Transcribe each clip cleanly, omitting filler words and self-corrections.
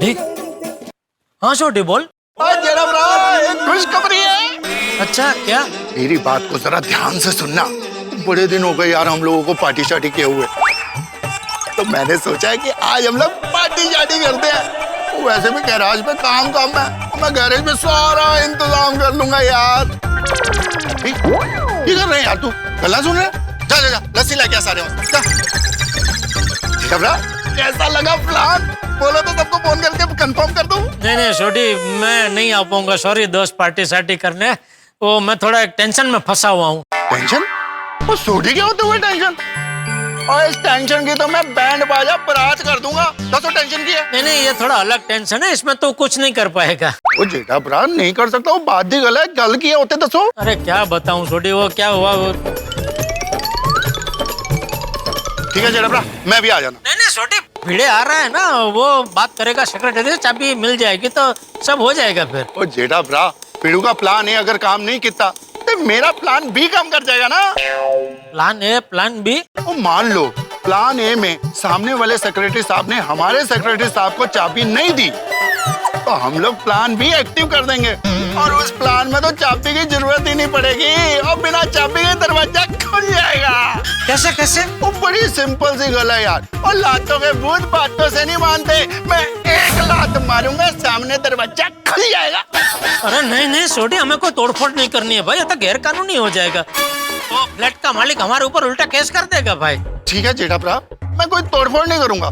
छोटी, हाँ छोटी बोल। एक खुशखबरी है। अच्छा क्या? मेरी बात को जरा ध्यान से सुनना। बड़े दिन हो गए यार हम लोगों को पार्टी शार्टी किए हुए, तो मैंने सोचा है कि आज हम लोग पार्टी शार्टी करते हैं। वैसे भी गैराज में काम है, मैं गैरेज में सारा इंतजाम कर लूंगा यार। क्या कर रहे हैं यार, तू गला सुन रहे? जा जा जा लस्सी लेके आ सारे। कैसा लगा प्लान? बोलो तो सबको फोन करके कंफर्म कर दूं। नहीं छोटी, मैं नहीं आ पाऊंगा, सॉरी दोस्त, पार्टी शार्टी करने। वो मैं थोड़ा एक टेंशन में फंसा हुआ हूँ। टेंशन? वो सोटी क्या होते हुए टेंशन? और इस टेंशन की तो मैं बैंड बाजा बारात कर दूंगा। तो टेंशन की है? नहीं ये थोड़ा अलग टेंशन है, इसमें तो कुछ नहीं कर पाएगा। वो जेठा बारात नहीं कर सकता, वो बात ही गलत। गल किए होते दसो। अरे क्या बताऊं छोटी, वो क्या हुआ वो। ठीक है जेठा बारात, मैं भी आ जाना। नहीं छोटी, भिड़े आ रहा है ना, वो बात करेगा सेक्रेटरी से, चाबी मिल जाएगी तो सब हो जाएगा फिर। वो जेठा बारात, पीड़ू का प्लान है, अगर काम नहीं किया तो मेरा प्लान भी काम कर जाएगा ना। Plan A plan B? वो मान लो प्लान ए में सामने वाले सेक्रेटरी साहब ने हमारे सेक्रेटरी साहब को चाबी नहीं दी, तो हम लोग प्लान भी एक्टिव कर देंगे और उस प्लान में तो चाबी की जरूरत ही नहीं पड़ेगी और बिना चाबी के दरवाजा खुल जाएगा। कैसे कैसे? वो बड़ी सिंपल सी गल है यार, और लातों के भूत बातों से नहीं मानते। मैं एक लात मारूंगा, सामने दरवाजा खुल जाएगा। अरे नहीं छोटी, हमें कोई तोड़फोड़ नहीं करनी है भाई, ये तो गैर कानूनी हो जाएगा। तो फ्लैट का मालिक हमारे ऊपर उल्टा केस कर देगा भाई। ठीक है जेठा भरा, मैं कोई तोड़फोड़ नहीं करूंगा,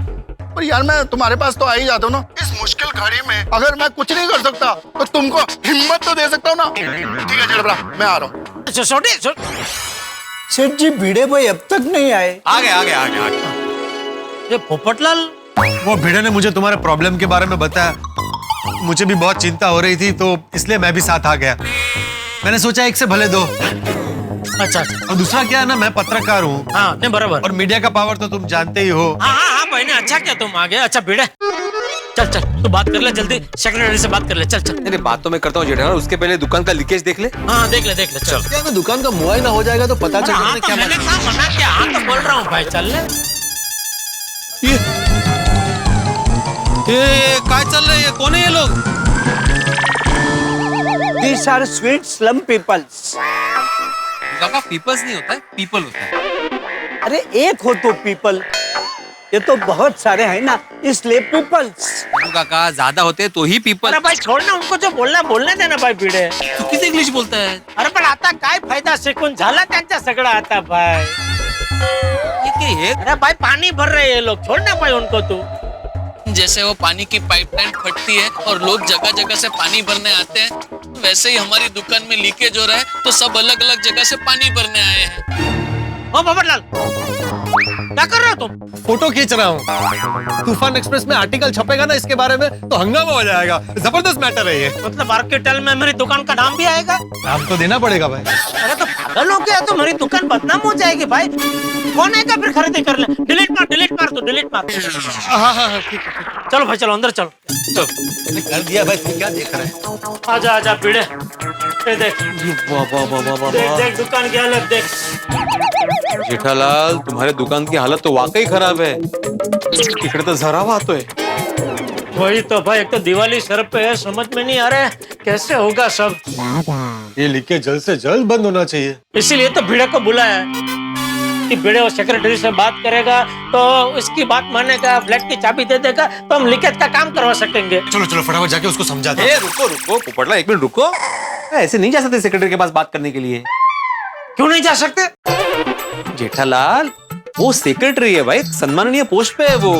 पर यार मैं तुम्हारे पास तो आ ही जाता हूँ ना। इस मुश्किल घड़ी में अगर मैं कुछ नहीं कर सकता तो तुमको हिम्मत तो दे सकता हूँ ना। ठीक है जेठा भरा, मैं आ रहा हूँ। अच्छा छोटी, सेठ जी भिड़े भाई अब तक नहीं आए। आ गए। ये पोपटलाल, वो भिड़े ने मुझे तुम्हारे प्रॉब्लम के बारे में बताया, मुझे भी बहुत चिंता हो रही थी, तो इसलिए मैं भी साथ आ गया। मैंने सोचा एक से भले दो। अच्छा और दूसरा क्या है ना, मैं पत्रकार हूँ। हाँ नहीं बराबर। और मीडिया का पावर तो तुम जानते ही हो। हाँ बहने, अच्छा क्या तुम आ गए। अच्छा भिड़े, चल तू बात कर ले जल्दी, सेक्रेटरी से बात कर ले, चल। नहीं बात तो मैं करता हूँ जेठालाल, उसके पहले दुकान का लीकेज देख ले। हाँ देख ले चल। क्या अगर दुकान का मुआयना हो जाएगा तो पता चल हाँ तो क्या मैंने कहा मना क्या, हाँ तो बोल रहा हूँ भाई, चल ले। ये क्या चल रहा है, ये कौन है ये लोग? These are sweet slum peoples. काका पीपल्स नहीं होता है, पीपल होता है। अरे एक हो तो पीपल, ये तो बहुत सारे हैं ना, इसलिए पीपल्स। काका ज्यादा होते हैं तो ही पीपल। अरे भाई छोड़ ना उनको, जो बोलना बोलने देना भाई भिड़े। तू किती इंग्लिश बोलता है? अरे पण आता काय फायदा, शिकून झाला त्यांचा सगळं आता भाई। ये क्या है? अरे भाई पानी भर रहे हैं ये लोग, छोड़ ना भाई उनको तू। जैसे वो पानी की पाइपलाइन फटती है और लोग जगह जगह से पानी भरने आते हैं, वैसे ही हमारी दुकान में लीकेज हो रहा है, तो सब अलग अलग जगह से पानी भरने आए हैं। ओ पोपटलाल, क्या कर रहे हो तुम? फोटो खींच रहा हूँ। तूफान एक्सप्रेस में आर्टिकल छपेगा ना इसके बारे में, तो हंगामा हो जाएगा। जबरदस्त मैटर है ये। मतलब आर्किटेल में मेरी दुकान का नाम भी आएगा? नाम तो देना पड़ेगा भाई। अरे तो पागल हो गया, तो मेरी दुकान बदनाम हो जाएगी भाई। कौन आएगा फिर खरीदी कर ले? डिलीट मार तू, डिलीट मार। हाँ ठीक है। चलो भाई चलो अंदर चलो। मैंने कर दिया भाई, तू क्या देख रहा है? आजा भिड़े, ये देख देख दुकान की हालत देख। जेठालाल तुम्हारे दुकान की हालत तो वाकई खराब है। इकडे तो जरा बात है। वही तो भाई, एक तो दिवाली सर पे है, समझ में नहीं आ रहा है कैसे होगा सब। ये लीकेज जल्द से जल्द बंद होना चाहिए। इसीलिए तो भिड़े को बुलाया है कि भिड़े और सेक्रेटरी से बात करेगा तो इसकी बात मानेगा, फ्लैट की चाबी दे देगा तो हम लीकेज का काम करवा सकेंगे। चलो फटाफट जाके उसको समझा दे। रुको पोपटलाल, एक मिनट रुको। ऐसे नहीं जा सकते सेक्रेटरी के पास बात करने के लिए। क्यों नहीं जा सकते? जेठालाल वो सेक्रेटरी है भाई, सम्माननीय पोस्ट पे है वो,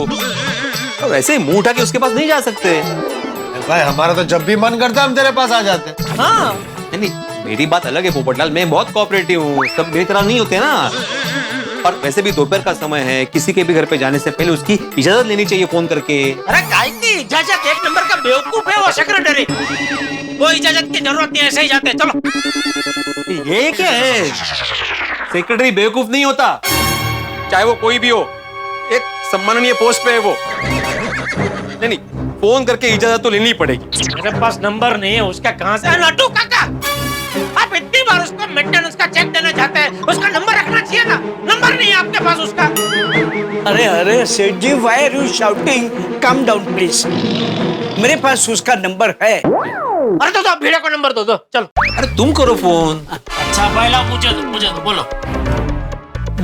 और ऐसे ही मुंह उठा के उसके पास नहीं जा सकते। भाई हमारा तो जब भी मन करता है हम तेरे पास आ जाते हैं। हाँ नहीं मेरी बात अलग है पोपटलाल, मैं बहुत कोऑपरेटिव हूँ, सब मेरी तरह नहीं होते ना। और वैसे भी दोपहर का समय है, किसी के भी घर पे जाने से पहले उसकी इजाजत लेनी चाहिए फोन करके। अरे काय की इजाजत, एक नंबर का बेवकूफ है वो सेक्रेटरी, कोई इजाजत की जरूरत नहीं, ऐसे ही जाते। चलो। ये क्या है, सेक्रेटरी बेवकूफ नहीं होता, चाहे वो कोई भी हो, एक सम्माननीय पोस्ट पे है वो। नहीं फोन करके इजाजत तो लेनी पड़ेगी। मेरे पास नंबर नहीं है उसका, कहाँ से? नटू काका, आप इतनी बार उसको मेंटेनेंस का चेक देना चाहते हैं, उसका नंबर रखना चाहिए ना, नंबर नहीं है आपके पास उसका। अरे अरे Seth ji, why are you shouting? Calm down please. मेरे पास उसका नंबर है। अरे तो भिड़े को नंबर दो चलो। अरे तुम करो फोन। अच्छा पहला मुझे दो बोलो।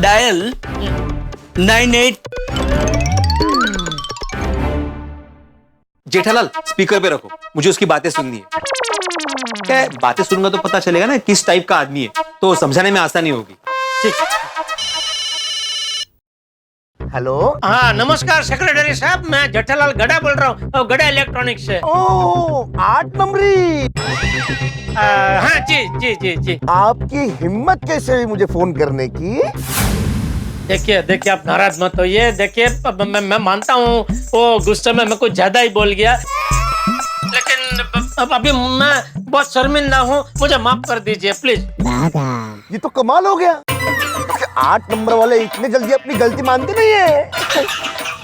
डायल 98। जेठालाल स्पीकर पे रखो, मुझे उसकी बातें सुननी है। क्या है, बातें सुनूंगा तो पता चलेगा ना किस टाइप का आदमी है, तो समझाने में आसानी होगी। ठीक। हेलो। हाँ नमस्कार सेक्रेटरी साहब, मैं जेठालाल गड़ा बोल रहा हूँ, गड़ा इलेक्ट्रॉनिक से। ओह 8 नंबरी। हाँ जी जी जी जी। आपकी हिम्मत कैसे हुई मुझे फोन करने की? देखिए आप नाराज मत होइए। देखिए मैं मानता हूँ वो गुस्से में मैं कुछ ज्यादा ही बोल गया, लेकिन अब अभी मैं बहुत शर्मिंदा हूँ, मुझे माफ कर दीजिए प्लीज। ये तो कमाल हो गया। 8 नंबर वाले इतने जल्दी अपनी गलती मानते नहीं है।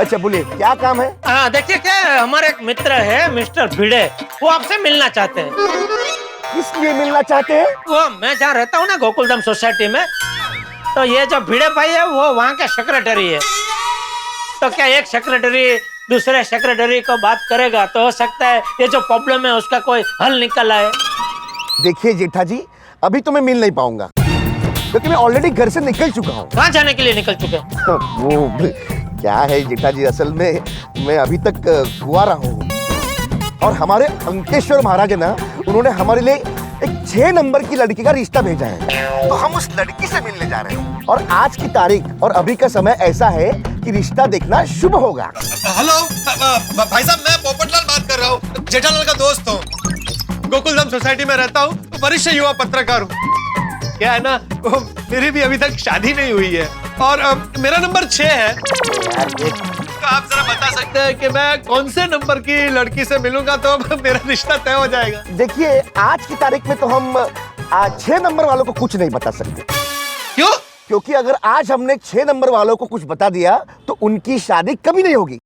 अच्छा बोलिए क्या काम है? हाँ देखिए क्या हमारे एक मित्र है मिस्टर भिड़े, वो आपसे मिलना चाहते हैं। किस लिए मिलना चाहते हैं? वो मैं जहाँ रहता हूँ ना गोकुलधाम सोसाइटी में, तो ये जो भिड़े भाई है वो वहाँ के सेक्रेटरी है। तो क्या एक सेक्रेटरी दूसरे सेक्रेटरी को बात करेगा तो हो सकता है ये जो प्रॉब्लम है उसका कोई हल निकल आए। देखिए जेठा जी, अभी तो मैं मिल नहीं पाऊंगा क्योंकि मैं ऑलरेडी घर से निकल चुका हूँ। कहाँ जाने के लिए निकल चुके? वो क्या है जेठा जी, असल में मैं अभी तक कुंवारा हूँ और हमारे अंकेश्वर महाराज है ना, उन्होंने हमारे लिए एक 6 नंबर की लड़की का रिश्ता भेजा है, तो हम उस लड़की से मिलने जा रहे हैं। और आज की तारीख और अभी का समय ऐसा है कि रिश्ता देखना शुभ होगा। हेलो भाई साहब, मैं पोपटलाल बात कर रहा हूँ, जेठालाल का दोस्त हूँ, गोकुलधाम सोसाइटी में रहता हूँ, वरिष्ठ युवा पत्रकार हूँ। क्या है ना, मेरी भी अभी तक शादी नहीं हुई है और मेरा नंबर 6 है। तो आप जरा बता सकते हैं कि मैं कौन से नंबर की लड़की से मिलूंगा तो मेरा रिश्ता तय हो जाएगा? देखिए आज की तारीख में तो हम 6 नंबर वालों को कुछ नहीं बता सकते। क्यों? क्योंकि अगर आज हमने 6 नंबर वालों को कुछ बता दिया तो उनकी शादी कभी नहीं होगी।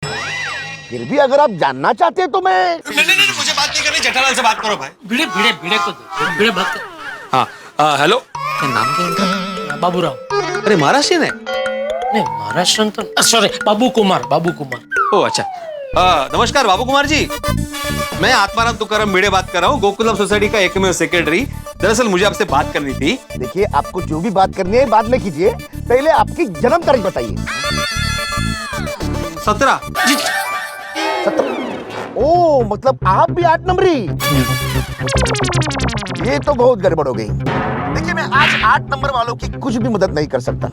फिर भी अगर आप जानना चाहते हैं तो मैं नहीं, मुझे बात नहीं करनी, जेठालाल से बात करो भाई। भिड़े को दो, भिड़े बात कर। हाँ हेलो, नाम क्या इनका? बाबूराव। अरे महाराष्ट्र है? नहीं महाराष्ट्र तो सॉरी बाबू कुमार। ओ अच्छा। नमस्कार बाबू कुमार जी, मैं आत्माराम तुकाराम भिड़े बात कर रहा हूँ, गोकुलधाम सोसाइटी का एकमेव सेक्रेटरी। दरअसल मुझे आपसे बात करनी थी। देखिए आपको जो भी बात करनी है बाद में कीजिए, पहले आपकी जन्म तारीख बताइए। 17। 17। ओ मतलब आप भी 8 नंबरी। ये तो बहुत गड़बड़ हो गई। देखिए मैं आज 8 नंबर वालों की कुछ भी मदद नहीं कर सकता।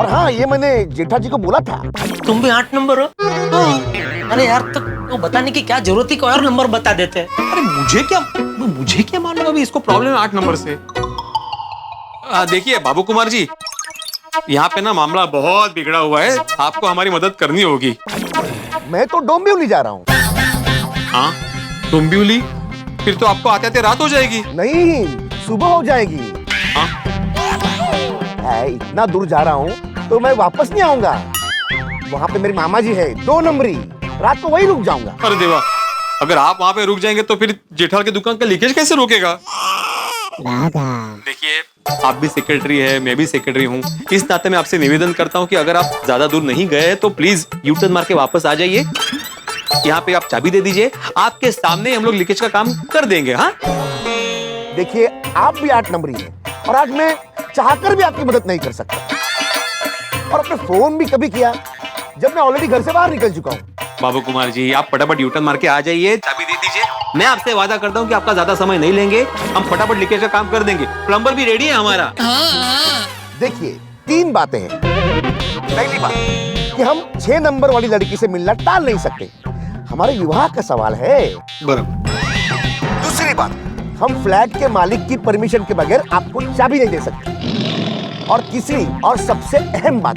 और हाँ ये मैंने जेठा जी को बोला था। तुम भी 8 नंबर हो? अरे यार तो वो बताने की क्या जरूरत थी, कोई और नंबर बता देते। अरे मुझे क्या मालूम अभी इसको प्रॉब्लम है 8 नंबर से। देखिए बाबू कुमार जी, यहाँ पे ना मामला बहुत बिगड़ा हुआ है, आपको हमारी मदद करनी होगी। मैं तो डोंबिवली जा रहा हूँ। हाँ डोंबिवली? फिर तो आपको आते आते रात हो जाएगी। नहीं सुबह हो जाएगी। हाँ? इतना दूर जा रहा हूँ तो मैं वापस नहीं आऊंगा। वहाँ पे मेरे मामा जी है 2 नंबरी, रात को वही रुक जाऊंगा। अरे देवा, अगर आप वहाँ पे रुक जाएंगे तो फिर जेठालाल की दुकान का लीकेज कैसे रोकेगा? देखिए आप भी सेक्रेटरी है, मैं भी सेक्रेटरी हूँ, इस नाते मैं आपसे निवेदन करता हूँ कि अगर आप ज्यादा दूर नहीं गए तो प्लीज यू टर्न मार के वापस आ जाइए। यहाँ पे आप चाबी दे दीजिए, आपके सामने हम लोग लीकेज का काम कर देंगे। हाँ देखिए आप भी 8 नंबरी हैं और आज मैं चाहकर भी आपकी मदद नहीं कर सकता। और आपने फोन भी कभी किया जब मैं ऑलरेडी घर से बाहर निकल चुका हूँ। बाबू कुमार जी आप फटाफट यू टर्न मार के आ जाइए, चाबी दे दीजिए। मैं आपसे वादा करता हूँ कि आपका ज्यादा समय नहीं लेंगे, हम फटाफट लीकेज का काम कर देंगे। प्लम्बर भी रेडी है हमारा। देखिए 3 बातें हैं। पहली बात कि हम 6 नंबर वाली लड़की से मिलना टाल नहीं सकते, हमारे विवाह का सवाल है। बराबर। दूसरी बात, हम फ्लैट के मालिक की परमिशन के बगैर आपको चाबी नहीं दे सकते। और तीसरी और सबसे अहम बात,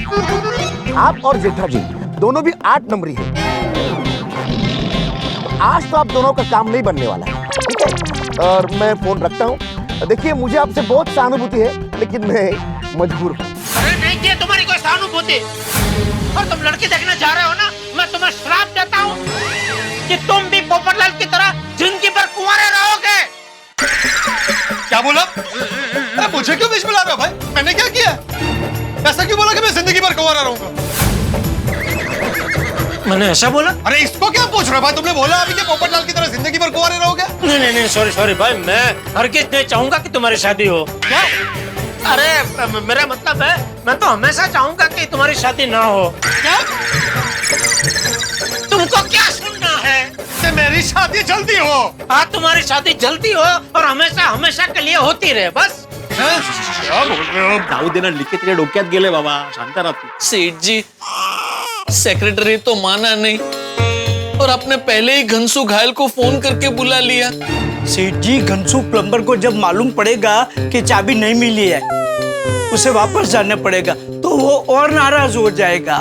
आप और जेठा जी दोनों भी 8 नंबरी हैं। तो आज तो आप दोनों का काम नहीं बनने वाला है, ठीक है? और मैं फोन रखता हूँ। देखिए मुझे आपसे बहुत सहानुभूति है लेकिन मैं मजबूर हूँ। अरे नहीं किया तुम्हारी कोई सहानुभूति, और तुम लड़की देखने जा रहे हो ना, मैं तुम्हें श्राप देता हूँ कि तुम भी पोपटलाल की तरह जिंदगी भर कुंवारे रहोगे। क्या बोला? अरे मुझे क्यों बीच में ला रहे हो भाई? मैंने क्या किया? ऐसा क्यों बोला कि मैं जिंदगी भर कुंवारा रहूंगा? मैंने ऐसा बोला? अरे इसको क्या पूछ रहे हो भाई? तुमने बोला अभी कि पोपटलाल की तरह जिंदगी भर कुंवारे रहोगे? नहीं नहीं नहीं, सॉरी सॉरी भाई, मैं हरगिज नहीं चाहूंगा कि तुम्हारी शादी हो। क्या? अरे मेरा मतलब है, मैं तो हमेशा चाहूंगा कि तुम्हारी शादी ना हो। क्या? तुमको क्या सुनना है? कि मेरी शादी जल्दी हो। हाँ, तुम्हारी शादी जल्दी हो और हमेशा हमेशा के लिए होती रहे, बस। क्या बोल रहे हो? जाऊ दे ना, लिखे तेरे डोक्यात गेले बाबा, शांत रहा तू। सेठ जी, सेक्रेटरी तो माना नहीं और आपने पहले ही घनसू घायल को फोन करके बुला लिया। सेठ जी, घनसू प्लम्बर को जब मालूम पड़ेगा कि चाबी नहीं मिली है, उसे वापस जाना पड़ेगा, तो वो और नाराज हो जाएगा।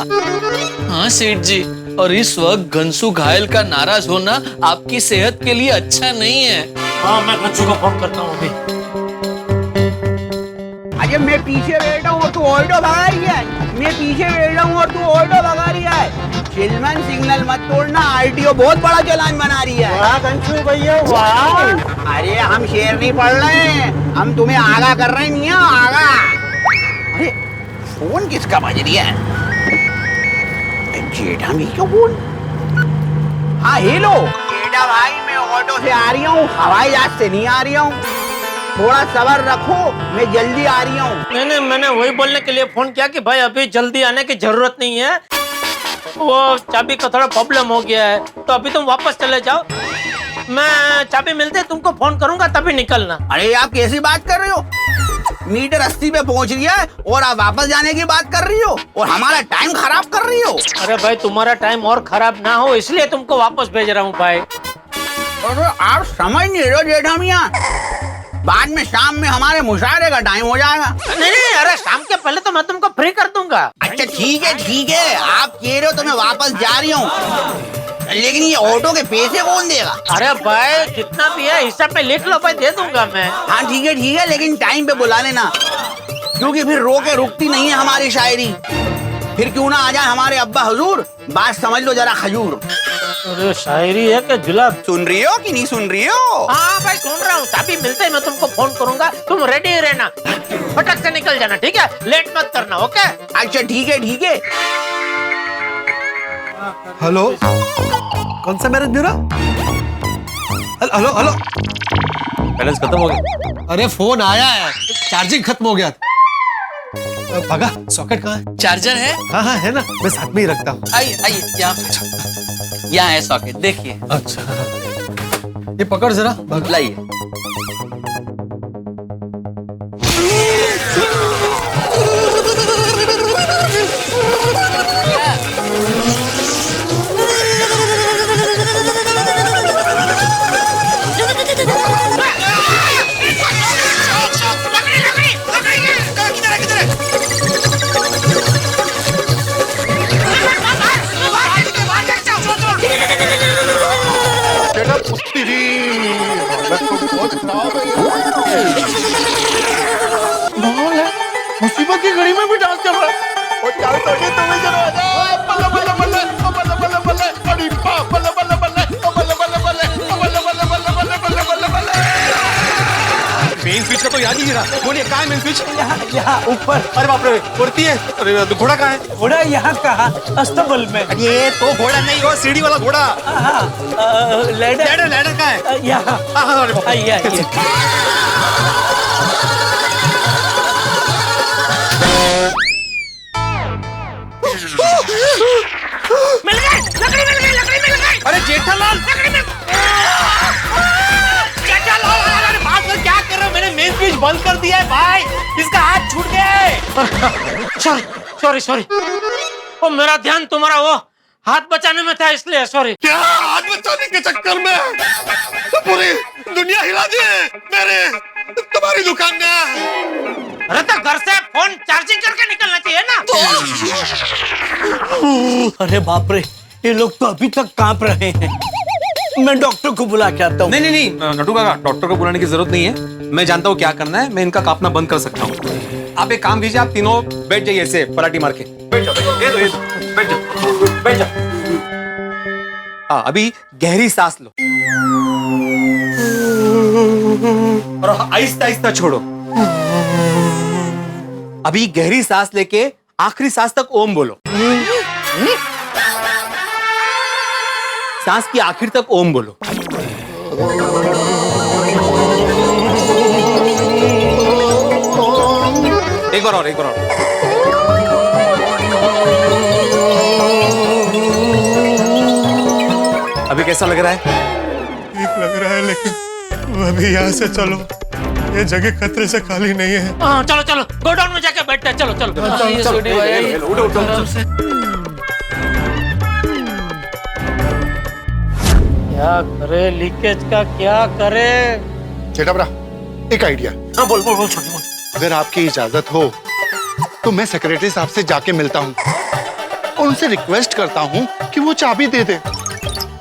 हाँ सेठ जी, और इस वक्त घनसू घायल का नाराज होना आपकी सेहत के लिए अच्छा नहीं है। हाँ, मैं बच्चों को फोन करता हूँ अभी। अरे मैं पीछे बैठा हूँ और तू ऑल्टो भगा रही है। मैं पीछे बैठा हूँ और तू ऑल्टो भगा रही है। चिलमन सिग्नल मत तोड़ना, आरटीओ बहुत बड़ा चालान बना रही है। वाह कंचू भैया, वाह। अरे हम शेर नहीं पढ़ रहे हैं, हम तुम्हें आगा कर रहे हैं मियां, आगा। अरे फोन किसका बज रही है? जेठा मी का फोन? हाँ हेलो जेठा भाई, मैं ऑटो से आ रही हूँ, हवाई जहाज से नहीं आ रही हूँ। थोड़ा सब्र रखो, मैं जल्दी आ रही हूँ। नहीं नहीं, मैंने वही बोलने के लिए फोन किया कि भाई अभी जल्दी आने की जरूरत नहीं है, वो चाबी का थोड़ा प्रॉब्लम हो गया है, तो अभी तुम वापस चले जाओ। मैं चाबी मिलते तुमको फोन करूंगा, तभी निकलना। अरे आप कैसी बात कर रहे हो? मीटर 80 पे पहुंच रही है और आप वापस जाने की बात कर रही हो और हमारा टाइम खराब कर रही हो। अरे भाई, तुम्हारा टाइम और खराब ना हो इसलिए तुमको वापस भेज रहा हूँ भाई। अरे आप समझ नहीं रहे हो जेठा मियां, बाद में शाम में हमारे मुशायरे का टाइम हो जाएगा। नहीं नहीं, अरे शाम के पहले तो मैं तुमको फ्री कर दूंगा। अच्छा ठीक है, आप कह रहे हो तो मैं वापस जा रही हूँ, लेकिन ये ऑटो के पैसे कौन देगा? अरे भाई, जितना भी है हिसाब पे लिख लो भाई, दे दूंगा मैं। हाँ ठीक है, लेकिन टाइम पे बुला लेना, क्योंकि फिर रोके रुकती नहीं है हमारी शायरी। फिर क्यों ना आ जाए हमारे अब्बा हुजूर, बात समझ लो जरा खजूर। अरे शायरी है क्या जुलाब? सुन रही हो कि नहीं सुन रही हो? हाँ भाई सुन रहा हूँ, चाबी मिलते ही मैं तुमको फोन करूंगा, तुम रेडी ही रहना, फटक से निकल जाना, ठीक है? लेट मत करना, ओके? अच्छा ठीक है। हेलो, कौन सा मैरिज ब्यूरो? हेलो, बैलेंस खत्म हो गया। अरे फोन आया है, चार्जिंग खत्म हो गया। भगा, सॉकेट कहाँ है? चार्जर है? हाँ है ना, मैं साथ में ही रखता हूँ। आइए यहाँ है सॉकेट, देखिए। अच्छा, ये पकड़ जरा, लाइए। मुसीबत की घड़ी में भी डांस कर रहा है। मेन स्विच का तो याद ही रहा। बोलिए कहाँ है मेन स्विच? यहाँ ऊपर। अरे बाप रे, कुर्ती है। अरे तो घोड़ा कहाँ है? घोड़ा यहाँ कहा? अस्तबल में। ये तो घोड़ा नहीं हो, सीढ़ी वाला घोड़ा। हाँ, लैडर कहाँ है? यहाँ। अरे बाप रे। आइए। मिल गई, लकड़ी मिल गई। अरे जेठालाल, अरे बात कर, क्या कर रहे हो? मैंने मेन स्विच बंद कर दिया है भाई, इसका हाथ छूट गया है। सॉरी। वो मेरा ध्यान तुम्हारा वो हाथ बचाने में था, इसलिए सॉरी। क्या हाथ बचाने के चक्कर में तो पूरी दुनिया हिला दी मेरे तुम्हारी दुकान में? अरे तो घर से फोन चार्जिंग करके निकलना चाहिए ना। अरे बाप रे, ये लोग तो अभी तक कांप रहे हैं। मैं डॉक्टर को बुला के आता हूँ। नहीं, नटू काका, डॉक्टर को बुलाने की जरूरत नहीं है। मैं जानता हूँ क्या करना है, मैं इनका कांपना बंद कर सकता हूँ। आप एक काम कीजिए, आप तीनों बैठ जाइए ऐसे पराठी मार के। बैठ जाओ। हाँ, अभी गहरी सांस लो और आहिस्ता आहिस्ता छोड़ो। अभी गहरी सांस लेके आखिरी सांस तक ओम बोलो। सांस की आखिर तक ओम बोलो। एक बार और, एक बार और। अभी कैसा लग रहा है? ठीक लग रहा है, लेकिन अभी यहाँ से चलो, ये जगह खतरे से खाली नहीं है। हाँ चलो चलो, गोडाउन में जाके बैठते हैं, चलो चलो। आइए सोडी भाई, आइए। आराम से। क्या करे, लीकेज का क्या करे? जेठा भरा, एक आइडिया। हाँ बोल बोल बोल छोटी बोल। अगर आपकी इजाजत हो तो मैं सेक्रेटरी साहब से जाके मिलता हूँ और उनसे रिक्वेस्ट करता हूँ कि वो चाबी दे दे।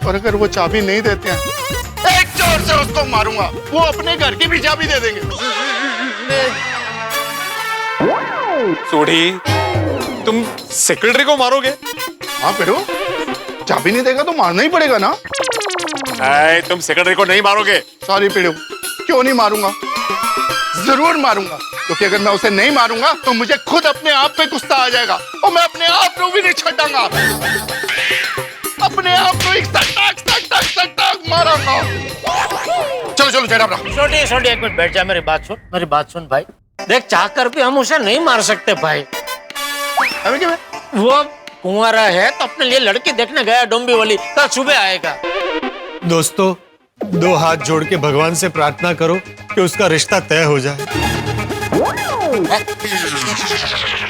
और अगर वो चाबी नहीं देते हैं, एक जोर से उसको मारूंगा, वो अपने घर की भी चाबी दे देंगे। सोडी, तुम सेक्रेटरी को मारोगे? हाँ फिर चाबी नहीं देगा तो मारना ही पड़ेगा ना। तुम सेक्रेटरी को नहीं मारोगे? सॉरी पिड़ू, क्यों नहीं मारूंगा, जरूर मारूंगा। क्योंकि अगर मैं उसे नहीं मारूंगा तो मुझे खुद अपने आप पे गुस्सा आ जाएगा और मैं अपने आप को भी नहीं छटांगा, अपने आप को एक सटाक सटाक सटाक मारूंगा। चलो चलो जेठा भरा। छोटी छोटी एक मिनट बैठ जा, मेरी बात सुन, मेरी बात सुन भाई। देख, चाहकर भी हम उसे नहीं मार सकते भाई। अबे क्या? वो कुंवारा है तो अपने लिए लड़की देखने गया डोंबिवली, कल सुबह आएगा। दोस्तों, दो हाथ जोड़ के भगवान से प्रार्थना करो कि उसका रिश्ता तय हो जाए।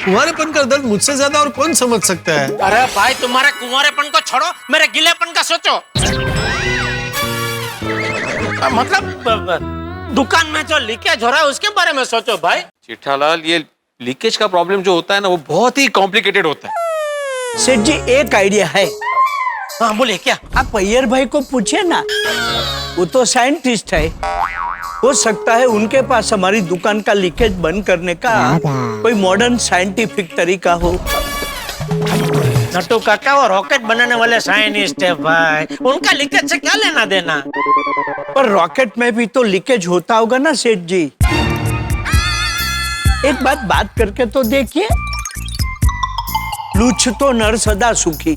कुंवारेपन का दर्द मुझसे ज्यादा और कौन समझ सकता है? अरे भाई, तुम्हारे कुंवारेपन को छोड़ो, मेरे गिलेपन का सोचो। मतलब दुकान में जो लीकेज हो रहा है उसके बारे में सोचो भाई। जेठालाल, ये लीकेज का प्रॉब्लम जो होता है ना, वो बहुत ही कॉम्प्लिकेटेड होता है। सेठ जी, एक आइडिया है। हाँ बोलिए, क्या? आप अय्यर भाई को पूछिए ना, वो तो साइंटिस्ट है। हो सकता है उनके पास हमारी दुकान का लीकेज बंद करने का कोई मॉडर्न साइंटिफिक तरीका हो। नट्टू काका वो रॉकेट बनाने वाले साइंटिस्ट है भाई, उनका लीकेज से क्या लेना देना? पर रॉकेट में भी तो लीकेज होता होगा ना सेठ जी। एक बात करके तो देखिए। लूछ तो नर सदा सुखी।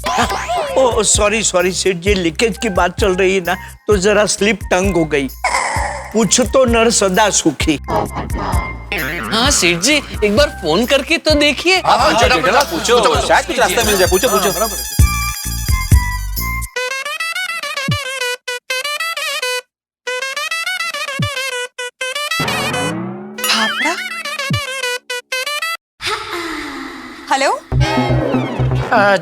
ओ सॉरी सेठ जी, लीकेज की बात चल रही है ना तो जरा स्लिप टंग हो गई। पूछ तो नर सदा सुखी। हाँ सेठ जी, एक बार फोन करके तो देखिए। पूछो, शायद कुछ रास्ता मिल जाए। पूछो पूछो। हेलो,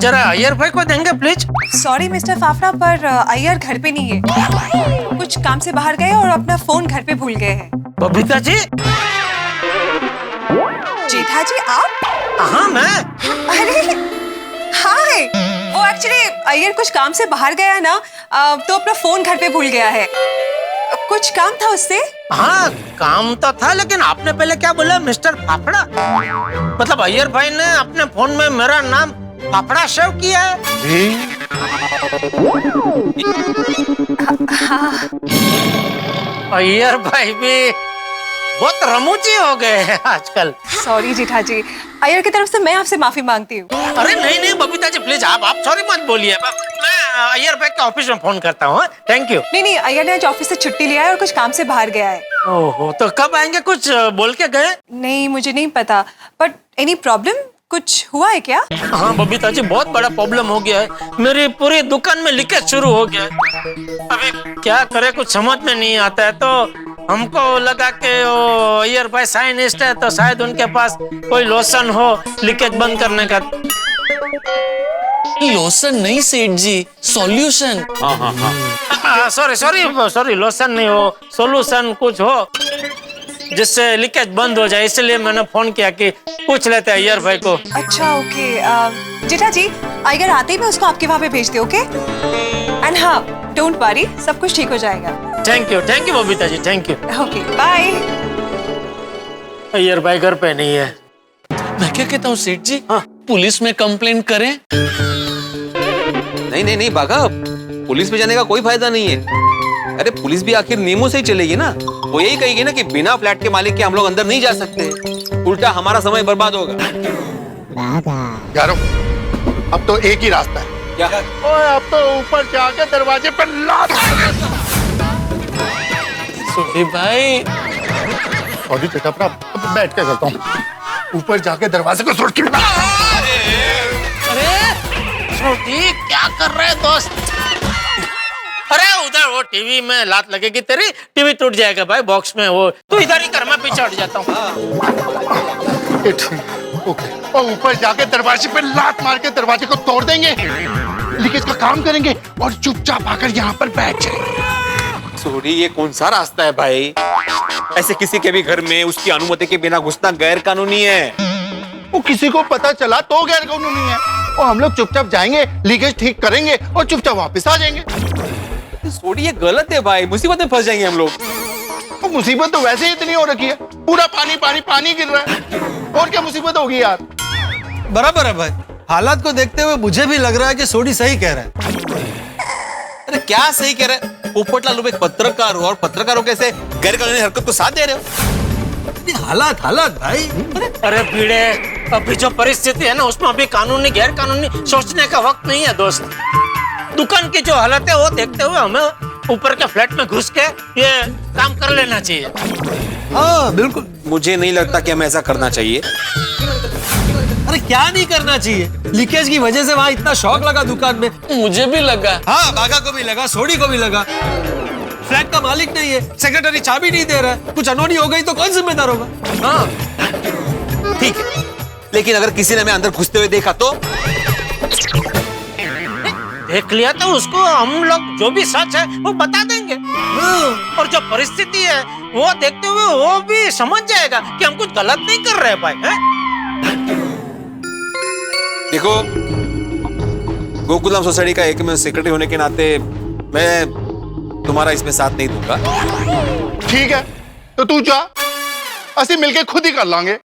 जरा अय्यर भाई को देंगे प्लीज। सॉरी मिस्टर फाफड़ा, पर अय्यर घर पे नहीं है। कुछ काम से बाहर गए और अपना फोन घर पे भूल गए हैं। बबीता जी। जेठा जी, आप? हाँ मैं। अरे हाय, वो एक्चुअली अय्यर कुछ काम से बाहर गया ना, तो अपना फोन घर पे भूल गया है। कुछ काम था उससे। हाँ काम तो था, लेकिन आपने पहले क्या बोला, मिस्टर फाफड़ा? मतलब अय्यर भाई ने अपने फोन में मेरा नाम फाफड़ा सेव किया है? अय्यर भाई भी बहुत रमूची हो गए हैं आजकल। सॉरी जेठा जी, अय्यर की तरफ से मैं आपसे माफी मांगती हूँ। अरे नहीं बबीता जी प्लीज, आप सॉरी मत बोलिए। मैं अय्यर भाई के ऑफिस में फोन करता हूँ। Thank you. नहीं, अय्यर ने आज ऑफिस से छुट्टी लिया है और कुछ काम से बाहर गया है। ओहो, तो कब आएंगे, कुछ बोल के गए? नहीं, मुझे नहीं पता। बट एनी प्रॉब्लम, कुछ हुआ है क्या? हाँ बबीता जी, बहुत बड़ा प्रॉब्लम हो गया है। मेरी पूरी दुकान में लीकेज शुरू हो गया है। अभी क्या करे, कुछ समझ में नहीं आता है। तो हमको लगा कि वो अय्यर भाई साइंटिस्ट है, तो शायद उनके पास कोई लोशन हो लीकेज बंद करने का। लोशन नहीं सेठ जी, सॉल्यूशन। सॉरी, लोशन नहीं हो, सोल्यूशन कुछ हो जिससे लीकेज बंद हो जाए। इसलिए मैंने फोन किया कि पूछ लेते हैं अय्यर भाई को। अच्छा ओके। जेठा जी, अय्यर आते ही मैं उसको आपके वहाँ पे भेज दे, ओके? एंड हाँ, डोंट वरी, सब कुछ ठीक हो जाएगा। Thank you Babita ji, thank you. Okay bye. Iyer भाई घर पे नहीं है। मैं क्या कहता हूँ सेठ जी, पुलिस में कंप्लेंट करें? नहीं बाघा, पुलिस में जाने का कोई फायदा नहीं है। अरे पुलिस भी आखिर नियमों से ही चलेगी ना। वो यही कहेगी ना कि बिना फ्लैट के मालिक के हम लोग अंदर नहीं जा सकते, उल्टा हमारा समय बर्बाद होगा। यारो, अब तो एक ही रास्ता है, क्या? ओए अब तो ऊपर जाके दरवाजे पर लात। सोडी भाई सॉरी चटपरा, अब बैठ के करता हूँ। ऊपर जाके दरवाजे को तोड़ के अरे छोटी क्या कर रहे हैं दोस्त? अरे उधर वो टीवी में लात लगेगी तेरी, टीवी टूट जाएगा भाई बॉक्स में। वो तू इधर ही कर, मैं पीछे हट जाता हूँ। ओके, और ऊपर जाके दरवाजे पे लात मार के दरवाजे को तोड़ देंगे, लीकेज का काम करेंगे और चुपचाप आकर यहाँ पर बैठ जाएंगे। सोडी ये कौन सा रास्ता है भाई? ऐसे किसी के भी घर में उसकी अनुमति के बिना घुसना गैर कानूनी है। वो किसी को पता चला तो गैर कानूनी है। और हम लोग चुपचाप जाएंगे, लीकेज ठीक करेंगे और चुपचाप वापस आ जाएंगे। सोडी ये गलत है भाई, मुसीबत में फंस जाएंगे हम लोग। वो मुसीबत तो वैसे ही इतनी हो रखी है, पूरा पानी पानी पानी गिर रहा है, और क्या मुसीबत होगी यार? बराबर है भाई, हालात को देखते हुए मुझे भी लग रहा है कि सोडी सही कह रहा है। अरे क्या सही कह रहे हैं? पोपटलाल एक पत्रकार हो और पत्रकारों के ऐसे गैर कानूनी हरकत को साथ दे रहे हो। हालात भाई। अरे भिड़े, अभी जो परिस्थिति है ना उसमें अभी कानूनी गैर कानूनी सोचने का वक्त नहीं है दोस्त। दुकान की जो हालत है वो देखते हुए हमें ऊपर के फ्लैट में घुस के ये काम कर लेना चाहिए। हाँ बिल्कुल। मुझे नहीं लगता कि हमें ऐसा करना चाहिए। अरे क्या नहीं करना चाहिए? लीकेज की वजह से वहाँ इतना शौक लगा दुकान में। मुझे भी लगा। हाँ बागा को भी लगा, सोडी को भी लगा। फ्लैट का मालिक नहीं है, सेक्रेटरी चाबी नहीं दे रहा है, कुछ अनहोनी हो गई तो कौन जिम्मेदार होगा? हाँ ठीक है, लेकिन अगर किसी ने हमें अंदर घुसते हुए देखा तो? देख लिया तो उसको हम लोग जो भी सच है वो बता देंगे, और जो परिस्थिति है वो देखते हुए वो भी समझ जाएगा कि हम कुछ गलत नहीं कर रहे भाई। हैं? देखो, गोकुलधाम सोसाइटी का एक मैं सेक्रेटरी होने के नाते मैं तुम्हारा इसमें साथ नहीं दूंगा। ठीक है, तो तू जा, ਅਸੀਂ मिलके खुद ही कर लांगे।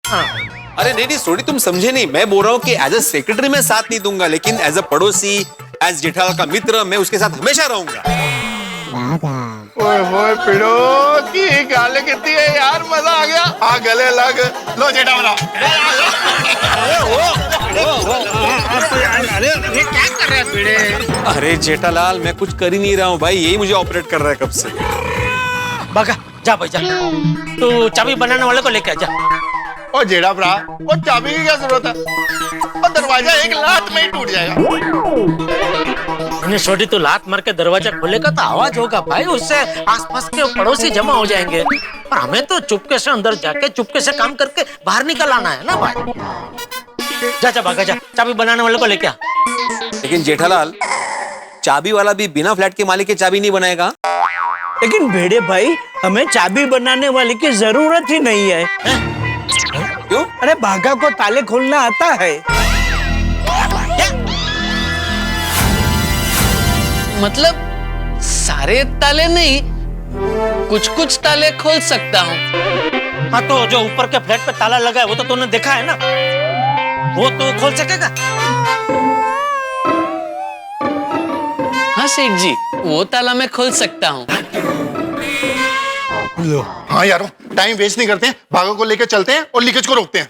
अरे नहीं सोडी, तुम समझे नहीं। मैं बोल रहा हूँ कि एज अ सेक्रेटरी मैं साथ नहीं दूंगा, लेकिन एज अ पड़ोसी, एज जेठालाल का मित्र मैं उसके साथ हमेशा रहूंगा। ओए होए पिड़ो की गाले कितनी है यार, मजा आ गया। आ गले लग लो जेठा वाला। ये क्या कर रहे हैं भिड़े? अरे जेठालाल मैं कुछ कर ही नहीं रहा हूँ भाई, यही मुझे ऑपरेट कर रहा है कब से। बगा जा भाई जा, तू चाबी बनाने वाले को लेके आ जा। और जेड़ा भरा, वो चाबी की क्या जरूरत है? और दरवाजा एक लात में ही टूट जाएगा। छोटी तू लात मार के दरवाजा खोलेगा तो आवाज होगा भाई, उससे आसपास के पड़ोसी जमा हो जाएंगे, और हमें तो चुपके से अंदर जाके चुपके से काम करके बाहर निकल आना है ना भाई। जा जा भागा जा, चाबी बनाने वाले को लेके आ। लेकिन जेठालाल, चाबी वाला भी बिना फ्लैट के मालिक की चाबी नहीं बनाएगा। लेकिन भेड़े भाई, हमें चाबी बनाने वाले की जरूरत ही नहीं है। क्यों? अरे भागा को ताले खोलना आता है। मतलब सारे ताले नहीं, कुछ कुछ ताले खोल सकता हूँ। हाँ तो जो ऊपर के फ्लैट पे ताला लगा है वो तो तूने देखा है ना, वो तो खोल सकेगा। हाँ सेठ जी, वो ताला मैं खोल सकता हूँ। हाँ यारो, टाइम वेस्ट नहीं करते हैं, भागो को लेकर चलते हैं और लीकेज को रोकते हैं।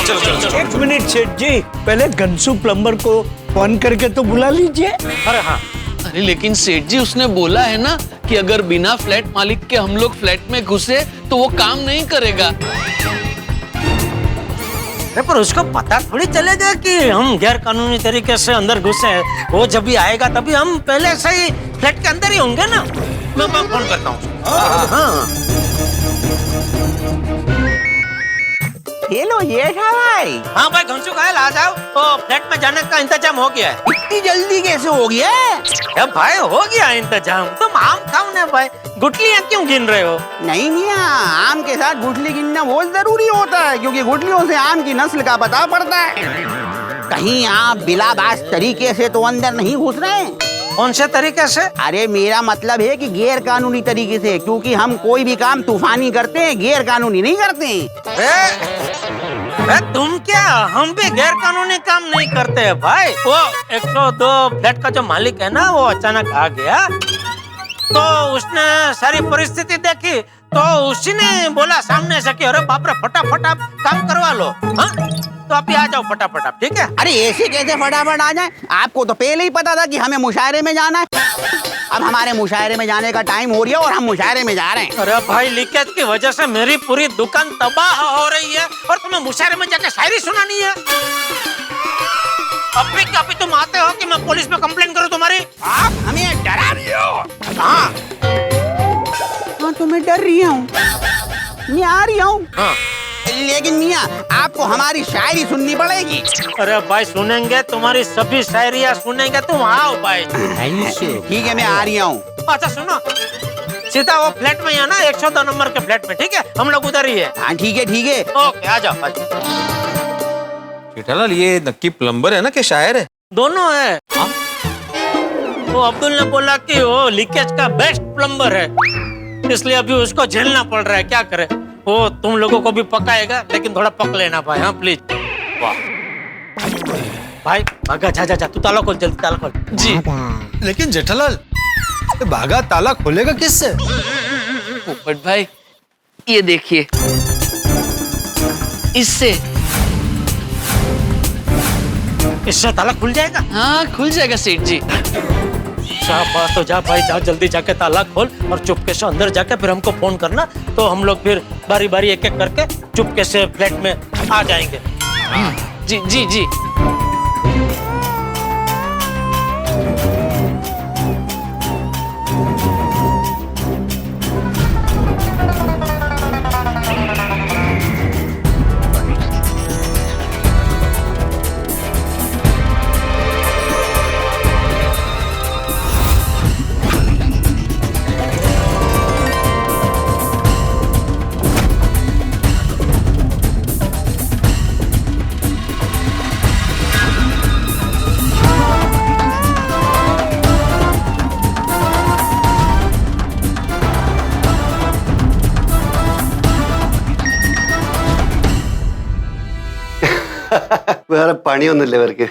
चलो। एक मिनट सेठ जी, पहले घनसू प्लम्बर को फोन करके तो बुला लीजिए। अरे हाँ, अरे लेकिन सेठ जी उसने बोला है ना कि अगर बिना फ्लैट मालिक के हम लोग फ्लैट में घुसे तो वो काम नहीं करेगा। पर उसको पता थोड़ी चलेगा कि हम गैर कानूनी तरीके से अंदर घुसे हैं। वो जब भी आएगा तभी हम पहले से ही फ्लैट के अंदर ही होंगे ना। मैं फोन करता हूँ। हाँ हेलो जेठा भाई। हाँ भाई घंसू कायल आ जाओ, तो फ्लैट में जाने का इंतजाम हो गया है। इतनी जल्दी कैसे हो गया? अब भाई हो गया इंतजाम। तुम आम खाओ ना भाई, गुठलियाँ क्यों गिन रहे हो? नहीं मियाँ, आम के साथ गुठली गिनना बहुत जरूरी होता है, क्योंकि गुठलियों से आम की नस्ल का पता पड़ता है। कहीं आप बिलाबास तरीके से तो अंदर नहीं घुस रहे? कौन से तरीके से? अरे मेरा मतलब है कि गैर कानूनी तरीके से, क्योंकि हम कोई भी काम तूफानी करते हैं, गैर कानूनी नहीं करते। तुम क्या, हम भी गैर कानूनी काम नहीं करते हैं भाई। वो 102 फ्लैट का जो मालिक है ना, वो अचानक आ गया, तो उसने सारी परिस्थिति देखी, तो उसी ने बोला सामने से कि अरे बाप रे, फटाफट आप काम करवा लो। हाँ? तो आप ही आ जाओ फटाफट आप, ठीक है? अरे ऐसे कैसे फटाफट आ जाए? आपको तो पहले ही पता था कि हमें मुशायरे में जाना है। अब हमारे मुशायरे में जाने का टाइम हो रही है और हम मुशायरे में जा रहे हैं। अरे भाई, लीकेज की वजह से मेरी पूरी दुकान तबाह हो रही है और तुम्हें मुशायरे में जाकर शायरी सुनानी है। अभी तुम आते हो कि मैं पुलिस में कंप्लेन करूं तुम्हारी? आप हमें डरा रही हो। हाँ तो मैं डर रही हूँ, मैं आ रही हूँ। हाँ। लेकिन मियाँ, आपको हमारी शायरी सुननी पड़ेगी। अरे भाई, सुनेंगे तुम्हारी सभी शायरियाँ सुनेंगे, तुम आओ भाई। ठीक है, मैं आ रही हूँ। अच्छा सुनो, सीधा वो फ्लैट में ही है ना, 102 नंबर के फ्लैट में, ठीक है? हम लोग उधर ही है। हाँ ठीक है ठीक है। ओके, आ जाओ। जेठालाल, ये नक्की प्लम्बर है ना कि शायर है? दोनों है। वो अब्दुल ने बोला कि वो लीकेज का बेस्ट प्लम्बर है, इसलिए अभी उसको झेलना पड़ रहा है। क्या करे, वो तुम लोगों को भी पकाएगा, लेकिन थोड़ा पक लेना भाई। हाँ प्लीज। वाह भाई, भागा, जा तू ताला खोल, जल्दी ताला खोल। जी। लेकिन जेठालाल, भागा ताला खोलेगा किससे? पोपट भाई, ये देखिए, इससे ताला खुल जाएगा? हाँ, खुल जाएगा सेठ जी। शाबाश, तो जा भाई, जा जल्दी जाके ताला खोल और चुपके से अंदर जाके फिर हमको फोन करना, तो हम लोग फिर बारी बारी एक एक करके चुपके से फ्लैट में आ जाएंगे। जी जी जी। വേറെ പണിയൊന്നുമില്ല ഇവർക്ക്.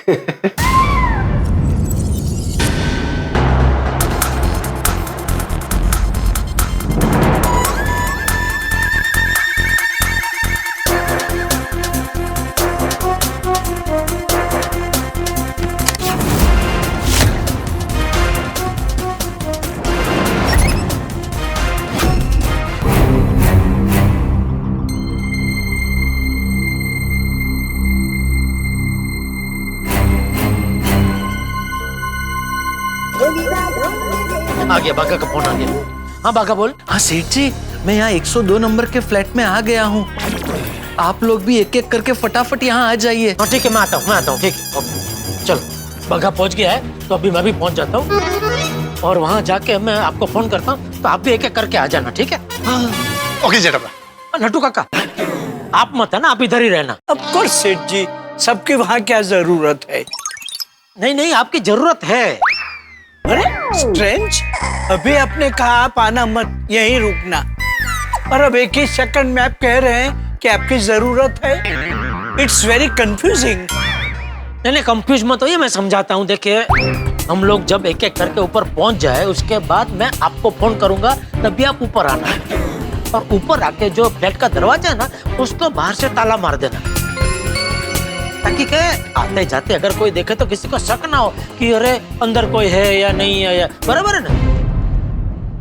आ गया, बागा का फोन आ गया। हाँ बागा बोल। हाँ सेठ जी, मैं यहाँ 102 नंबर के फ्लैट में आ गया हूँ। आप लोग भी एक एक करके फटाफट यहाँ आ जाइए। हाँ ठीक है, मैं आता हूँ, ठीक है। ओके, चलो, बागा पहुँच गया है तो अभी मैं भी पहुँच जाता हूँ और वहाँ जाके मैं आपको फोन करता हूँ, तो आप भी एक एक करके आ जाना, ठीक है? ओके जेठा। नट्टू काका, आप मत है ना, आप इधर ही रहना। ऑफ कोर्स सेठ जी, सबके वहाँ क्या जरूरत है? नहीं, आपकी जरूरत है। अरे स्ट्रेंज, अभी आपने कहा आप आना मत, यहीं रुकना, और अब एक ही सेकंड में आप कह रहे हैं कि आपकी जरूरत है। It's very confusing. नहीं, कंफ्यूज मत होइए, मैं समझाता हूँ। देखिए, हम लोग जब एक एक करके ऊपर पहुंच जाए, उसके बाद मैं आपको फोन करूंगा, तभी आप ऊपर आना, और ऊपर आके जो फ्लैट का दरवाजा है ना, उसको बाहर से ताला मार देना, ताकि क्या आते जाते अगर कोई देखे तो किसी को शक ना हो कि अरे अंदर कोई है या नहीं है, या बराबर है ना?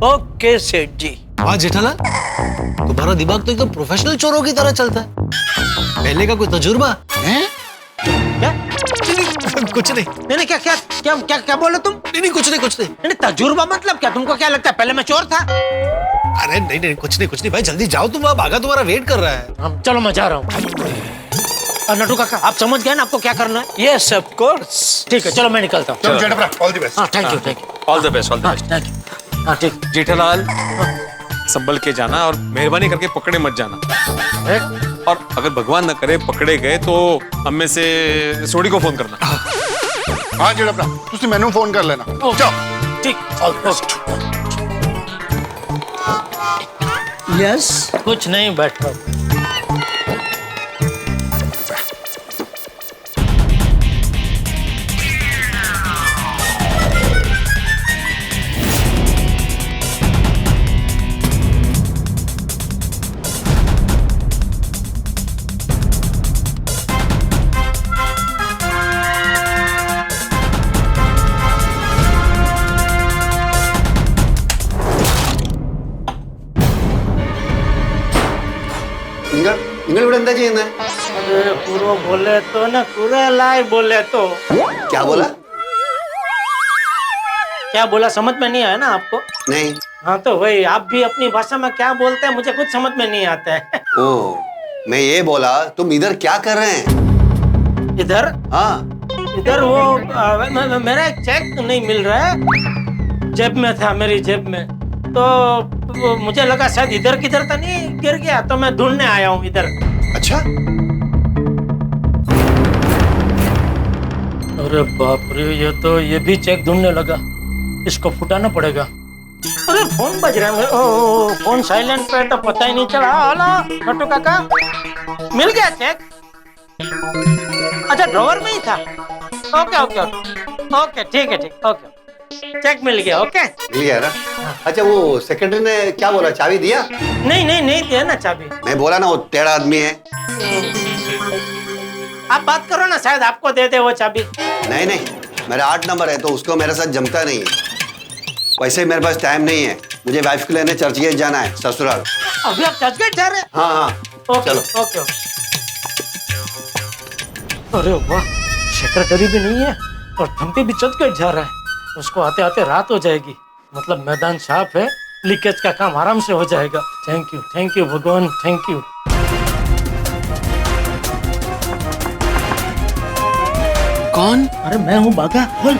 ओके सेठ जी। वाह जेठालाल, तुम्हारा दिमाग तो एकदम प्रोफेशनल चोरों की तरह चलता है। पहले का कोई तजुर्बा है? क्या? कुछ नहीं। नहीं, क्या बोले तुम? नहीं, कुछ नहीं। नहीं, तजुर्बा मतलब क्या? तुमको क्या लगता है पहले मैं चोर था? अरे नहीं, कुछ नहीं भाई, जल्दी जाओ, तुम भागा तुम्हारा वेट कर रहा है। चलो मैं जा रहा हूँ। नट्टू काका, आप समझ गए ना आपको क्या करना है? Yes of course. ठीक है, चलो मैं निकलता हूँ। चलो जेठा, ऑल द बेस्ट। हाँ, thank you. All the best. Thank you. हाँ ठीक। जेठालाल, संभल के जाना और मेहरबानी करके पकड़े मत जाना। और अगर भगवान न करे पकड़े गए तो हम में से सोडी को फोन करना। हाँ जेठा, तुसी मैनू फोन कर लेना। जाओ। ठीक, ऑल द बेस्ट। यस। कुछ नहीं, बैठो। धंधा चाहिए अरे पूरो बोले तो ना पूरे लाई बोले तो क्या बोला? क्या बोला समझ में नहीं आया ना आपको? नहीं। हाँ तो वही, आप भी अपनी भाषा में क्या बोलते हैं मुझे कुछ समझ में नहीं आता है। ओ, मैं ये बोला तुम इधर क्या कर रहे हैं? इधर? हाँ। इधर वो मेरा एक चेक नहीं मिल रहा है, जेब में था, मेरी जेब में, तो वो मुझे लगा शायद इधर किधर तो नहीं गिर गया, तो मैं ढूंढने आया हूँ इधर। अच्छा। अरे बाप रे, ये भी चेक ढूंढने लगा, इसको फुटाना पड़ेगा। अरे फोन बज रहा है, ओ फोन साइलेंट पे तो पता ही नहीं चला। हेलो छोटू काका, मिल गया चेक? अच्छा ड्रॉवर में ही था। ओके ओके ओके ओके, ठीक है ठीक, ओके चेक मिल गया। ओके मिल गया ना? अच्छा वो सेक्रेटरी ने क्या बोला, चाबी दिया? नहीं दिया ना चाबी। मैं बोला ना वो टेढ़ा आदमी है। आप बात करो ना, शायद आपको दे दे वो चाबी। नहीं, मेरा 8 नंबर है तो उसको मेरे साथ जमता नहीं है। वैसे मेरे पास टाइम नहीं है, मुझे वाइफ को लेने चर्चगेट जाना है, ससुराल। अभी आप चर्चगेट जा रहे हैं? हाँ। ओके, चलो। ओके। अरे वाह, सेक्रेटरी भी नहीं है और थम्पी भी चर्चगेट जा रहा है। उसको आते आते रात हो जाएगी, मतलब मैदान साफ है, लीकेज का काम आराम से हो जाएगा। थैंक यू भगवान, थैंक यू। कौन? अरे मैं हूँ बाघा, खोल।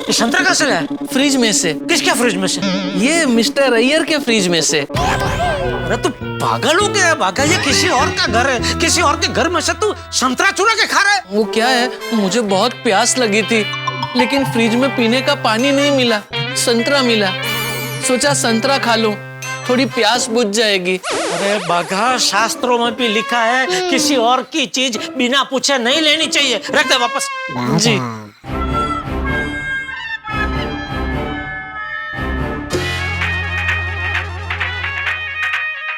ये संतरा कहाँ से लाया? फ्रिज में से। किसके फ्रिज में से? ये मिस्टर अय्यर के फ्रिज में से। अरे तू पागल हो गया बाघा, ये किसी और का घर है, किसी और के घर में से तू संतरा चुरा के खा रहा है? वो क्या है, मुझे बहुत प्यास लगी थी, लेकिन फ्रिज में पीने का पानी नहीं मिला, संतरा मिला। सोचा संतरा खा लूं, थोड़ी प्यास बुझ जाएगी। अरे बाघा, शास्त्रों में भी लिखा है किसी और की चीज बिना पूछे नहीं लेनी चाहिए। रख दे वापस। जी।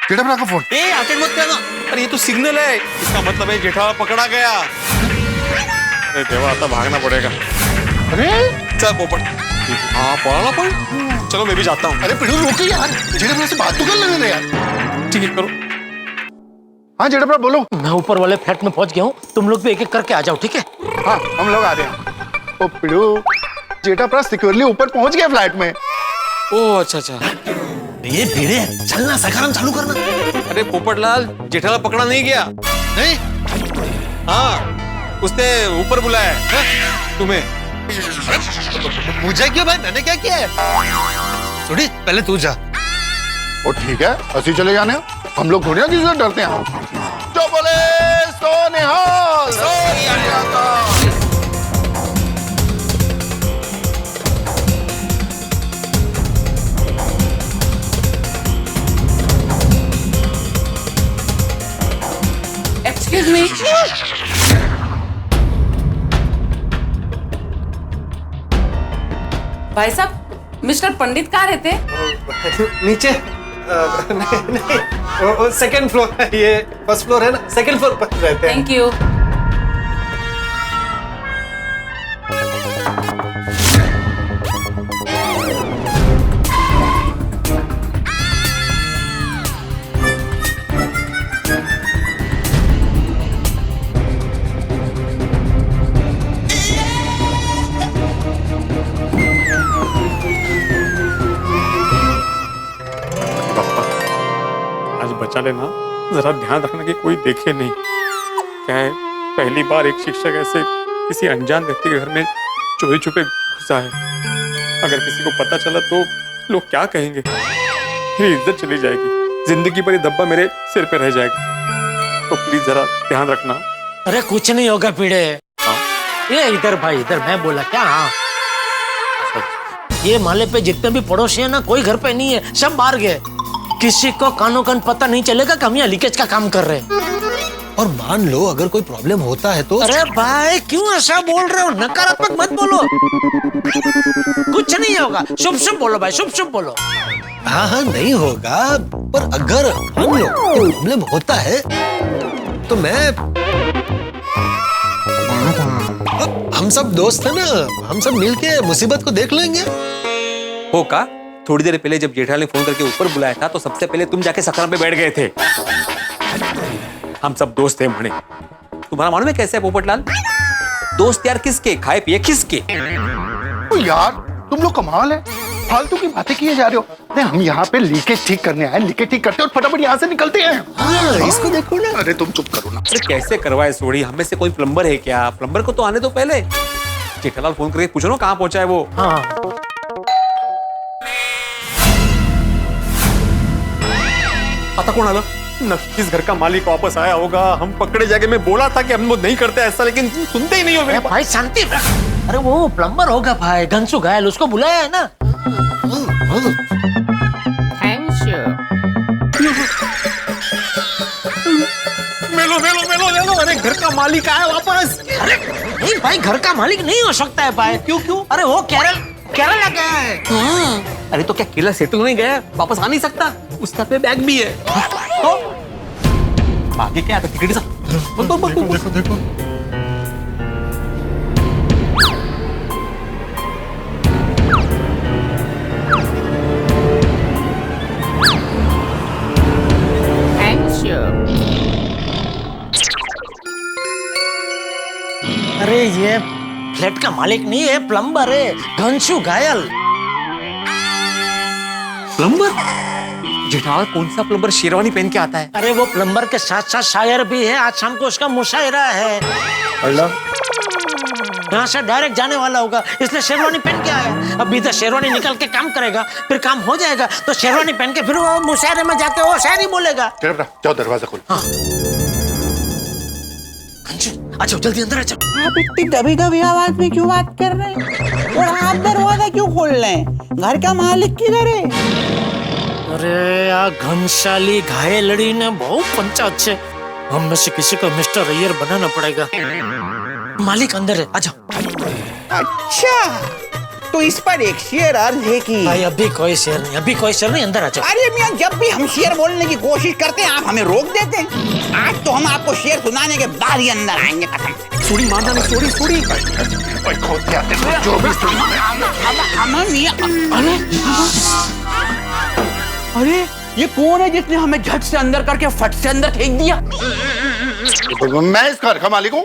जेठालाल का फोन। अटेंड मत करना। अरे ये तो सिग्नल है, इसका मतलब है जेठालाल पकड़ा गया। अरे देवा, आता भागना पड़ेगा। अरे चल पोपट। हाँ पढ़ाना पड़। चलो मैं भी जाता हूँ। अरे पिड़ू रुको यार, जेठालाल से बात तो कर लेने दे यार। ठीक है करो। हाँ जेठालाल बोलो। मैं ऊपर वाले फ्लैट में पहुंच गया हूँ, तुम लोग भी एक एक करके आ जाओ, ठीक है? हाँ हम लोग आ रहे हैं। ओ पिड़ू, जेठालाल सिक्योरली ऊपर पहुंच गया फ्लैट में। ओह अच्छा। ये भीड़े, चलना सकाराम चालू करना। अरे पोपटलाल, जेठालाल पकड़ा नहीं गया। नहीं? हाँ, उसने ऊपर बुलाया है तुम्हें। मुझे क्यों भाई, मैंने क्या किया है? थोड़ी पहले तू जा। ओ ठीक है, ऐसे चले जाने, हम लोग थोड़ी ना किसी से डरते हैं। जो बोले सो निहाल। Excuse me. भाई साहब, मिस्टर पंडित कहाँ रहते? नीचे। नहीं, सेकंड फ्लोर है, ये फर्स्ट फ्लोर है ना, सेकंड फ्लोर पर रहते हैं। Thank you. आज बचा लेना, जरा ध्यान रखना कि कोई देखे नहीं। क्या है, पहली बार एक शिक्षक ऐसे किसी अनजान व्यक्ति के घर में चोरी छुपे घुसा है। अगर किसी को पता चला तो लोग क्या कहेंगे, मेरी इज्जत चली जाएगी, जिंदगी भर ये धब्बा मेरे सिर पे रह जाएगा। तो प्लीज जरा ध्यान रखना। अरे कुछ नहीं होगा पीड़े। ये इधर भाई, इधर मैं बोला क्या? हाँ, ये माले पे जितने भी पड़ोसी है ना, कोई घर पे नहीं है, सब बाहर गए। किसी को कानो कान पता नहीं चलेगा कि हम यहाँ लीकेज का काम कर रहे हैं। और मान लो अगर कोई प्रॉब्लम होता है तो? अरे भाई क्यों ऐसा बोल रहे हो, नकारात्मक मत बोलो। कुछ नहीं होगा, शुभ शुभ बोलो भाई, शुभ शुभ बोलो। हाँ नहीं होगा, पर अगर मान लो प्रॉब्लम होता है तो मैं हम सब दोस्त है ना, हम सब मिलके मुसीबत को देख लेंगे। हो का? थोड़ी देर पहले जब जेठालाल ने फोन करके ऊपर बुलाया था तो सबसे पहले तुम जाके सकरा पे बैठ गए थे। हम सब दोस्त थे म्हणे। तुम्हारा मालूम है कैसे है पोपटलाल? दोस्त यार किसके, खाए पिए किसके? ओ यार तुम लोग कमाल है, फालतू की बातें किए जा रहे हो। अरे हम यहाँ पे लीकेज ठीक करने आए, लीकेज ठीक करते और फटाफट यहाँ से निकलते हैं। हाँ, इसको देखो ना। अरे तुम चुप करो ना। अरे कैसे करवाए सोड़ी, हमें से कोई प्लम्बर है क्या? प्लम्बर को तो आने दो पहले। जेठालाल फोन करके पूछो ना कहाँ पहुंचा है वो। हाँ पता कौन आला? नक्कीच घर का मालिक वापस आया होगा। हम पकड़े जाके मैं बोला था कि हम वो नहीं करते ऐसा, लेकिन सुनते ही नहीं हो। अरे भाई शांति रख। अरे वो प्लम्बर होगा भाई, घनसू घायल, उसको बुलाया है ना। Thanks you. मेलो मेलो मेलो मेलो, अरे घर का मालिक आया वापस। अरे नहीं भाई, घर का मालिक नहीं हो सकता है भाई। क्यों? अरे वो केरला गया है। अरे तो क्या केरला सेटल नहीं गया? वापस आ नहीं सकता? उस साथ में बैग भी है। तो आगे क्या है? टिकट देखो देखो। Thanks you. अरे ये फ्लैट का मालिक नहीं है, प्लम्बर है, घनसू घायल। प्लम्बर? जेठालाल कौन सा प्लम्बर शेरवानी पहन के आता है? अरे वो प्लम्बर के साथ साथ शायर भी है। आज शाम को उसका मुशायरा है। यहाँ से डायरेक्ट जाने वाला होगा, इसलिए शेरवानी पहन के आया। अब इधर शेरवानी निकल के काम करेगा, फिर काम हो जाएगा तो शेरवानी पहन के फिर वो मुशायरे में जाके वो शायरी बोलेगा। जाओ दरवाजा खोलो। हाँ अच्छा जल्दी अंदर आ जाओ। आप इतनी दबी दबी आवाज में क्यों बात कर रहे हैं? और आप दरवाजा क्यों खोल रहे हैं? घर का मालिक किधर है? अरे यार घनशाली घायलड़ी ने बहुत पंचायत से, हम में से किसी को मिस्टर अय्यर बनाना पड़ेगा। मालिक अंदर है, आ जाओ। अच्छा तो इस पर एक शेर अर्ज है कि भाई अभी कोई शेर नहीं, अंदर आ जाओ। अरे मियां, जब भी हम शेर बोलने की कोशिश करते हैं आप हमें रोक देते हैं। आज तो हम आपको शेर सुनाने के बाद ही अंदर आएंगे कसम से। सोड़ी मारना नहीं, सोड़ी। जो भी अरे ये कौन है जिसने हमें झट से अंदर करके फट से अंदर फेंक दिया? मैं इस घर का मालिक हूँ।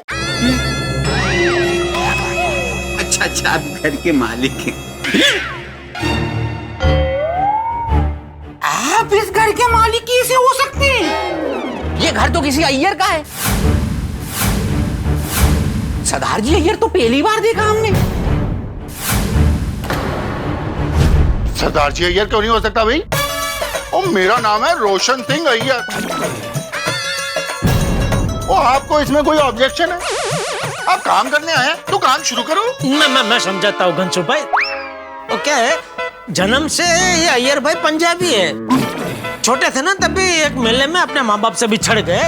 अच्छा आप घर के मालिक हैं। आप इस घर के मालिक कैसे हो सकते हैं? ये घर तो किसी अय्यर का है। सरदार जी अय्यर तो पहली बार देखा हमने। सरदार जी अय्यर क्यों नहीं हो सकता भाई? और मेरा नाम है रोशन सिंह अय्यर। और आपको इसमें कोई ऑब्जेक्शन है? आप काम करने आए तो काम शुरू करो। मैं समझाता हूँ घनसू भाई। वो क्या है, जन्म से ये अय्यर भाई पंजाबी है। छोटे थे ना तभी एक मेले में अपने माँ बाप से बिछड़ गए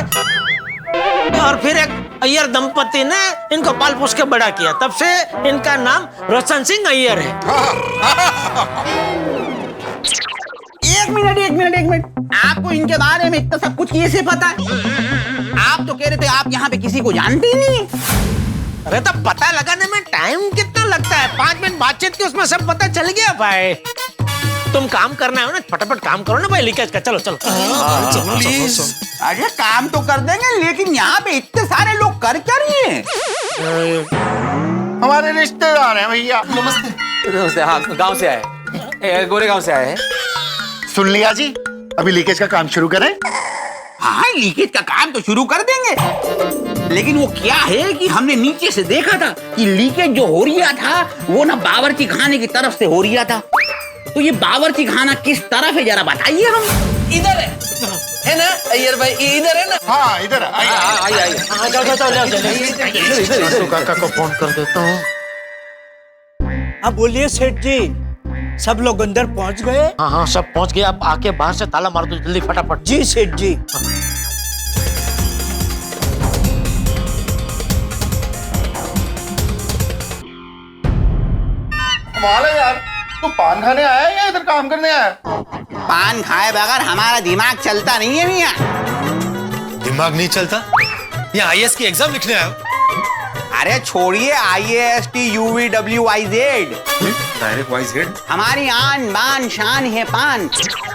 और फिर एक अय्यर दंपति ने इनको पाल पोस के बड़ा किया, तब से इनका नाम रोशन सिंह अय्यर है। एक मिनट, आपको इनके बारे में इतना सब कुछ कैसे पता है? आप तो कह रहे थे आप यहाँ पे किसी को जानते ही नहीं। अरे तो पता लगाने में टाइम कितना लगता है? 5 मिनट बातचीत की उसमें सब पता चल गया भाई। तुम काम करना है ना, फटाफट काम करो ना भाई, लीकेज का। चलो प्लीज। अरे काम तो कर देंगे, लेकिन यहाँ पे इतने सारे लोग कर क्या रही हैं? हमारे रिश्तेदार हैं भैया। नमस्ते। हाँ गांव से आए, गोरे गांव से आए हैं। सुन लिया जी, अभी लीकेज का काम शुरू करें। हाँ लीकेज का काम तो शुरू कर देंगे, लेकिन वो क्या है कि हमने नीचे से देखा था कि लीकेज जो हो रहा था वो ना बावर्ची खाने की तरफ से हो रहा था। तो ये बावर्ची खाना किस तरफ है जरा बताइए। हम इधर है ना अय्यर भाई, इधर है ना? हाँ इधर आइए। जाओ काका को फोन कर देता हूँ। हाँ बोलिए सेठ जी, सब लोग अंदर पहुंच गए? हाँ सब पहुंच गए। आप आके बाहर से ताला मार दो जल्दी फटाफट। जी सेठ जी। हमारा यार तू पान खाने आया है या इधर काम करने आया? पान खाए बगैर हमारा दिमाग चलता नहीं है मियां। दिमाग नहीं चलता? यहाँ आईएएस की एग्जाम लिखने आया हो? अरे छोड़िए IASTUVWIZ, डायरेक्ट वाइज हेड। हमारी आन बान शान है पान।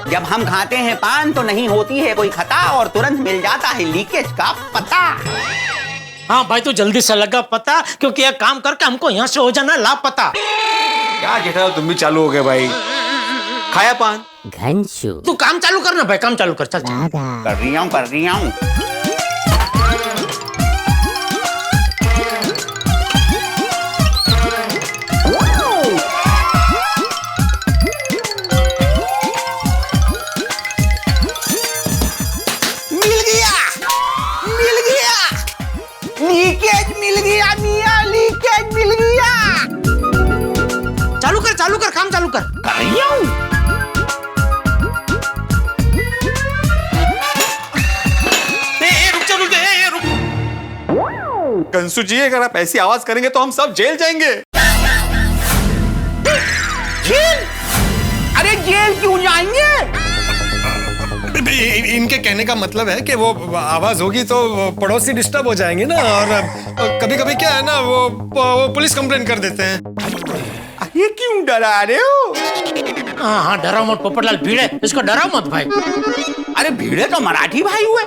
जब हम खाते हैं पान तो नहीं होती है कोई खता और तुरंत मिल जाता है लीकेज का पता। हाँ भाई, तू जल्दी से लगा पता, क्योंकि ये काम करके हमको यहाँ से हो जाना लापता। क्या जेठालाल तुम भी चालू हो गए भाई, खाया पान। घनशु। तू काम चालू करना भाई, काम चालू कर, चल चल। कर रही हूँ। लीकेज मिल गया मियां, लीकेज मिल गया। चालू कर, काम चालू कर। कर रही हूँ। कंसू जी, अगर आप ऐसी आवाज करेंगे तो हम सब जेल जाएंगे। जेल? अरे जेल क्यों जाएंगे? इनके कहने का मतलब है कि वो आवाज होगी तो पड़ोसी डिस्टर्ब हो जाएंगे ना, और कभी कभी क्या है ना, वो पुलिस कंप्लेन कर देते हैं। ये क्यों डरा रहे हो? हाँ, डराओ मत पोपटलाल भिड़े, इसको डराओ मत भाई। अरे भिड़े तो मराठी भाई हुए।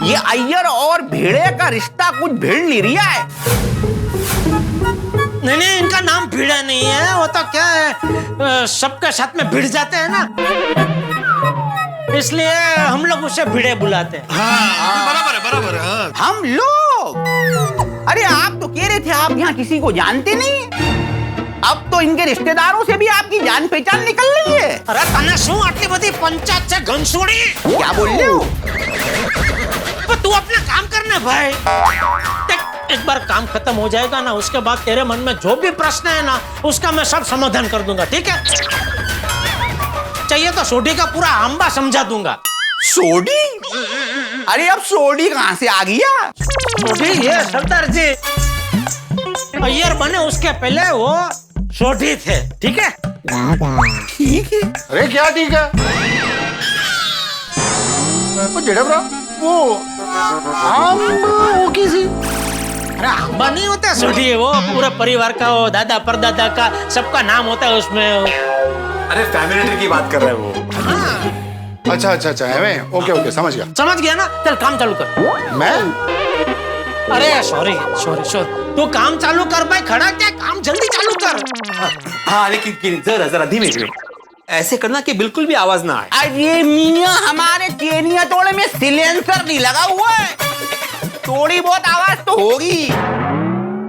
ये अय्यर और भिड़े का रिश्ता कुछ भिड़ नहीं रहा है। नहीं, इनका नाम भिड़े नहीं है, वो तो क्या है, सबके साथ में भिड़ जाते हैं ना, इसलिए हम लोग उसे भिड़े बुलाते हैं। बराबर है। हाँ। हम लोग? अरे आप तो कह रहे थे आप यहाँ किसी को जानते नहीं, अब तो इनके रिश्तेदारों से भी आपकी जान पहचान निकल रही है। अरे तने शू आटली बड़ी पंचायत से घनसोड़ी? क्या बोल रहे हो? तू अपना काम करना भाई। एक बार काम खत्म हो जाएगा ना, उसके बाद तेरे मन में जो भी प्रश्न है ना, उसका मैं सब समाधान कर दूंगा, ठीक है? चाहिए तो सोडी का पूरा आंबा समझा दूंगा। सोडी? अरे अब सोडी कहां से आ गया? सोडी ये सरदार जी अय्यर बने उसके पहले वो सोडी थे, ठीक है? ठीक है। अरे क्या ठीक है? वो जेड़ा ब्रा, वो आम वो किसी। अरे आंबा नहीं होता सोडी है, वो पूरे परिवार का, वो दादा परदादा का सबका नाम होता है उसमें। अरे फैमिली ट्री की बात कर रहे हैं वो। अच्छा है, ओके समझ गया ना? चल काम चालू कर। मैं? अरे सॉरी, तू काम चालू कर भाई, खड़ा क्या, काम जल्दी चालू कर। हाँ लेकिन जरा धीमे धीमे ऐसे करना कि बिल्कुल भी आवाज ना आए। अरे मियां, हमारे केनिया तोड़े में सिलेंसर नहीं लगा हुआ है, थोड़ी बहुत आवाज तो होगी।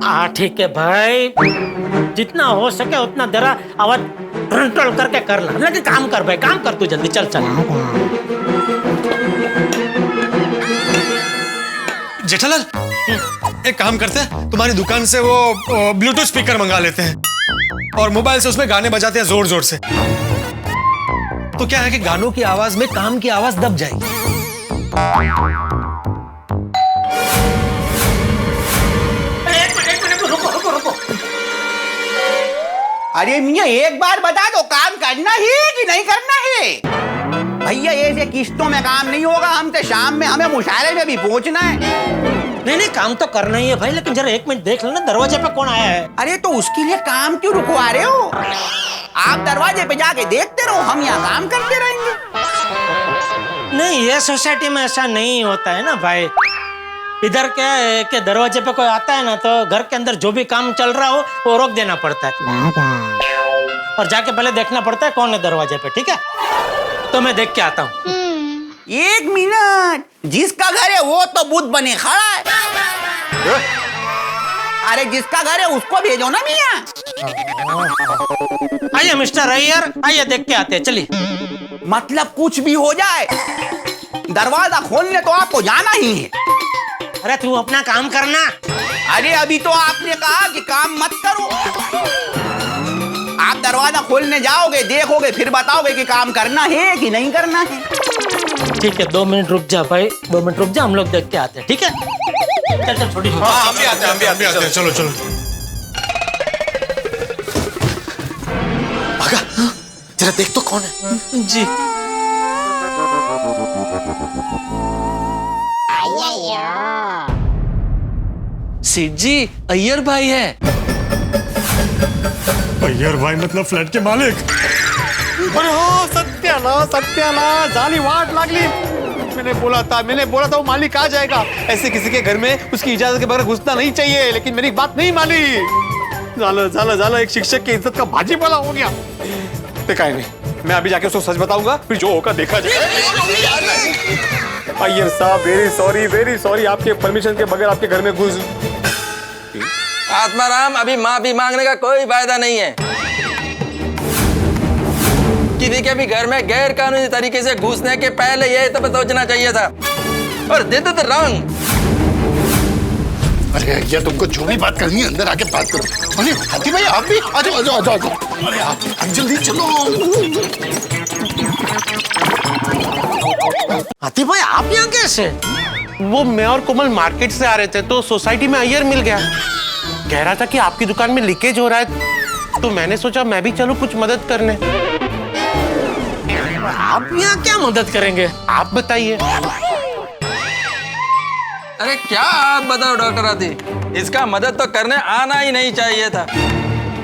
हाँ ठीक है भाई, जितना हो सके उतना जरा आवाज कंट्रोल करके कर ला, लेकिन काम कर भाई, काम कर तू जल्दी, चल। जेठालाल, एक काम करते हैं, तुम्हारी दुकान से वो ब्लूटूथ स्पीकर मंगा लेते हैं और मोबाइल से उसमें गाने बजाते हैं जोर जोर से, तो क्या है कि गानों की आवाज में काम की आवाज दब जाएगी। एक मिनट रुको। अरे मियां एक बार बता दो, काम करना है कि नहीं करना है? भैया ऐसे किस्तों में काम नहीं होगा, हमसे शाम में हमें मुशायरे में भी पहुंचना है। नहीं काम तो करना ही है भाई, लेकिन जरा एक मिनट देख लेना दरवाजे पे कौन आया है। अरे तो उसके लिए काम क्यों रुकवा रहे हो? आप दरवाजे पे जाके देखते रहो, हम यहाँ काम करते रहेंगे। नहीं, ये सोसाइटी में ऐसा नहीं होता है ना भाई। इधर क्या है कि दरवाजे पे कोई आता है ना, तो घर के अंदर जो भी काम चल रहा हो वो रोक देना पड़ता है और जाके पहले देखना पड़ता है कौन है दरवाजे पे, ठीक है? तो मैं देख के आता हूँ। एक मिनट, जिसका घर है वो तो बुद्ध बने खड़ा है। अरे जिसका घर है उसको भेजो ना मियां। आइए मिस्टर अय्यर, आइए देख के आते हैं, चलिए। मतलब कुछ भी हो जाए, दरवाजा खोलने तो आपको जाना ही है। अरे तू अपना काम करना। अरे अभी तो आपने कहा कि काम मत करो। आप दरवाजा खोलने जाओगे, देखोगे, फिर बताओगे कि काम करना है कि नहीं करना है। ठीक है, 2 मिनट रुक जा भाई, 2 मिनट रुक जा, हम लोग देख के आते हैं, ठीक है? चल छोटी। हाँ, हम भी आते हैं, चलो। भागा, जरा देख तो कौन है। जी सेठ जी अय्यर भाई है। अय्यर भाई मतलब फ्लैट के मालिक। अरे हो सत्यानाश जाली वाट लागली। मैंने बोला था वो मालिक आ जाएगा। ऐसे किसी के घर में उसकी इजाजत के बगैर घुसना नहीं चाहिए, लेकिन मेरी बात नहीं मानी। झाला एक शिक्षक की इज्जत का भाजीपाला हो गया। देखा है नहीं, मैं अभी जाके उसको सच बताऊंगा, फिर जो होगा देखा जाएगा। अय्यर साहब वेरी सॉरी, आपके परमिशन के बगैर आपके घर में घुस। आत्माराम, अभी माफी मांगने का कोई फायदा नहीं है। किसी के भी घर में गैर कानूनी तरीके से घुसने के पहले ये तो सोचना चाहिए था। और दिस इज रॉन्ग। अरे ये तुमको जो भी बात करनी है अंदर आके बात करो। अरे हाथी भाई आप भी आ जाओ। अरे आप जल्दी चलो। हाथी भाई आप यहाँ कैसे? वो मैं और कोमल मार्केट से आ रहे थे तो सोसाइटी में अय्यर मिल गया। कह रहा था कि आपकी दुकान में लीकेज हो रहा है, तो मैंने सोचा मैं भी चलूं कुछ मदद करने। आप यहाँ क्या मदद करेंगे? आप बताइए। अरे क्या आप बताओ डॉक्टर आदि, इसका मदद तो करने आना ही नहीं चाहिए था।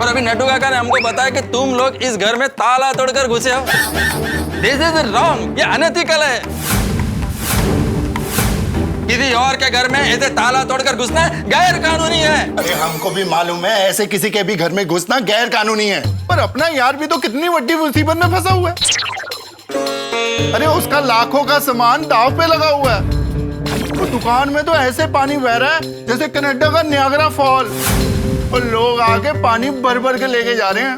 और अभी नड्डू काका ने हमको बताया कि तुम लोग इस घर में ताला तोड़कर घुसे हो। दिस इज रॉन्ग, ये अनएथिकल है। किसी और के घर में ऐसे ताला तोड़कर घुसना गैर कानूनी है। अरे हमको भी मालूम है ऐसे किसी के भी घर में घुसना गैर कानूनी है, पर अपना यार भी तो कितनी बड़ी मुसीबत में फंसा हुआ है। अरे उसका लाखों का सामान दांव पे लगा हुआ है। तो दुकान में तो ऐसे पानी बह रहा है जैसे कनाडा का नियाग्रा फॉल, और लोग आके पानी भर भर के लेके जा रहे हैं।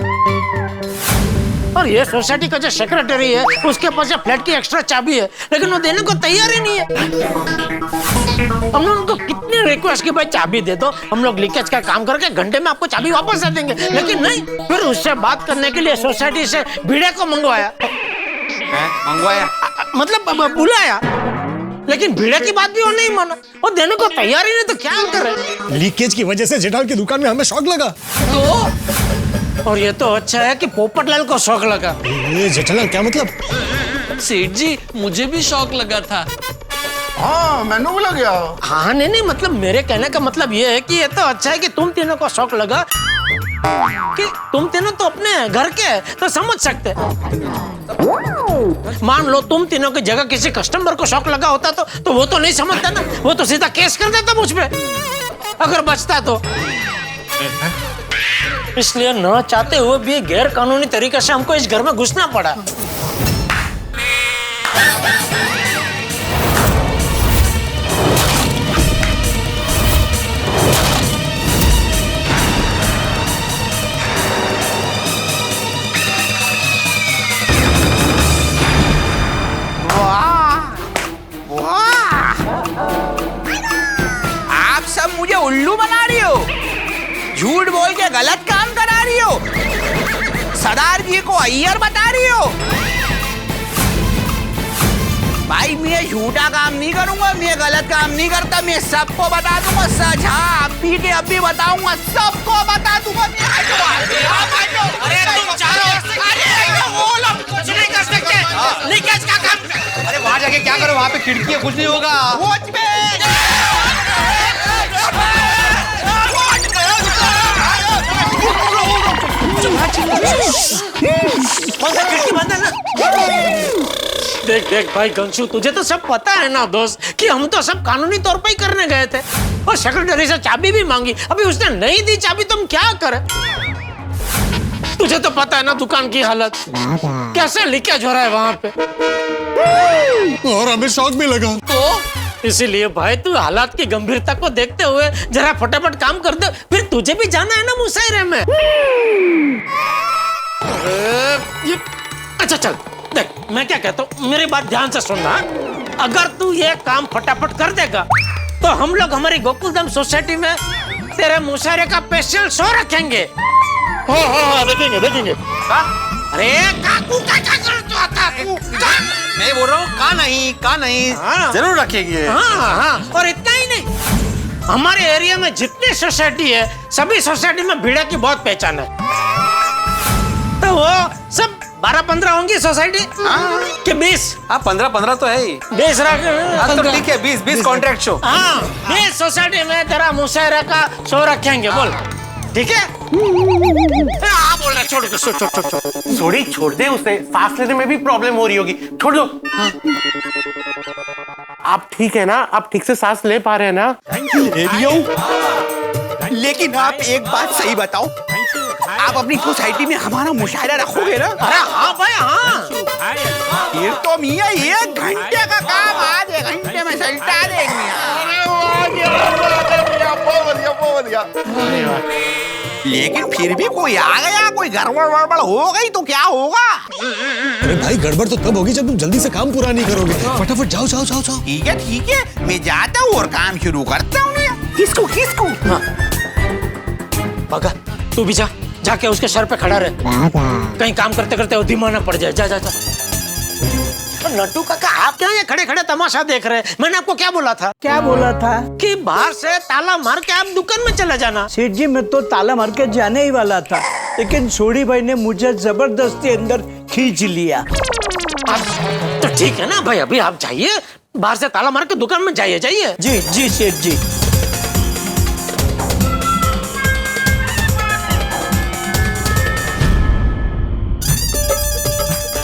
और ये सोसाइटी का जो सेक्रेटरी है उसके पास फ्लैट की एक्स्ट्रा चाबी है, लेकिन वो देने को तैयार ही नहीं है। हमने उनको कितनी रिक्वेस्ट की भाई चाबी दे दो, हम लोग लीकेज का काम करके घंटे में आपको चाबी वापस दे देंगे, लेकिन नहीं। फिर उससे बात करने के लिए सोसाइटी से भिड़े को मंगवाया। मतलब बुलाया, लेकिन भिड़े की बात भी वो नहीं माना, वो देने को तैयार ही नहीं। तो क्या करे? लीकेज की वजह से जेठाल की दुकान में हमें शॉक लगा। तो और ये तो अच्छा है कि पोपटलाल को शौक लगा। ये जेठालाल क्या मतलब? सेठ जी मुझे भी शौक लगा था। हाँ मैंने भी लग गया। हाँ नहीं मतलब मेरे कहने का मतलब ये है कि ये तो अच्छा है कि तुम तीनों को शौक लगा, कि तुम तीनों तो अपने घर के तो समझ सकते। मान लो तुम तीनों की जगह किसी कस्टमर को शौक लगा होता तो वो तो नहीं समझता ना, वो तो सीधा केस कर देता मुझ पे अगर बचता तो। इसलिए न चाहते हुए भी गैर कानूनी तरीके से हमको इस घर में घुसना पड़ा। आप सब मुझे उल्लू बना रही हो, झूठ बोल के गलत काम करा रही हो, सरदार जी को अय्यर बता रही हो। भाई मैं झूठा काम नहीं करूंगा, मैं गलत काम नहीं करता, मैं सबको बता दूंगा सच। हाँ अभी के अभी बताऊंगा, सबको बता दूंगा। अरे तुम चारों वो लोग कुछ नहीं कर सकते। लीकेज का काम। अरे वहां जाके क्या करो, वहां पे खिड़की है, कुछ नहीं होगा। देख भाई गंशु, तुझे तो सब पता है ना दोस्त कि हम तो सब कानूनी तौर पे ही करने गए थे, और सेक्रेटरी से चाबी भी मांगी। अभी उसने नहीं दी चाबी तो हम क्या करें? तुझे तो पता है ना दुकान की हालत कैसे लीकेज हो रहा है वहां पे, और हमें शॉक भी लगा। तो इसीलिए भाई तू हालात की गंभीरता को देखते हुए जरा फटाफट काम कर दे, फिर तुझे भी जाना है ना मुशायरे में। अच्छा चल देख, मैं क्या कहता हूँ, मेरी बात ध्यान से सुनना। अगर तू ये काम फटाफट कर देगा तो हम लोग हमारी गोकुलधाम सोसाइटी में तेरे मुशायरे का स्पेशल शो रखेंगे। हाँ देखेंगे। अरे काकू क्या मैं बोल रहा हूँ का नहीं हाँ। जरूर रखेंगे। हाँ और इतना ही नहीं, हमारे एरिया में जितनी सोसाइटी है सभी सोसाइटी में भिड़े की बहुत पहचान है, तो वो सब 12-15 होंगी सोसाइटी कि 20? हाँ 15-15 तो है ही। 20 रख। हाँ तो ठीक है 20 कॉन्ट्रैक्ट शो। हाँ 20 सोसाइटी में तेरा मुशायरा का शो रखेंगे, बोल ठीक है? हाँ बोल रहा, छोड़ छोड़। थोड़ी छोड़ दे, उसे सांस लेने में भी प्रॉब्लम हो रही होगी, छोड़ दो। आप ठीक है ना? आप ठीक से सांस ले पा रहे हैं ना? लेकिन आप एक बात सही बताओ, आप अपनी सोसाइटी में हमारा मुशायरा रखोगे ना? अरे हाँ भाई हाँ। फिर तो मियाँ 1 घंटे का काम आधे घंटे में सलटा देंगे। लेकिन फिर भी कोई आ गया, कोई गड़बड़ वड़बड़ हो गई तो क्या होगा? अरे भाई गड़बड़ तो तब होगी जब तुम जल्दी से काम पूरा नहीं करोगे। फटाफट जाओ जाओ जाओ जाओ। ठीक है, मैं जाता हूँ और काम शुरू करता हूँ। किसको? भगा, तू भी जा, जाके उसके सर पे खड़ा रहे, कहीं काम करते करते वो दिमाग ना पड़ जाए। जा जा जा। नट्टू काका आप क्या ये खड़े खड़े तमाशा देख रहे हैं? मैंने आपको क्या बोला था? क्या बोला था? कि बाहर से ताला मार के आप दुकान में चले जाना। सेठ जी मैं तो ताला मार के जाने ही वाला था, लेकिन सोडी भाई ने मुझे जबरदस्ती अंदर खींच लिया। तो ठीक है ना भाई, अभी आप जाइए, बाहर से ताला मार के दुकान में जाइए। जी जी सेठ जी।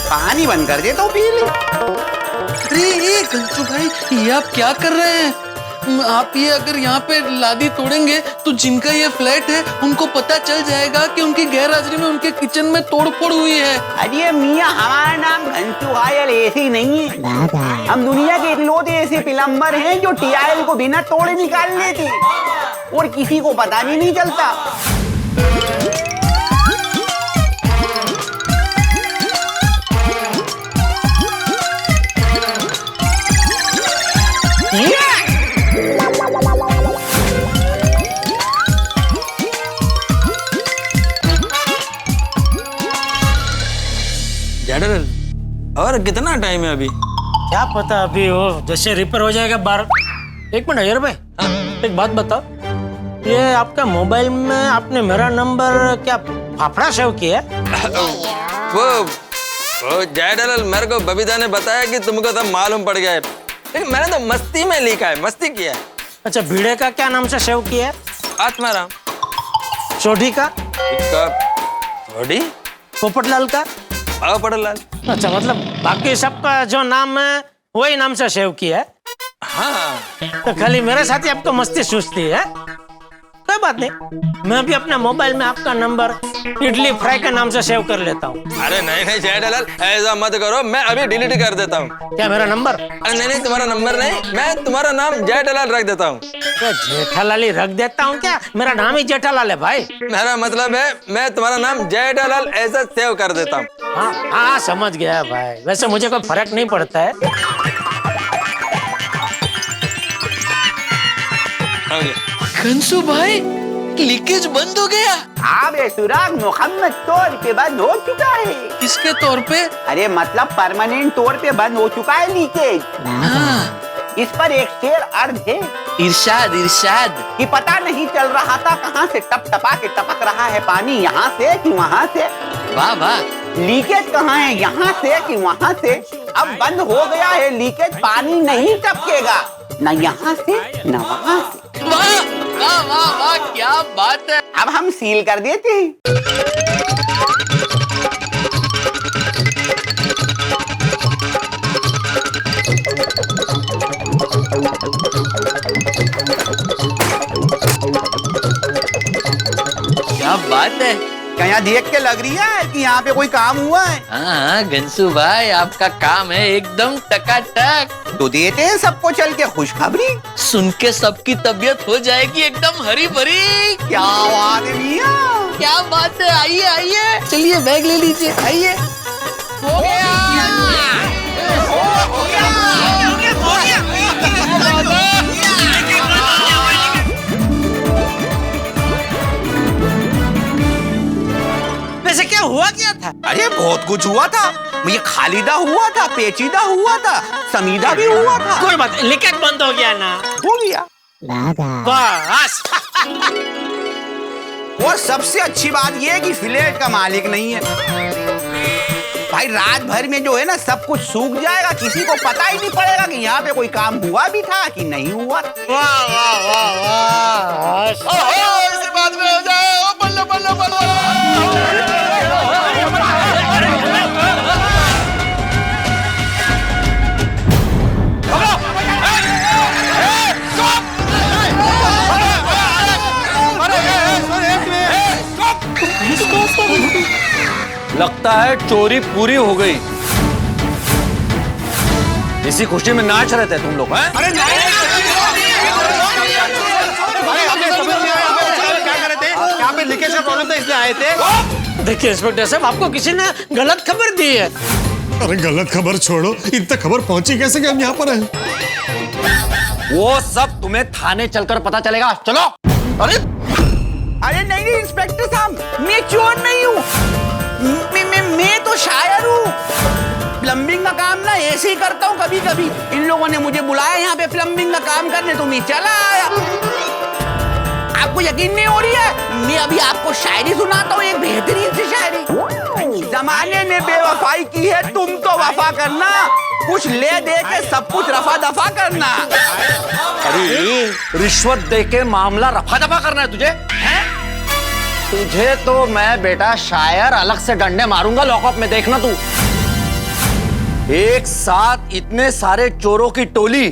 पानी बंद कर दे तो पी ले। अरे गंजू भाई, ये आप क्या कर रहे हैं? आप ये अगर यहाँ पे लादी तोड़ेंगे तो जिनका ये फ्लैट है उनको पता चल जाएगा कि उनकी गैर हाजिरी में उनके किचन में तोड़फोड़ हुई है। अरे मियाँ, हमारा नाम घंसू आयल ऐसी नहीं है। हम दुनिया के इकलौते ऐसे प्लम्बर हैं जो टीआईएल को बिना तोड़े निकाल लेते और किसी को पता भी नहीं चलता। और कितना टाइम है अभी? क्या पता, अभी वो जैसे रिपेयर हो जाएगा बार। एक मिनट अयर भाई, एक बात बताओ, ये आपका मोबाइल में आपने मेरा नंबर क्या फाफड़ा सेव किया? वो जयदलाल, मेरे को बबीता ने बताया कि तुमको तो मालूम पड़ गया है, लेकिन मैंने तो मस्ती में लिखा है, मस्ती किया है। अच्छा, भिड़े का क्या नाम से सेव किया है? आत्माराम। सोढ़ी का? सोढ़ी? पोपटलाल का? पोपटलाल। अच्छा, मतलब बाकी सबका जो नाम है वही नाम से सेव किया है? हाँ। तो खाली मेरे साथ ही आपको मस्ती सूझती है? कोई बात नहीं, मैं भी अपने मोबाइल में आपका नंबर इडली फ्राई के नाम से सेव कर लेता हूँ। अरे नहीं जयदलाल, ऐसा मत करो, मैं अभी डिलीट कर देता हूँ। क्या मेरा नंबर? अरे नहीं, तुम्हारा नंबर नहीं, मैं तुम्हारा नाम जयदलाल रख देता हूँ। तो जेठालाल ही रख देता हूँ क्या? मेरा नाम ही जेठालाल है भाई। मेरा मतलब है मैं तुम्हारा नाम जयदलाल ऐसा सेव कर देता हूँ। हाँ समझ गया भाई, वैसे मुझे कोई फर्क नहीं पड़ता है। घंसू भाई, लीकेज बंद हो गया? हाँ बेसुराग, मुकम्मल तौर पे बंद हो चुका है। किसके तौर पे? अरे मतलब परमानेंट तौर पे बंद हो चुका है लीकेज। हाँ। इस पर एक शेर अर्ज है, इरशाद कि पता नहीं चल रहा था कहाँ से टप टपा के टपक रहा है पानी, यहाँ से कि वहाँ से। वाह वाह। लीकेज कहाँ है, यहाँ से कि वहाँ से? अब बंद हो गया है लीकेज, पानी नहीं टपकेगा, न यहाँ से न वहाँ से। वाह वाह वाह वाह, क्या बात है। अब हम सील कर देते हैं। क्या बात है। क्या देख के लग रही है कि यहाँ पे कोई काम हुआ है? हाँ घंसू भाई, आपका काम है एकदम टकाटक। तो देते हैं सबको चल के खुशखबरी, सुन के सबकी तबीयत हो जाएगी एकदम हरी भरी। क्या बात है मियां, क्या बात है। आइए आइए, चलिए बैग ले लीजिए, आइए। हो गया। वैसे क्या हुआ क्या था? अरे बहुत कुछ हुआ था, ये खालिदा हुआ था, पेचीदा हुआ था, समीदा भी हुआ था। कोई बात नहीं, लीकेज बंद हो गया ना? हो गया बस। और सबसे अच्छी बात ये है कि फ्लैट का मालिक नहीं है, भाई रात भर में जो है ना सब कुछ सूख जाएगा, किसी को पता ही नहीं पड़ेगा कि यहाँ पे कोई काम हुआ भी था कि नहीं हुआ। वाह वाह वाह वाह इसी बात में हो जाए। ओ बल्ले बल्ले बल्ले। लगता है चोरी पूरी हो गई। इसी खुशी में नाच रहे थे तुम लोग, हैं? अरे क्या कर रहे थे? यहाँ पे लीकेज का प्रॉब्लम था इसलिए आए थे। देखिए इंस्पेक्टर साहब, आपको किसी ने गलत खबर दी है। अरे गलत खबर छोड़ो, इन तक खबर पहुंची कैसे कि हम यहाँ पर हैं? वो सब तुम्हें थाने चलकर पता चलेगा। चलो। अरे नहीं इंस्पेक्टर साहब, मैं चोर नहीं हूँ, मैं तो शायर हूँ। प्लम्बिंग का काम ना ऐसे ही करता हूँ कभी कभी। इन लोगों ने मुझे बुलाया यहाँ पे प्लम्बिंग का काम करने, तो मैं चला आया। आपको यकीन नहीं हो रही है, मैं अभी आपको शायरी सुनाता हूँ, एक बेहतरीन सी शायरी। जमाने ने बेवफाई की है, तुम तो वफा करना, कुछ ले दे के सब कुछ रफा दफा करना। अरे रिश्वत दे के मामला रफा दफा करना है तुझे? हैं? तुझे तो मैं बेटा शायर अलग से डंडे मारूंगा लॉकअप में, देखना तू। एक साथ इतने सारे चोरों की टोली,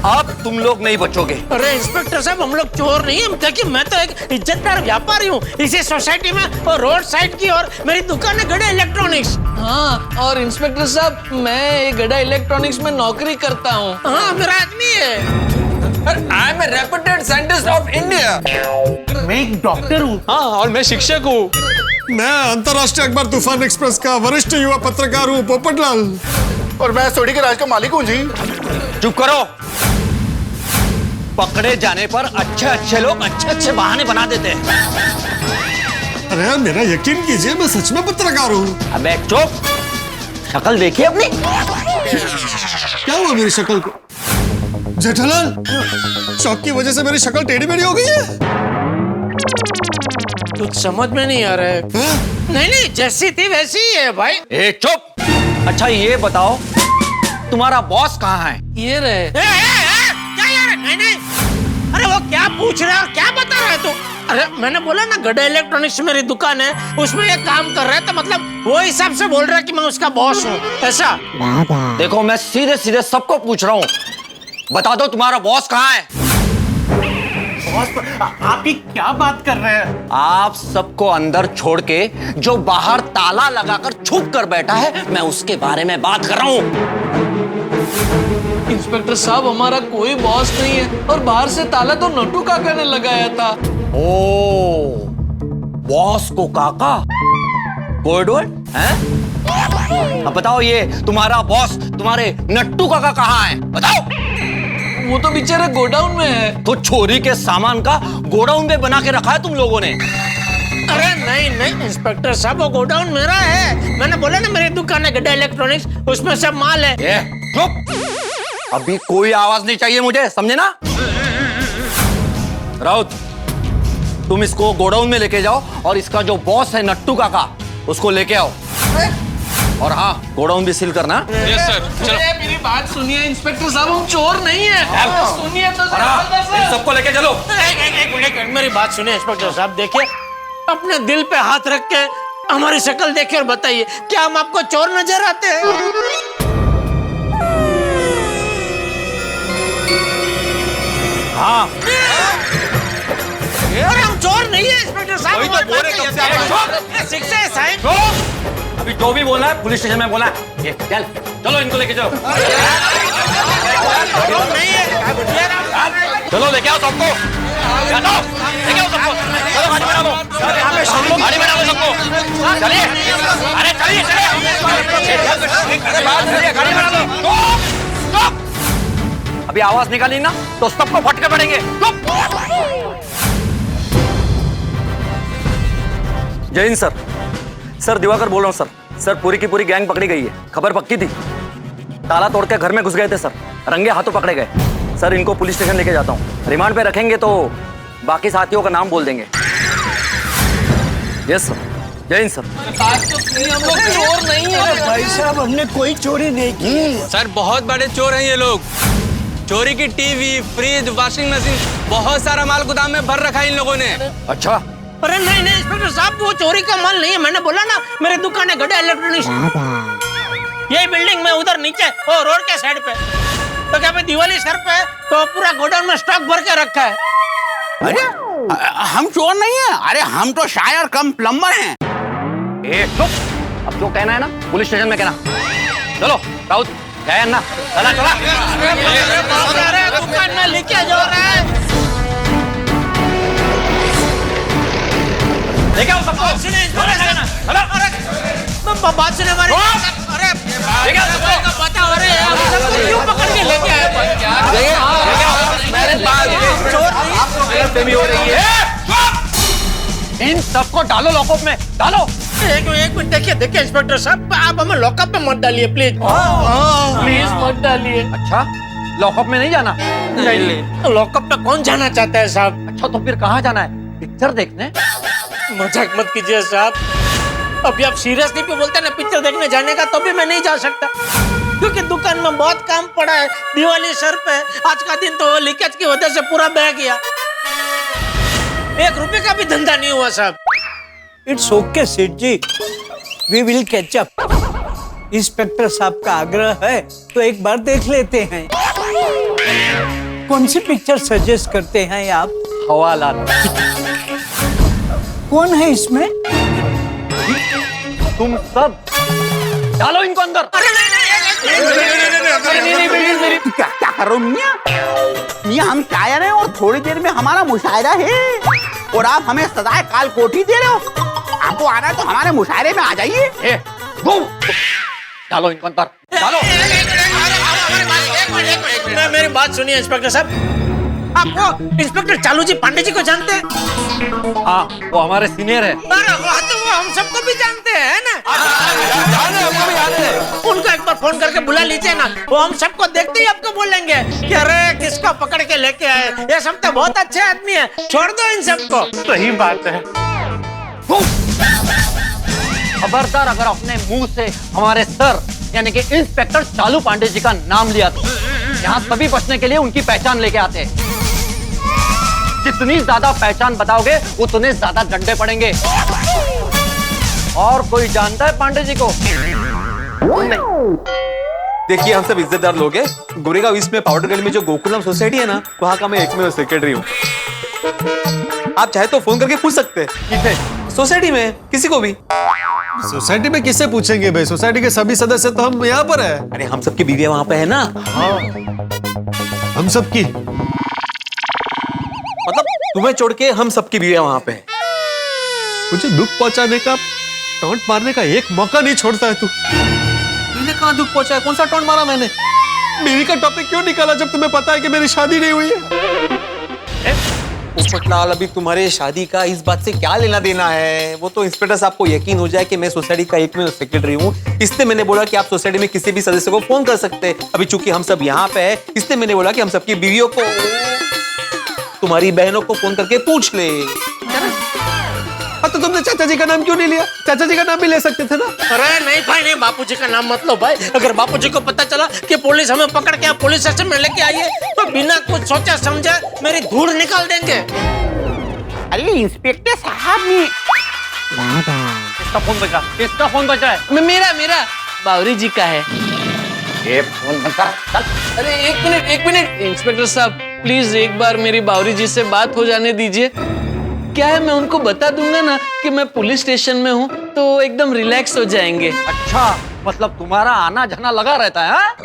अब तुम लोग नहीं बचोगे। अरे इंस्पेक्टर साहब, हम लोग चोर नहीं है। देखिए मैं तो एक इज्जतदार व्यापारी हूँ इसी सोसाइटी में, और रोड साइड की, और मेरी दुकान है गड़ा इलेक्ट्रॉनिक्स। हाँ, और इंस्पेक्टर साहब मैं गड़ा इलेक्ट्रॉनिक्स में नौकरी करता हूँ। हाँ, मेरा आदमी है। I am a reputed scientist of India. मैं एक डॉक्टर हूँ। हाँ, और मैं शिक्षक हूँ। मैं अंतर्राष्ट्रीय अखबार तूफान एक्सप्रेस का वरिष्ठ युवा पत्रकार हूँ, पोपटलाल। और मैं सोडी के राज का मालिक हूँ जी। चुप करो। पकड़े जाने पर अच्छे अच्छे लोग अच्छे अच्छे बहाने बना देते हैं। अरे मेरा यकीन कीजिए, मैं सच में पत्रकार हूँ। अबे चुप, शक्ल देखिए अपनी। क्या हुआ मेरी शक्ल को? जेठालाल, शौक की वजह से मेरी शक्ल टेढ़ी मेढ़ी हो गई है। कुछ समझ में नहीं आ रहा है। नहीं नहीं, जैसी थी वैसी ही है भाई। ए चुप। अच्छा ये बताओ, तुम्हारा बॉस कहाँ है? ये रहे। क्या यार? नहीं नहीं, अरे वो क्या पूछ रहा है और क्या बता रहा है तू? अरे मैंने बोला ना गड़ा इलेक्ट्रॉनिक्स मेरी दुकान है, उसमें ये काम कर रहा है, तो मतलब वो हिसाब से बोल रहा है कि मैं उसका बॉस हूँ, ऐसा। देखो मैं सीधे सीधे सबको पूछ रहा हूँ, बता दो तुम्हारा बॉस कहाँ है? आप ये क्या बात कर रहे हैं? आप सबको अंदर छोड़ के जो बाहर ताला लगाकर छुप कर बैठा है, मैं उसके बारे में बात कर रहा हूँ। इंस्पेक्टर साहब हमारा कोई बॉस नहीं है, और बाहर से ताला तो नट्टू काका ने लगाया था। ओ, बॉस को काका? कोड वर्ड हैं? अब बताओ ये तुम्हारा बॉस, तुम्हारे नट्टू काका कहाँ है? बताओ। वो तो बेचारा गोडाउन में है। तो चोरी के सामान का गोडाउन में बना के रखा है तुम लोगों ने। अरे नहीं नहीं इंस्पेक्टर साहब, वो गोडाउन मेरा है। मैंने बोला ना मेरी दुकान है गड़ा इलेक्ट्रॉनिक्स, उसमें सब माल है। चुप, अभी कोई आवाज नहीं चाहिए मुझे, समझे ना? राउत, तुम इसको गोडाउन में लेके जाओ, और इसका जो बॉस है नट्टू काका, उसको लेके आओ। और हाँ, गोडाउन भी सील करना। Yes sir. चलो मेरी बात सुनिए इंस्पेक्टर साहब, हम चोर नहीं है। सुनिए तो सबको लेके चलो। एक मेरी बात सुनिए इंस्पेक्टर साहब, देखिए अपने दिल पे हाथ रख के हमारी शक्ल देखिए और बताइए, क्या हम आपको चोर नजर आते हैं? हाँ, अरे हम चोर नहीं है इंस्पेक्टर साहब। वही तो बोल रहे कब से आप। शिक्षा है साहब। अभी जो भी बोलना है पुलिस स्टेशन में बोला है। ये चल, चलो इनको लेके चलो। नहीं है, चलो लेके आओ सबको, लेके आओ सबको। चलो गाड़ी में डालो, गाड़ी में डालो सबको। चलिए, अरे चलिए चलिए, गाड़ी में डालो। स्टॉप। अभी आवाज निकाली ना तो सबको फटके पड़ेंगे। जय हिंद सर। सर दिवाकर बोल रहा हूँ सर। सर पूरी की पूरी गैंग पकड़ी गई है, खबर पक्की थी। ताला तोड़ के घर में घुस गए थे सर, रंगे हाथों पकड़े गए। सर इनको पुलिस स्टेशन लेके जाता हूँ, रिमांड पे रखेंगे तो बाकी साथियों का नाम बोल देंगे। Yes sir. जय सर। बात तो सुनिए, हम लोग चोर नहीं है। भाई साहब हमने कोई चोरी नहीं की। सर बहुत बड़े चोर हैं ये लोग। चोरी की टीवी, फ्रिज, वॉशिंग मशीन, बहुत सारा माल गोदाम में भर रखा है इन लोगों ने। अच्छा। अरे नहीं नहीं इंस्पेक्टर साहब, वो चोरी का माल नहीं है। मैंने बोला ना मेरी दुकान है गड्ढा इलेक्ट्रॉनिक्स। यही बिल्डिंग में उधर नीचे वो रोड के साइड पे। तो क्या दिवाली सर पे तो पूरा गोडाउन में स्टॉक भर के रखा है। अरे हम चोर नहीं है, अरे हम तो शायर कम प्लम्बर हैं। अब जो कहना है ना पुलिस स्टेशन में कहना। चलो राउत गए ना, चला चला। अरे दुकान में लीकेज हो रहा है। लेके आओ सबको। बात सुने हमारी। अरे लेके आओ सबको। पता हो रहे हैं सबको क्यों पकड़ के लेके आए। मेरे पास आपको गलतफहमी हो रही है। इन सबको डालो लॉकअप में, डालो। एक मिनट देखिए इंस्पेक्टर साहब, आप हमें लॉकअप में मत डालिए प्लीज। प्लीज मत डालिए। अच्छा लॉकअप में नहीं जाना? नहीं लॉकअप में कौन जाना चाहता है साहब? अच्छा तो फिर कहाँ जाना है? पिक्चर देखने? मजाक मत कीजिए साहब। अभी आप सीरियसली भी बोलते हैं ना पिक्चर देखने जाने का, तो भी मैं नहीं जा सकता क्योंकि दुकान में बहुत काम पड़ा है। दिवाली सर पे आज का दिन तो लीकेज की वजह से पूरा बह गया। 1 रुपए का भी धंधा नहीं हुआ साहब। It's okay Seth ji, we will catch up. Inspector साहब का आग्रह है तो एक बार देख लेते हैं। कौन सी पिक्चर सजेस्ट करते हैं आप? हवालात। कौन है इसमें? तुम सब डालो इनको अंदर। क्या क्या करो मियाँ? मियाँ हम शायर हैं और थोड़ी देर में हमारा मुशायरा है और आप हमें सदाए काल कोठी दे रहे हो। आपको आना है तो हमारे मुशायरे में आ जाइए। डालो इनको अंदर, डालो। मेरी बात सुनिए इंस्पेक्टर साहब। आप वो इंस्पेक्टर चालू जी पांडे जी को जानते हैं? हाँ वो हमारे सीनियर है। अरे वो हम सबको भी जानते हैं ना। जाने उनको एक बार फोन करके बुला लीजिए ना, वो हम सबको देखते ही आपको बोलेंगे कि अरे किसको पकड़ के लेके आए, ये सब तो बहुत अच्छे आदमी है, छोड़ दो इन सबको। सही बात है। खबरदार अगर अपने मुंह से हमारे सर यानी कि इंस्पेक्टर चालू पांडे जी का नाम लिया तो यहाँ सभी बचने के लिए उनकी पहचान लेके आते हैं। जितनी ज्यादा पहचान बताओगे उतने ज्यादा डंडे पड़ेंगे। और कोई जानता है पांडे जी को? देखिए हम सब इज्जतदार लोग हैं। गोरेगांव ईस्ट में पाउडर गली में जो गोकुलम सोसाइटी है ना, वहां का मैं एकमेव सेक्रेटरी हूँ। आप चाहे तो फोन करके पूछ सकते हैं सोसाइटी में किसी को भी। सोसाइटी में किससे पूछेंगे भाई? सोसाइटी के सभी सदस्य तो हम यहाँ पर है। अरे हम सबकी बीवियां वहां पे है ना। हम सबकी मतलब तुम्हें छोड़ के हम सबकी बीवियां वहां पे है। मुझे दुख पहुंचाने का, टॉन्ट मारने का एक मौका नहीं छोड़ता है तू। मैंने कहाँ दुख पहुंचा? कौन सा टॉन्ट मारा मैंने? बीवी का टॉपिक क्यों निकाला जब तुम्हें पता है कि मेरी शादी नहीं हुई है? पोपटलाल अभी तुम्हारे शादी का इस बात से क्या लेना देना है? वो तो इंस्पेक्टर साहब को यकीन हो जाए कि मैं सोसाइटी का एकमेव सेक्रेटरी हूँ, इसलिए मैंने बोला कि आप सोसाइटी में किसी भी सदस्य को फोन कर सकते हैं। अभी चूंकि हम सब यहाँ पे है इसलिए मैंने बोला कि हम सबकी बीवियों को, तुम्हारी बहनों को फोन करके पूछ ले। तो तुमने चाचा जी का नाम क्यों नहीं लिया? चाचा जी का नाम भी ले सकते थे ना। अरे नहीं भाई नहीं, बापूजी का नाम मत लो भाई। अगर बापूजी को पता चला कि पुलिस हमें पकड़ के पुलिस स्टेशन में लेके आई है तो बिना कुछ सोचा समझे मेरी धूल निकाल देंगे। अरे इंस्पेक्टर साहब ने किसका फोन बचा? किसका फोन बचा है? मेरा बावरी जी का है। ये फोन बंद कर, चल। अरे एक मिनट इंस्पेक्टर साहब, प्लीज एक बार मेरी बावरी जी से बात हो जाने दीजिए। क्या है मैं उनको बता दूंगा ना कि मैं पुलिस स्टेशन में हूँ तो एकदम रिलैक्स हो जाएंगे। अच्छा मतलब तुम्हारा आना जाना लगा रहता है? हाँ?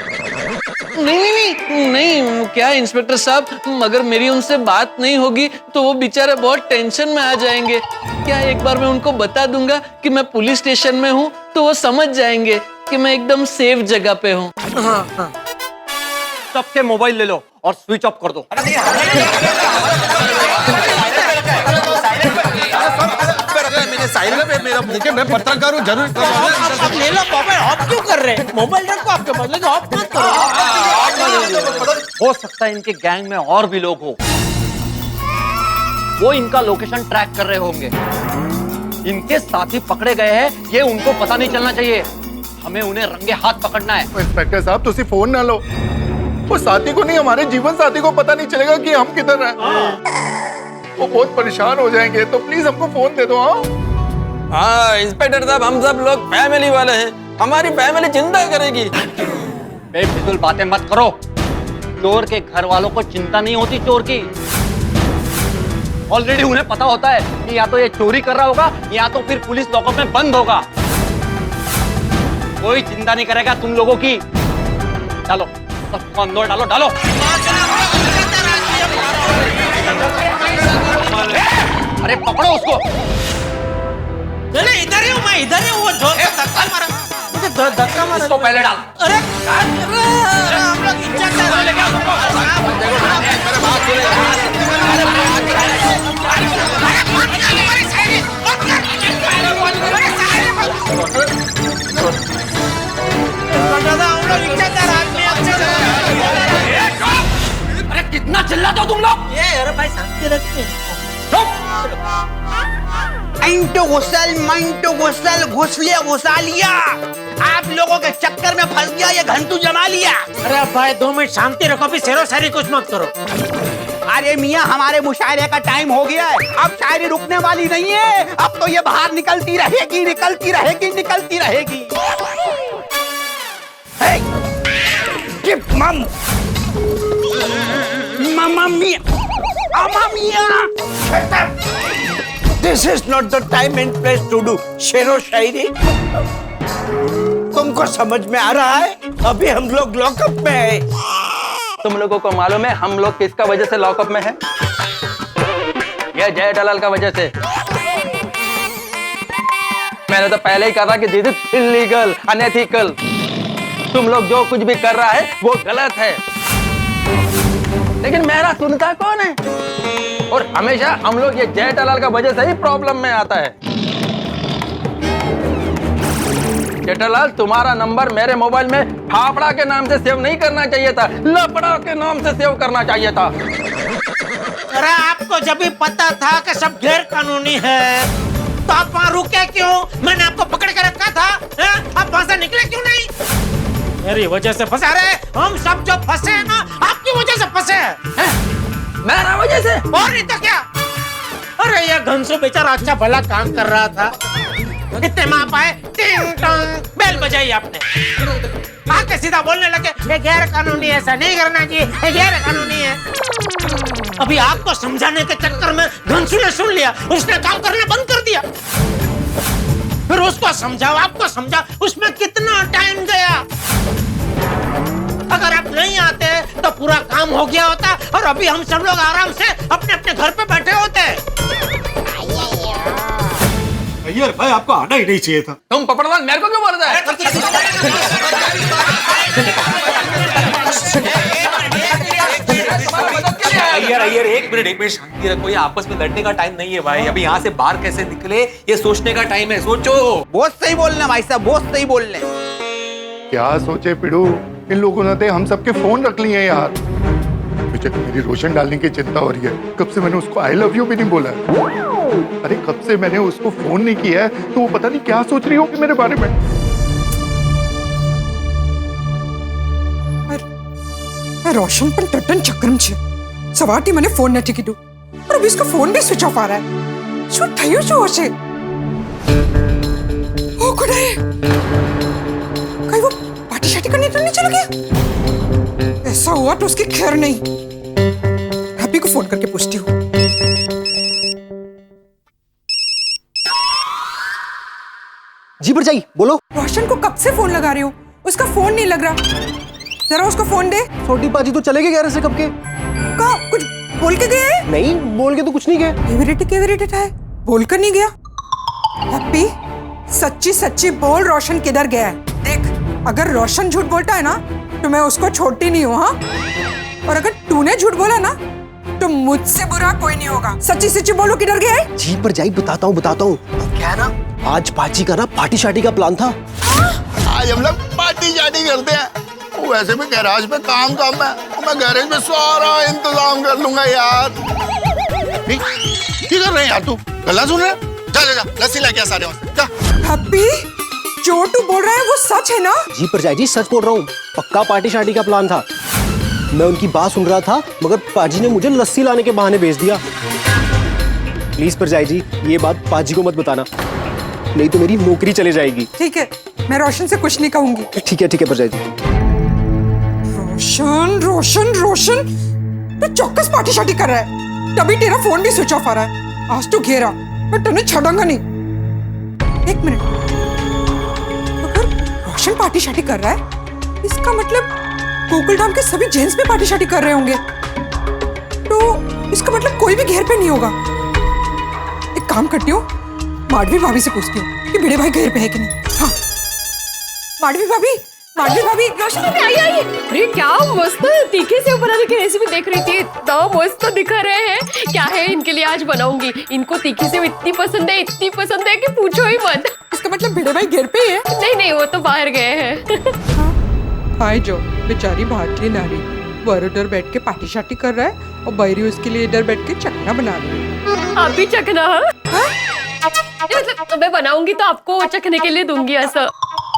नहीं क्या इंस्पेक्टर साहब, अगर मेरी उनसे बात नहीं होगी तो वो बेचारे बहुत टेंशन में आ जाएंगे। क्या एक बार मैं उनको बता दूंगा कि मैं पुलिस स्टेशन में हूँ तो वो समझ जाएंगे कि मैं एकदम सेफ जगह पे हूँ। हाँ। सबके मोबाइल ले लो और स्विच ऑफ कर दो। मैं पत्रकार हूँ, जरूर आप ले लो मोबाइल। ऑफ क्यों कर रहे हैं? मोबाइल रखो आपके पास, लेकिन ऑफ मत करो। हो सकता है इनके गैंग में और भी लोग हो, वो इनका लोकेशन ट्रैक कर रहे होंगे। इनके साथी पकड़े गए हैं, ये उनको पता नहीं चलना चाहिए। हमें उन्हें रंगे हाथ पकड़ना है। इंस्पेक्टर साहब तुसी फोन ना लो, वो साथी को नहीं, हमारे जीवन साथी को पता नहीं चलेगा कि हम किधर हैं। वो बहुत परेशान हो जाएंगे, तो प्लीज हमको फोन दे दो। हाँ इंस्पेक्टर साहब, हम सब लोग फैमिली वाले हैं, हमारी फैमिली चिंता करेगी। बेफिजूल बातें मत करो। चोर के घर वालों को चिंता नहीं होती चोर की। ऑलरेडी उन्हें पता होता है कि या तो ये चोरी कर रहा होगा या तो फिर पुलिस लॉकअप में बंद होगा। कोई चिंता नहीं करेगा तुम लोगों की। डालो सबको अंदर डालो डालो। अरे पकड़ो उसको। नहीं इधर ही हूँ मैं, इधर ही हूँ। वो जोर से धक्का मारा, मुझे धक्का मारा। इसको पहले डाल। अरे हम लोग इज्जत अरे कितना चिल्लाते हो तुम लोग? ये अरे भाई शांति रखते। माइंटो घोसल घोसले घोसा लिया। आप लोगों के चक्कर में फंस गया ये घंटू जमा लिया। अरे भाई 2 मिनट शांति रखो, फिर शेरो शायरी कुछ मत करो। अरे मियाँ हमारे मुशायरे का टाइम हो गया है, अब शायरी रुकने वाली नहीं है। अब तो ये बाहर निकलती रहेगी निकलती रहेगी निकलती रहेगी। मामा मियाँ this is not the time and place to do शेरो शायरी। तुमको समझ में आ रहा है? अभी हम लोग लॉकअप में है। तुम लोगों को मालूम है हम लोग किसका वजह से लॉकअप में है? ये जय दलाल का वजह से। मैंने तो पहले ही कहा कि दिस इज इलीगल अनएथिकल। तुम लोग जो कुछ भी कर रहा है वो गलत है, लेकिन मेरा सुनता कौन है? और हमेशा हम लोग ये जय दलाल का वजह से ही प्रॉब्लम में आता है। जेठालाल तुम्हारा नंबर मेरे मोबाइल में फाफड़ा के नाम से सेव नहीं करना चाहिए था, लफड़ा के नाम से सेव करना चाहिए था। अरे आपको जब भी पता था कि सब गैर कानूनी है तो आप वहाँ रुके क्यों? मैंने आपको पकड़ के रखा था, आप वहाँ से निकले क्यों नहीं? मेरी वजह से फंसे। अरे हम सब जो फंसे हैं ना आपकी वजह से फंसे हैं। मेरा वजह से? और नहीं तो क्या। अरे ये घनसू बेचारा अच्छा भला काम कर रहा था, इतने में आप आए, टिंग टोंग बेल बजाई आपने, आके सीधा बोलने लगे ये गैर कानूनी है, ऐसा नहीं करना चाहिए, ये गैर कानूनी है। अभी आपको समझाने के चक्कर में घनसू ने सुन लिया, उसने काम करना बंद कर दिया। फिर उसको समझाओ, आपको समझाओ, उसमें कितना टाइम गया। अगर आप नहीं आते तो पूरा काम हो गया होता और अभी हम सब लोग आराम से अपने अपने घर पे बैठे होते। अय्यर भाई आपको आना ही नहीं चाहिए था। तुम पपड़वाल मेरे को क्यों मारता है? अय्यर एक मिनट शांति रखो। ये आपस में लड़ने का टाइम नहीं है भाई। अभी यहाँ से बाहर कैसे निकले ये सोचने का टाइम है। सोचो। बहुत सही बोलना भाई साहब, बहुत सही बोल रहे। क्या सोचे पिड़ू, इन लोगों ने हम सबके फोन रख लिए यार। मुझे तो मेरी रोशन डालने की चिंता हो रही है। कब से मैंने उसको आई लव यू भी नहीं बोला। अरे कब से मैंने उसको फोन नहीं किया है, तो वो पता नहीं क्या सोच रही होगी मेरे बारे में। रोशन पण टट्टन चक्रम छे। सवारથી મને ફોન નથી કીધું પણ અભી इसका फोन भी स्विच ऑफ आ रहा है। શું થયું શું હશે? ओ खुदाए, कहीं वो पार्टी शार्टी करने तो नहीं चला गया? ऐसा हुआ तो उसकी खैर नहीं। हैप्पी को फोन करके पूछती हूँ। जी भरजाई बोलो। रोशन को कब से फोन लगा रही हूँ, उसका फोन नहीं लग रहा। जरा उसको फोन दे। छोटी बाजी तो चले गए गैरेज से कब के। कहा कुछ बोल के गए? नहीं बोल के तो कुछ नहीं गए। केवरेट है, बोल कर नहीं गया। हैप्पी सच्ची सच्ची बोल, रोशन किधर गया है? देख अगर रोशन झूठ बोलता है ना तो मैं उसको छोड़ती नहीं हूँ। हाँ, और अगर तूने झूठ बोला ना तो मुझसे बुरा कोई नहीं होगा। सच्ची सच्ची बोलो किधर गया है? जी भरजाई बताता हूँ। क्या है ना, आज बाजी का ना पार्टी शार्टी का प्लान था। आज हम लोग पार्टी शार्टी करते हैं। वैसे भी गैराज में काम है, मैं गैरेज में सारा इंतजाम कर लूंगा यार। क्या कर रहे हैं यार, तू गला सुन रहे? जा जा जा, लस्सी लेके आ सारे वहाँ, जा। हैप्पी, जो तू बोल रहा है वो सच है ना? जी परजाई जी सच बोल रहा हूँ, पक्का पार्टी शार्टी का प्लान था। मैं उनकी बात सुन रहा था मगर पाजी ने मुझे लस्सी लाने के बहाने भेज दिया। प्लीज परजाई जी ये बात पाजी को मत बताना, नहीं तो मेरी नौकरी चली जाएगी। ठीक है, मैं रोशन से कुछ नहीं कहूंगी। ठीक है परजाई जी। रोशन रोशन रोशन, तू चौकस पार्टी शार्टी कर रहा है, तभी तेरा फोन भी स्विच ऑफ आ रहा है। आज तो घेरा, मैं तुझे छोड़ूंगा नहीं। एक मिनट, अगर रोशन पार्टी शार्टी कर रहा है इसका मतलब गोकुलधाम के सभी जेंट्स भी पार्टी शार्टी कर रहे होंगे, तो इसका मतलब कोई भी घेर पे नहीं होगा। एक काम करती हूँ, माधवी भाभी से पूछती हूँ कि भिड़े भाई घेर पे है कि नहीं। हाँ, माधवी भाभी, माधवी भाभी, रोशन भाभी आई आई। अरे क्या मस्त तीखे से बनाने की रेसिपी देख रही थी, इतना मस्त दिखा रहे हैं। क्या है इनके लिए आज बनाऊंगी, इनको तीखे से इतनी पसंद है कि पूछो ही मत। इसका मतलब भिड़े भाई घेर पे ही है? नहीं वो तो बाहर गए हैं। हाय जो बेचारी भारतीय नारी, वो उधर बैठ के पार्टी शार्टी कर रहा है और बैरी उसके लिए इधर बैठ के चखना बना रही है। आप भी चखना? मतलब मैं बनाऊंगी तो आपको चखने के लिए दूंगी ऐसा।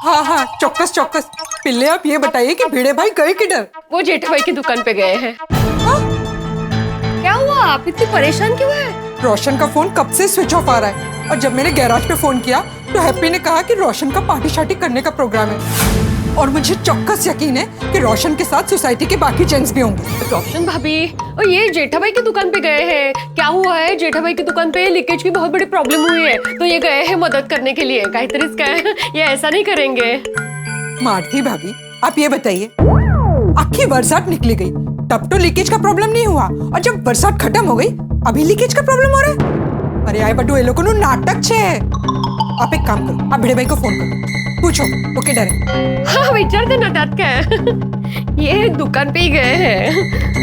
हाँ चौकस चौकस। पिल्ले आप ये बताइए कि भिड़े भाई गए किधर? वो जेठा भाई की दुकान पे गए हैं। क्या हुआ, आप इतनी परेशान क्यों है? रोशन का फोन कब से स्विच ऑफ आ रहा है और जब मैंने गैराज पे फोन किया तो हैप्पी ने कहा कि रोशन का पार्टी शार्टी करने का प्रोग्राम है और मुझे चौकस यकीन है कि रोशन के साथ सोसाइटी के बाकी जेंट्स भी होंगे। रोशन भाभी और ये जेठा भाई की दुकान पे गए हैं। क्या हुआ है, जेठा भाई की दुकान पे लीकेज की बहुत बड़ी प्रॉब्लम हुई है तो ये गए हैं मदद करने के लिए। काहीतरी इसका है, ये ऐसा नहीं करेंगे। माधवी भाभी आप ये बताइए, आखिर बरसात निकली गई तब तो लीकेज का प्रॉब्लम नहीं हुआ और जब बरसात खत्म हो गई अभी लीकेज का प्रॉब्लम हो रहा है? अरे आए बटू, ये लोगों ने नाटक छे। आप एक काम करो, आप भिड़े भाई को फोन करो, पूछो वो किधर है। हाँ विचार देना तात का है। ये दुकान पे ही गए हैं।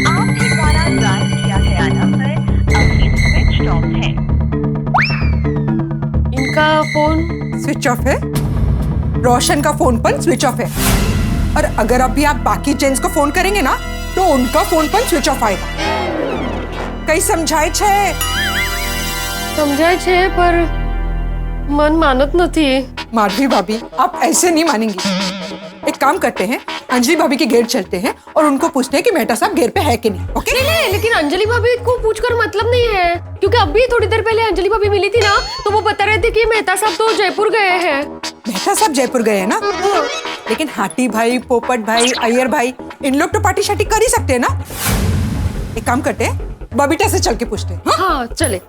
आपके द्वारा डायल किया गया नंबर अभी स्विच ऑफ है। इनका फोन स्विच ऑफ है, रोशन का फोन पर स्विच ऑफ है और अगर अभी आप बाकी जेंट्स को फोन करेंगे ना तो उनका फोन पर स्विच ऑफ आएगा। कहीं समझाए छे पर मन मानत नहीं। माधवी भाभी आप ऐसे नहीं मानेंगी। एक काम करते हैं, अंजलि भाभी के घेर चलते हैं और उनको पूछते हैं कि मेहता साहब घेर पे है कि नहीं। ओके? नहीं, लेकिन अंजलि भाभी को पूछकर मतलब नहीं है क्योंकि अभी थोड़ी देर पहले अंजलि भाभी मिली थी ना तो वो बता रहे थे कि मेहता साहब तो जयपुर गए हैं। मेहता साहब जयपुर गए हैं ना? लेकिन हाटी भाई, पोपट भाई, अय्यर भाई इन लोग तो पार्टी शार्टी कर ही सकते हैं ना। एक काम करते हैं, बबीता से चल के पूछते हैं। हाँ चले।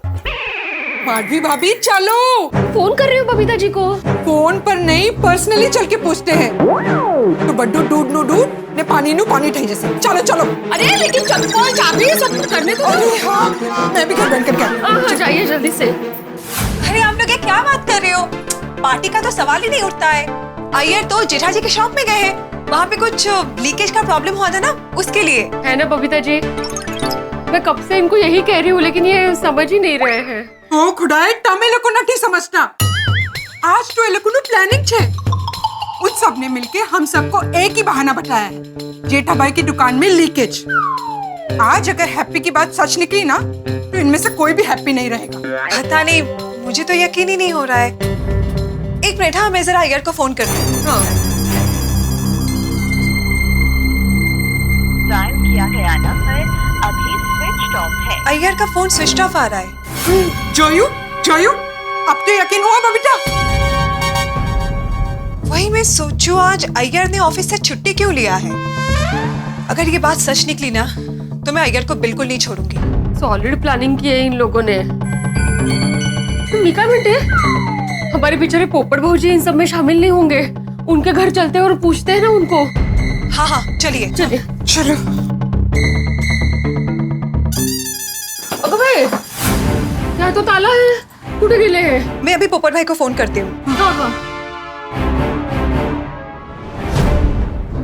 माधवी भाभी चलो। फोन कर रही हूँ बबीता जी को। फोन पर नहीं, पर्सनली चल के पूछते हैं। तो बड्डू दूध नु दूध ने पानी नु पानी ठही जैसे। चलो चलो। अरे लेकिन चप्पल चाबी सब करने दो। अरे हाँ, मैं भी घर बंद करके आई। हाँ जाइए जल्दी से। अरे आप लोग ये क्या बात कर रहे हो? पार्टी का तो सवाल ही नहीं उठता है। अय्यर तो जेठा जी के शॉप में गए हैं, वहाँ पे कुछ लीकेज का प्रॉब्लम हुआ था ना उसके लिए। है ना बबीता जी, मैं कब से इनको यही कह रही हूँ लेकिन ये समझ ही नहीं रहे हैं। ओ खुदाए, तमे लोग नहीं समझना। आज तो ये लोग प्लानिंग छे। उस सब ने मिलके हम सबको एक ही बहाना बताया है, जेठा भाई की दुकान में लीकेज। आज अगर हैप्पी की बात सच निकली ना तो इनमें से कोई भी हैप्पी नहीं रहेगा। पता नहीं, मुझे तो यकीन ही नहीं हो रहा है। एक मिनट, हाँ मैं जरा अय्यर को फोन करती हूँ। डायल किया गया नंबर अभी स्विच ऑफ है। अय्यर का फोन स्विच ऑफ आ रहा है। जोयू अब तो यकीन हुआ बबीता? वही मैं सोचूं, आज अय्यर ने ऑफिस से छुट्टी क्यों लिया है? अगर ये बात सच निकली ना तो मैं अय्यर को बिल्कुल नहीं छोड़ूंगी। सॉलिड प्लानिंग की है इन लोगों ने। मिका बेटे, हमारे बेचारे पोपट भौजी इन सब में शामिल नहीं होंगे। उनके घर चलते हैं और पूछते हैं ना उनको। हाँ चलिए चलिए। चलो। अबे यहाँ तो ताला है, कुठे गेले हैं? मैं अभी पोपट भाई को फोन करती हूँ। हाँ।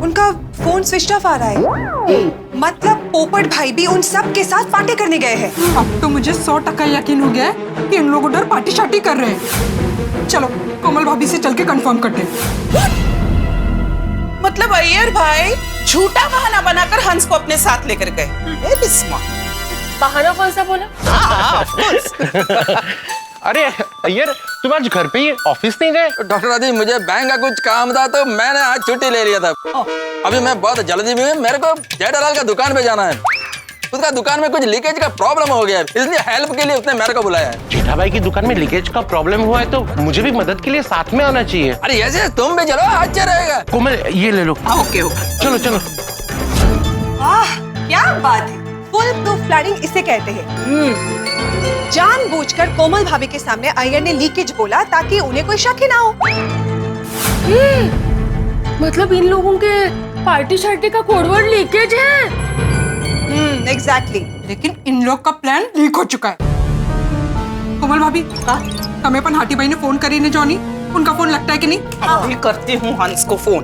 उनका फोन स्विच ऑफ आ रहा है। मतलब पोपट भाई भी उन सब के साथ पार्टी करने गए हैं। अब तो मुझे 100% यकीन हो गया है कि इन लोग उधर पार्टी शार्टी कर रहे हैं। चलो कोमल भाभी से चल के कंफर्म करते हैं। मतलब अय्यर भाई झूठा बहाना बनाकर हंस को अपने साथ लेकर गए। बहाना कौन सा बोला? अरे अय्यर, तुम आज घर पे ही, ऑफिस नहीं गए? डॉक्टर आदि, मुझे बैंक का कुछ काम था तो मैंने आज छुट्टी ले लिया था। अभी मैं बहुत जल्दी में हूं, मेरे को जेठालाल का दुकान पे जाना है। उसका दुकान में कुछ लीकेज का प्रॉब्लम हो गया है, इसलिए हेल्प के लिए उसने मेरे को बुलाया है। जेठा भाई की दुकान में लीकेज का प्रॉब्लम हुआ है तो मुझे भी मदद के लिए साथ में आना चाहिए। अरे ऐसे तुम भी चलो, अच्छा रहेगा। कोमल, ये ले लो। ओके ओके, चलो चलो। वाह, क्या बात है, फुल प्रूफ प्लानिंग इसे कहते हैं। जानबूझकर कोमल भाभी के सामने अय्यर ने लीकेज बोला ताकि उन्हें कोई शक ही ना हो। मतलब इन लोगों के पार्टी शार्टी का कोडवर्ड लीकेज है। एग्जैक्टली। लेकिन इन लोग का प्लान लीक हो चुका है। कोमल भाभी, हमें अपन हाटी भाई ने फोन करी ने जॉनी, उनका फोन लगता है कि नहीं? अभी करती हूँ हंस को फोन।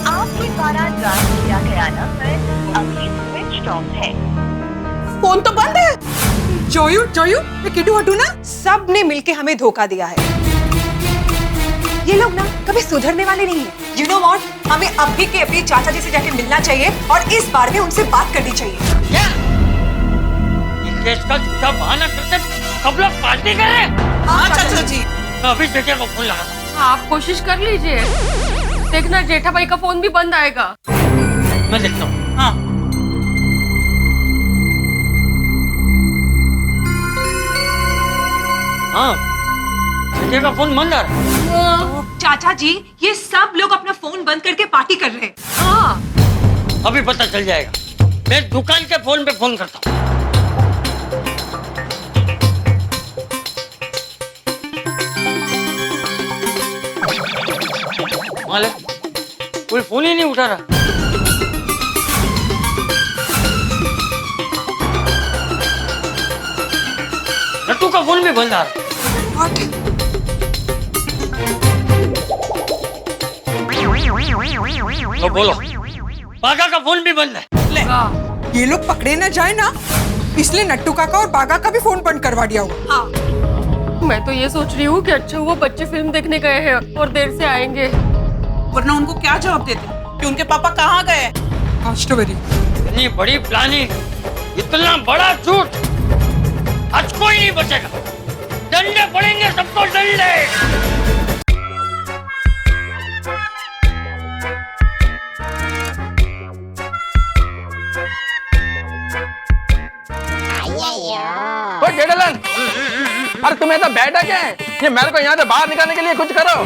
आपके द्वारा डायल किया गया नंबर अभी स्विच ऑफ है। फोन तो बंद है। जोयू जोयू, मैं किडू हटू ना। सब ने मिलके हमें धोखा दिया है। ये लोग ना कभी सुधरने वाले नहीं है। यू नो व्हाट, हमें अभी के अभी चाचा जी से जाके मिलना चाहिए और इस बार में उनसे बात करनी चाहिए। क्या का झूठा बहाना करते सब लोग पार्टी कर रहे हैं? हाँ चाचा जी। तो अभी जेठे को फोन लगा। आप कोशिश कर लीजिए, देखना जेठा भाई का फोन भी बंद आएगा। मैं देखता हूँ। हाँ हाँ, जेठे का फोन बंद आ रहा है। चाचा जी, ये सब लोग अपना फोन बंद करके पार्टी कर रहे हैं। हाँ, अभी पता चल जाएगा। मैं दुकान के फोन पे फोन करता हूँ। माले, कोई फोन ही नहीं उठा रहा। नट्टू का फोन भी बंद आ रहा। तो बोलो, बागा का फोन भी बंद है। ये लोग पकड़े ना जाए ना, इसलिए नट्टू काका और बागा का भी फोन बंद करवा दिया होगा। हाँ। मैं तो ये सोच रही हूँ कि अच्छा हुआ बच्चे फिल्म देखने गए हैं और देर से आएंगे, वरना उनको क्या जवाब देते कि उनके पापा कहाँ गए। इतनी बड़ी प्लानिंग, इतना बड़ा झूठ, आज कोई नहीं बचेगा। डंडे पड़ेंगे सबको, डंडे। जेठालाल, अरे तुम्हें तो बैठा क्या है? ये मेरे को यहाँ से बाहर निकालने के लिए कुछ करो।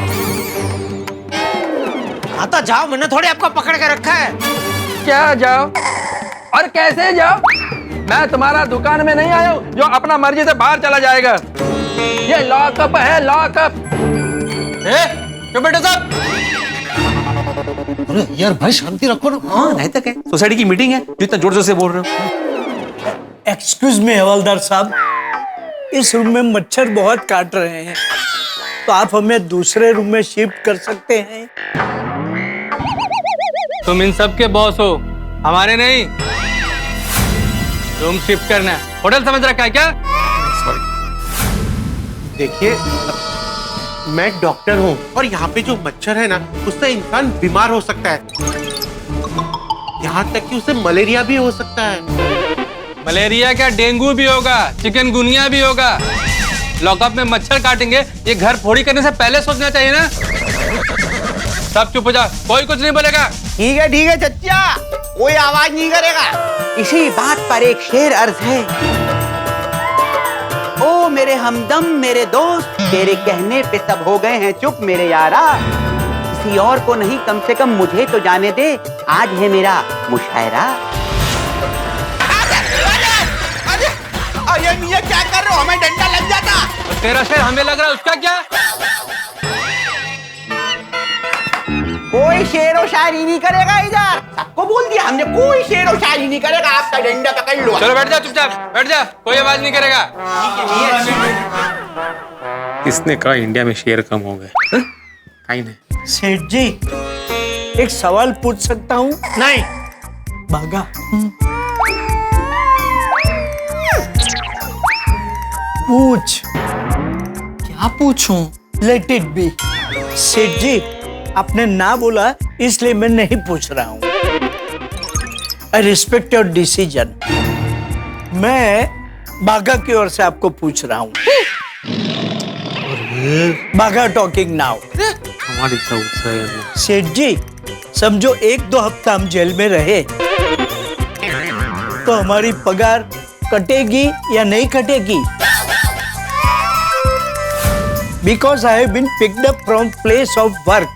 हाँ तो जाओ, मैंने थोड़ी आपको पकड़ के रखा है। क्या जाओ और कैसे जाओ? मैं तुम्हारा दुकान में नहीं आया हूँ जो अपना मर्जी से बाहर चला जाएगा। ये लॉकअप है, लॉकअप। क्यों बेटे साहब? अरे यार भाई, शांति रखो ना। हाँ, नहीं तो क्या, सोसाइटी की मीटिंग है, जो इतना जोर जोर से बोल रहे हो। एक्सक्यूज मी हवलदार साहब, इस रूम में मच्छर बहुत काट रहे हैं, तो आप हमें दूसरे रूम में शिफ्ट कर सकते हैं? तुम इन सब के बॉस हो, हमारे नहीं। रूम शिफ्ट करना है, होटल समझ रखा है क्या? देखिए, मैं डॉक्टर हूँ और यहाँ पे जो मच्छर है ना, उससे इंसान बीमार हो सकता है। यहाँ तक कि उसे मलेरिया भी हो सकता है। मलेरिया क्या, डेंगू भी होगा, चिकनगुनिया भी होगा। लॉकअप में मच्छर काटेंगे, ये घर फोड़ी करने से पहले सोचना चाहिए ना। सब चुप हो जा, कोई कुछ नहीं बोलेगा। ठीक है चच्चा, कोई आवाज नहीं करेगा। इसी बात पर एक शेर अर्ज है। ओ मेरे हमदम, मेरे दोस्त, तेरे कहने पे सब हो गए हैं चुप मेरे यारा। किसी और को नहीं, कम से कम मुझे तो जाने दे, आज है मेरा मुशायरा। अरे मियां क्या कर रहे हो? हमें डंडा लग जाता। तो तेरा शेर हमें लग रहा है, उसका क्या? कोई शेरो शायरी नहीं करेगा इधर। सबको बोल दिया हमने, कोई शेरो शायरी नहीं करेगा। आपका डंडा पकड़ लो। चलो बैठ जा, चुपचाप बैठ जा, कोई आवाज नहीं करेगा। किसने कहा इंडिया में शेर कम हो गए? कहीं नहीं। सेठ जी, एक सवाल पूछ सकता हूँ? नहीं। बागा, पूछ। क्या पूछूं? Let it be. सेठ जी, आपने ना बोला इसलिए मैं नहीं पूछ रहा हूँ। I respect your decision. मैं बाघा की ओर से आपको पूछ रहा हूँ। बाघा टॉकिंग नाउ। हमारी सेठ जी, समझो 1-2 हफ्ता हम जेल में रहे तो हमारी पगार कटेगी या नहीं कटेगी? Because I have been picked up from place of work.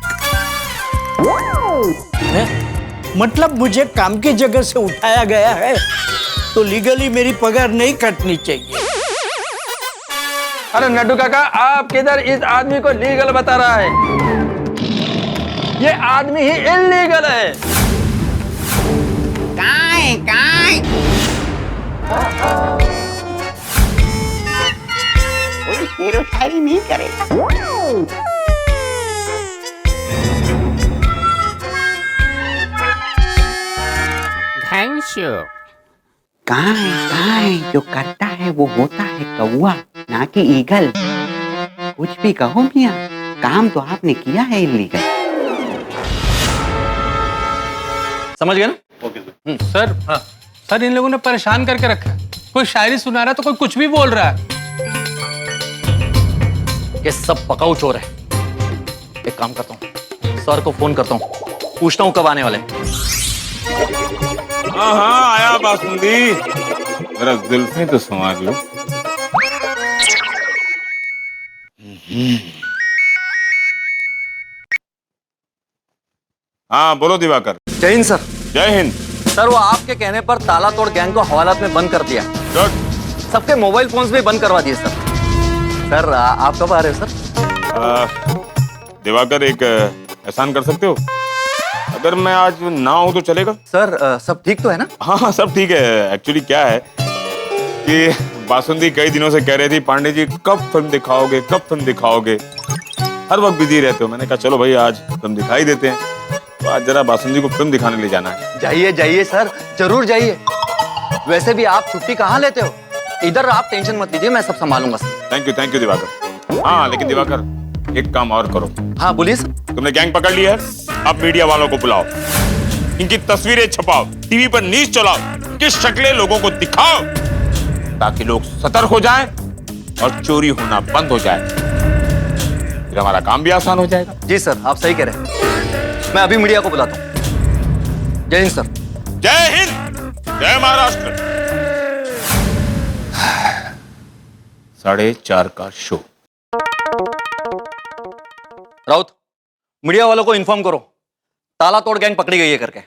मतलब मुझे काम की जगह से उठाया गया है तो लीगली मेरी पगार नहीं कटनी चाहिए। अरे नड्डू काका, आप किधर इस आदमी को लीगल बता रहा है? ये आदमी ही इलीगल है। कोई शेरो शायरी नहीं करेगा। Thanks you. कहाँ है जो करता है वो होता है कौवा, ना कि ईगल। कुछ भी कहो मियाँ, काम तो आपने किया है इलीगल। समझ गए ना? सर, सर इन लोगों ने परेशान करके रखा है। कोई शायरी सुना रहा है तो कोई कुछ भी बोल रहा है। ये सब पकाऊ चोर है। एक काम करता हूँ, सर को फोन करता हूँ, पूछता हूँ कब आने वाले। हाँ आया बासुंदी, मेरा जुल्फी तो संवार लो। हाँ बोलो दिवाकर। जय हिंद सर। जय हिंद सर, वो आपके कहने पर ताला तोड़ गैंग को हवालात में बंद कर दिया। सबके मोबाइल फोन्स भी बंद करवा दिए सर। सर आप कब आ रहे हो सर? दिवाकर, एक एहसान कर सकते हो? अगर मैं आज ना हूं तो चलेगा? सर सब ठीक तो है ना? हाँ सब ठीक है। एक्चुअली क्या है कि बासुंदी कई दिनों से कह रही थी, पांडे जी कब फिल्म दिखाओगे, कब फिल्म दिखाओगे। हर वक्त बिजी रहते हो। मैंने कहा चलो भाई आज फिल्म दिखाई देते हैं। तो आज जरा बासुंदी को फिल्म दिखाने ले जाना है। जाइए जाइए सर, जरूर जाइए। वैसे भी आप छुट्टी कहाँ लेते हो? इधर आप टेंशन मत लीजिए, मैं सब संभालूंगा सर। Thank you Diwakar. हाँ लेकिन दिवाकर एक काम और करो। हाँ बोलिए सर। तुमने गैंग पकड़ ली है, अब मीडिया वालों को बुलाओ, इनकी तस्वीरें छपाओ, टीवी पर न्यूज़ चलाओ, इनकी शक्लें लोगों को दिखाओ ताकि लोग सतर्क हो जाएं और चोरी होना बंद हो जाए। फिर हमारा काम भी आसान हो जाएगा। जी सर, आप सही कह रहे हैं। मैं अभी मीडिया को बुलाता हूँ। जय हिंद सर। जय हिंद, जय महाराष्ट्र। 4:30 का शो। राउत, मीडिया वालों को इन्फॉर्म करो, ताला तोड़ गैंग पकड़ी गई है करके।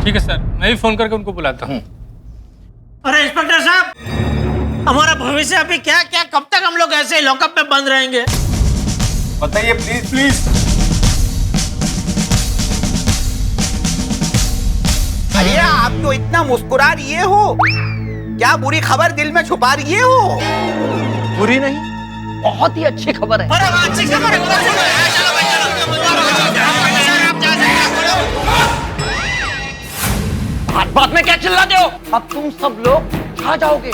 ठीक है सर, मैं भी फोन करके उनको बुलाता हूँ। अरे इंस्पेक्टर साहब, हमारा भविष्य अभी क्या क्या, कब तक हम लोग ऐसे लॉकअप में बंद रहेंगे? बताइए प्लीज प्लीज। अरे आप तो इतना मुस्कुरा रही हो, क्या बुरी खबर दिल में छुपा रही हो? बुरी नहीं, बहुत ही अच्छी खबर है। अरे अच्छी खबर है। बात में क्या चिल्लाते हो? अब तुम सब लोग छा जाओगे,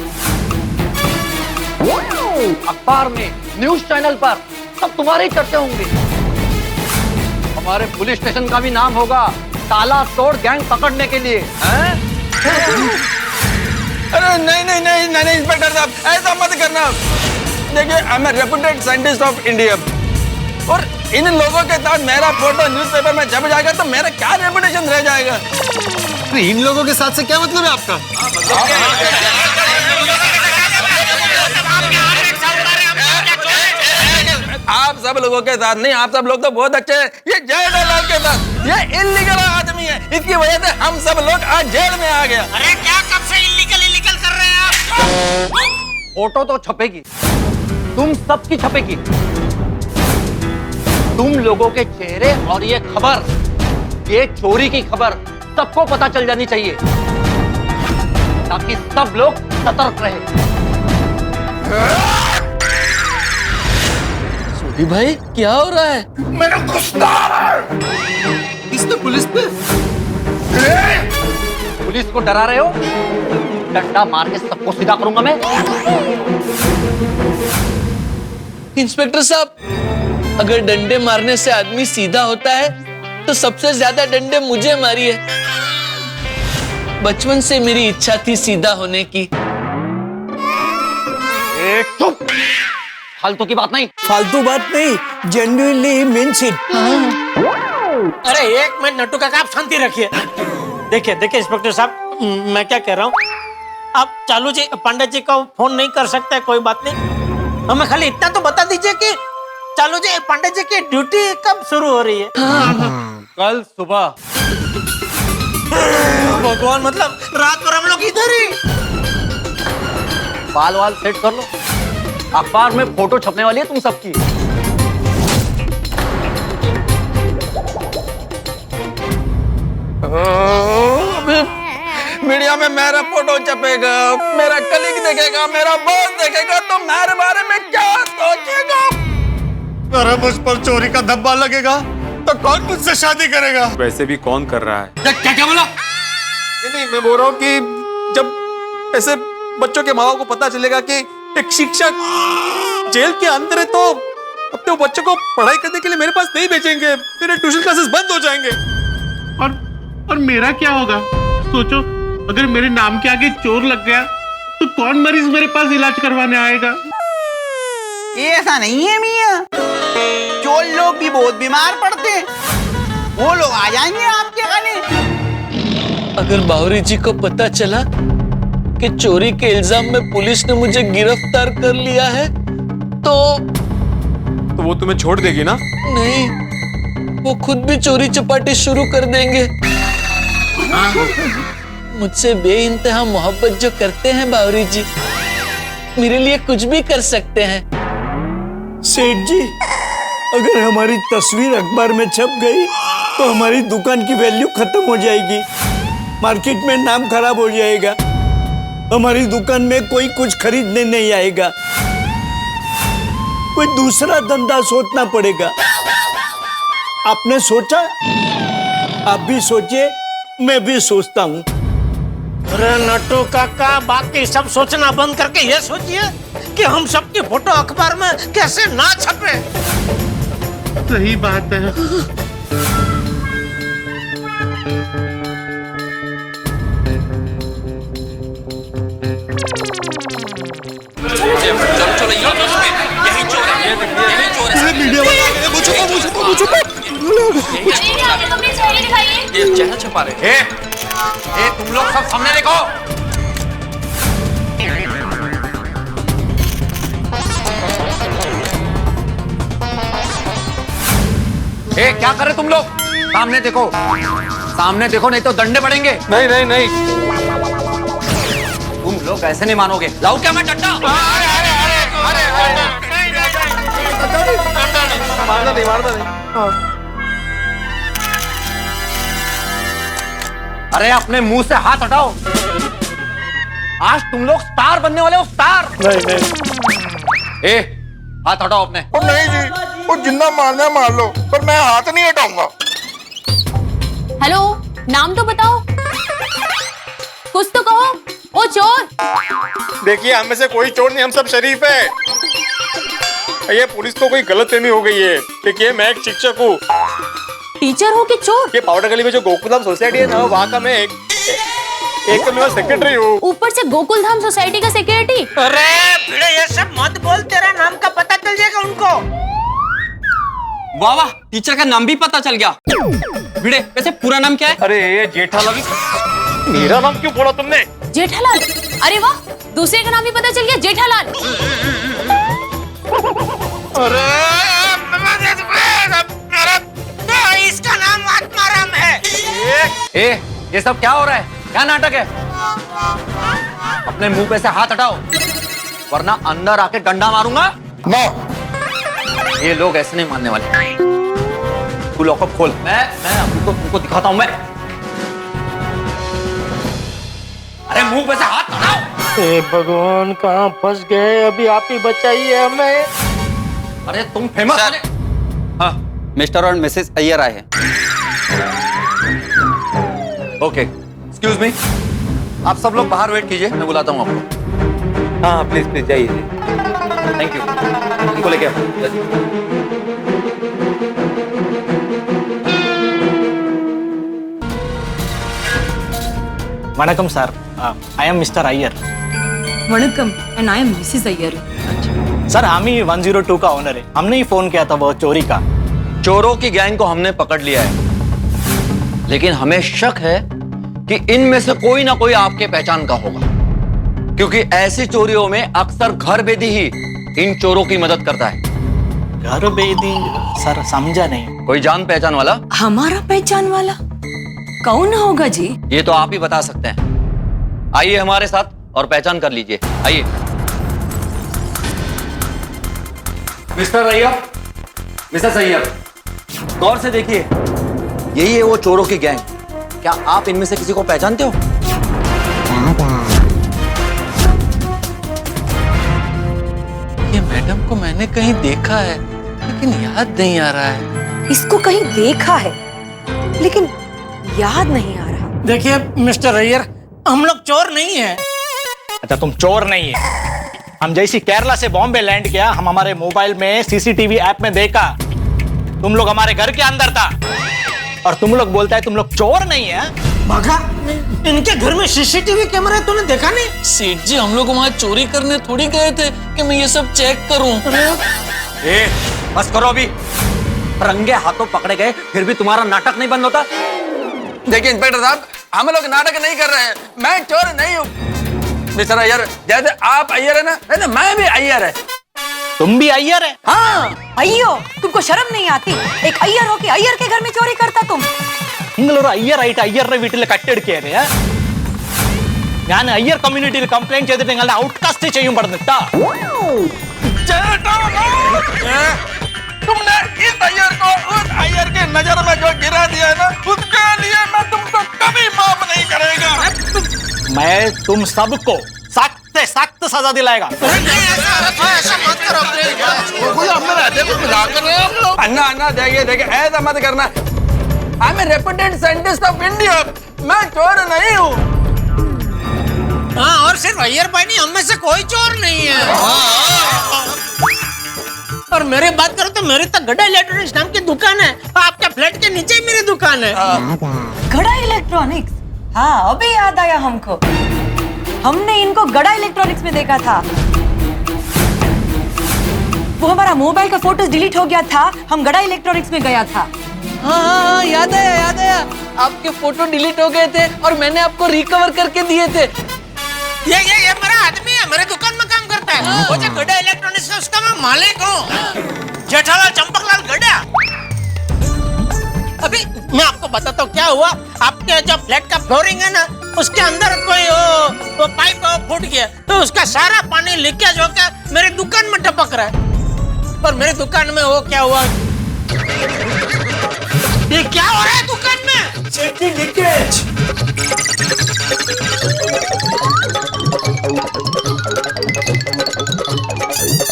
अखबार में, न्यूज चैनल पर सब तुम्हारे ही चर्चे होंगे। हमारे पुलिस स्टेशन का भी नाम होगा ताला तोड़ गैंग पकड़ने के लिए। अरे नहीं इंस्पेक्टर साहब, ऐसा मत करना। देखिए, I am reputed scientist of India और इन लोगों के साथ मेरा फोटो न्यूज़पेपर में छप जाएगा तो मेरा क्या रेपुटेशन रह जाएगा। इन लोगों के साथ से क्या मतलब है आपका? आप सब लोगों के साथ नहीं, आप सब लोग तो बहुत अच्छे हैं। ये जयलाल के साथ ये इल्लीगल आदमी है, इसकी वजह से हम सब लोग आज जेल में आ गया। अरे क्या, कब से इल्लीगल कर रहे हैं आप? फोटो तो छपेगी, तुम सबकी छपेगी। तुम लोगों के चेहरे और ये खबर, ये चोरी की खबर सबको पता चल जानी चाहिए ताकि सब लोग सतर्क रहे। सोडी भाई, क्या हो रहा है? मेरा गुस्सा आ रहा है। इसने पुलिस पे पुलिस को डरा रहे हो? डंडा मार के सबको सीधा करूंगा मैं। इंस्पेक्टर साहब, अगर डंडे मारने से आदमी सीधा होता है तो सबसे ज्यादा डंडे मुझे मारिए। बचपन से मेरी इच्छा थी सीधा होने की, चुप, फालतू की बात नहीं। फालतू बात नहीं, जेन्युइनली मीन्स इट। अरे एक मिनट नट्टू काका, आप शांति रखिए। देखिए देखिए इंस्पेक्टर साहब, मैं क्या कह रहा हूँ, आप चालू जी पंडित जी को फोन नहीं कर सकते, कोई बात नहीं, हमें खाली इतना तो बता दीजिए कि चालू जी पंडित जी की ड्यूटी कब शुरू हो रही है? कल सुबह। भगवान, मतलब रात भर हम लोग इधर ही। बाल वाल सेट कर लो, अखबार में फोटो छपने वाली है तुम सबकी। मीडिया में मेरा फोटो छपेगा, मेरा कलीग देखेगा, मेरा बॉस देखेगा, तो मेरे बारे में क्या सोचेगा? अरे मुझ पर चोरी का धब्बा लगेगा तो कौन मुझसे शादी करेगा? वैसे भी कौन कर रहा है? क्या क्या बोला? नहीं, मैं बोल रहा हूँ कि जब ऐसे बच्चों के माँ बाप को पता चलेगा कि एक शिक्षक जेल के अंदर है, तो अपने वो बच्चों को पढ़ाई करने के लिए मेरे पास नहीं भेजेंगे, मेरे ट्यूशन क्लासेस बंद हो जाएंगे। और मेरा क्या होगा? सोचो, अगर मेरे नाम के आगे चोर लग गया तो कौन मरीज मेरे पास इलाज करवाने आएगा? ये ऐसा नहीं है मियां, चोर लोग भी बहुत बीमार पड़ते हैं, वो लोग आ जाएंगे आपके खाने। अगर बावरी जी को पता चला कि चोरी के इल्जाम में पुलिस ने मुझे गिरफ्तार कर लिया है तो वो तुम्हें छोड़ देगी ना? नहीं, वो खुद भी चोरी चपाटी शुरू कर देंगे। मुझसे बेइंतहा मोहब्बत जो करते हैं बावरी जी, मेरे लिए कुछ भी कर सकते हैं। सेठ जी, अगर हमारी तस्वीर अखबार में छप गई तो हमारी दुकान की वैल्यू खत्म हो जाएगी, मार्केट में नाम खराब हो जाएगा, हमारी दुकान में कोई कुछ खरीदने नहीं आएगा, कोई दूसरा धंधा सोचना पड़ेगा। आपने सोचा? आप भी सोचिए, मैं भी सोचता हूँ। अरे नट्टू काका, बाकी सब सोचना बंद करके ये सोचिए कि हम सबकी फोटो अखबार में कैसे ना छपे। सही बात है। चलो यही चोर है, यही चोर है। मीडिया वाले आ गए, मुझे ये चेहरा छुपा रहे। ए, तुम लोग सब सामने देखो। ए, क्या कर रहे तुम लोग? सामने देखो, सामने देखो, नहीं तो दंडे पड़ेंगे। नहीं नहीं नहीं, तुम लोग ऐसे नहीं मानोगे। लाओ क्या मैं डंडा? मारना नहीं। अरे अपने मुंह से हाथ हटाओ, आज तुम लोग स्टार बनने वाले हो, स्टार। नहीं। ए, हाथ हटाओ अपने। नहीं जी, वो जिंदा मारना है मार लो, पर मैं हाथ नहीं हटाऊंगा। हेलो, नाम तो बताओ, कुछ तो कहो। ओ चोर! देखिए, हम में से कोई चोर नहीं, हम सब शरीफ है। ये पुलिस को कोई गलतफहमी हो गई है। देखिए, मैं एक शिक्षक हूँ। टीचर हो कि चोर? ये पाउडर गली में जो गोकुलधाम सोसाइटी है ना, वहाँ का मैं एक मैं सेक्रेटरी हूँ। ऊपर से गोकुलधाम सोसाइटी का सेक्रेटरी? अरे भिड़े, ये सब मत बोल, तेरा नाम का पता चल जाएगा उनको। वाह वाह, टीचर का नाम भी पता चल गया। भिड़े, वैसे पूरा नाम क्या है? अरे ये जेठालाल। मेरा नाम क्यों बोला तुमने? जेठालाल? अरे वाह, दूसरे का नाम भी पता चल गया, जेठालाल। अरे इसका नाम आत्माराम है। ए, ये सब क्या हो रहा है? क्या नाटक है? अपने मुंह पे से हाथ हटाओ, वरना अंदर आके डंडा मारूंगा। ना, ये लोग ऐसे नहीं मानने वाले। तू लॉकअप खोल, मैं तुमको दिखाता हूं मैं। अरे मुंह पे से हाथ हटाओ। हे भगवान, कहाँ फंस गए? अभी आप ही बचाइए हमें। अरे तुम फेमस हो। हाँ, मिस्टर और मिसेस अय्यर आए हैं। ओके, एक्सक्यूज मी, आप सब लोग बाहर वेट कीजिए, मैं बुलाता हूँ आपको। हाँ प्लीज प्लीज जाइए। Thank you. इनको लेके आओ। वणकम sir, I am mister Iyer. वणकम, and I am Mrs. Iyer. Sir हम ही 102 का ओनर है, हमने ही फोन किया था वो चोरी का। चोरों की गैंग को हमने पकड़ लिया है, लेकिन हमें शक है कि इनमें से कोई ना कोई आपके पहचान का होगा, क्योंकि ऐसी चोरियों में अक्सर घर बेदी ही इन चोरों की मदद करता है। घर बेदी? सर समझा नहीं। कोई जान पहचान वाला? हमारा पहचान वाला कौन होगा जी? ये तो आप ही बता सकते हैं। आइए हमारे साथ और पहचान कर लीजिए। आइए। मिस्टर रैयत, मिस्टर सैयद, गौर से देखिए, यही है वो चोरों की गैंग। क्या आप इनमें से किसी को पहचानते हो? ये मैडम को मैंने कहीं देखा है, लेकिन याद नहीं आ रहा है। इसको कहीं देखा है लेकिन याद नहीं आ रहा। देखिए मिस्टर अय्यर, हम लोग चोर नहीं है। अच्छा तुम चोर नहीं है। हम जैसी केरला से बॉम्बे लैंड किया, हम हमारे मोबाइल में सीसीटीवी ऐप में देखा तुम लोग हमारे घर के अंदर था, और तुम लोग बोलता है तुम लोग चोर नहीं है। भागा, इनके घर में सीसीटीवी कैमरा तूने देखा नहीं? सेठ जी, हम लोग वहाँ चोरी करने थोड़ी गए थे कि मैं ये सब चेक करूं। ए, बस करो अभी। रंगे हाथों पकड़े गए, फिर भी तुम्हारा नाटक नहीं बंद होता। देखिए इंस्पेक्टर साहब, हम लोग नाटक नहीं कर रहे हैं, मैं चोर नहीं हूँ। मिस्टर अय्यर, जैसे आप अय्यर है ना, वैसे मैं भी अय्यर है। तुम भी अय्यर है? हाँ, अय्यो, तुमको शर्म नहीं आती? एक अय्यर हो के अय्यर के घर में चोरी करता तुम? നിങ്ങളൊരു അയ്യറായിട്ട് അയ്യറുടെ വീട്ടിൽ കട്ടെടുക്കുകയാണ്. ഞാൻ അയ്യർ കമ്മ്യൂണിറ്റിയിൽ കംപ്ലൈന്റ് ചെയ്തിട്ട് നിങ്ങളുടെ ഔട്ട്കാസ്റ്റ് ചെയ്യും പറഞ്ഞിട്ടാ. तुमने इस अय्यर को उस अय्यर के नजर में जो गिरा दिया है ना, उसके लिए मैं तुमको कभी माफ नहीं करेगा। मैं तुम सबको सख्त से सख्त सजा दिलाएगा। ऐसा मत करो। अन्ना अन्ना, देखिए देखिए, ऐसा मत करना। I am a reputed scientist of India, मैं चोर नहीं हूँ। हाँ, और सिर्फ अय्यर भाई नहीं, हम में से कोई चोर नहीं है। और मेरी बात करो तो मेरी तो गड़ा इलेक्ट्रॉनिक्स नाम की दुकान है, आपके फ्लैट के नीचे ही मेरी दुकान है। गड़ा इलेक्ट्रॉनिक्स? हाँ, अभी याद आया हमको। हमने इनको गड़ा इलेक्ट्रॉनिक्स में देखा था। वो हमारा मोबाइल का फोटोज डिलीट हो गया था, हम गड़ा इलेक्ट्रॉनिक्स में गया था। हाँ, याद आया याद आया। आपके फोटो डिलीट हो गए थे और मैंने आपको रिकवर करके दिए थे। ये मेरा आदमी है, मेरे दुकान में काम करता है। वो जो गड़ा इलेक्ट्रॉनिक्स है उसका मैं मालिक हूँ, जेठालाल चंपकलाल गड़ा। अभी मैं आपको बताता हूँ क्या हुआ। आपके जो फ्लैट का फ्लोरिंग है ना, उसके अंदर कोई वो पाइप फूट गया, तो उसका सारा पानी लीकेज होकर मेरी दुकान में टपक रहा है। पर मेरी दुकान में वो क्या हुआ, ये क्या हो रहा है दुकान में? Safety leakage.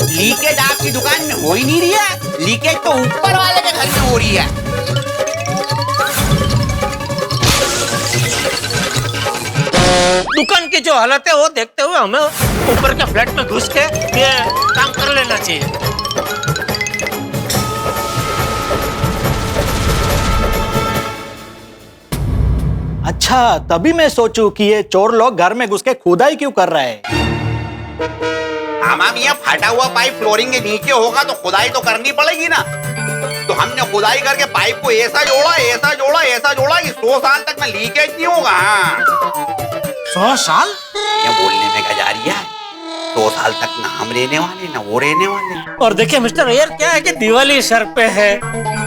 लीकेज आपकी दुकान में हो ही नहीं रही है, लीकेज तो ऊपर वाले के घर में हो रही है। दुकान की जो हालत है वो देखते हुए हमें ऊपर के फ्लैट में घुस के ये काम कर लेना चाहिए। अच्छा, तभी मैं सोचूं कि ये चोर लोग घर में घुस के खुदाई क्यों कर रहे हैं। हमाम, ये फटा हुआ पाइप फ्लोरिंग के नीचे होगा तो खुदाई तो करनी पड़ेगी ना। तो हमने खुदाई करके पाइप को ऐसा जोड़ा ऐसा जोड़ा ऐसा जोड़ा कि 100 साल तक में लीकेज नहीं होगा। 100 साल? ये बोलने में क्या जा रही है? 100 साल तक ना हम रहने वाले ना वो रहने वाले। और देखिए मिस्टर अय्यर, क्या है कि दिवाली सर पे है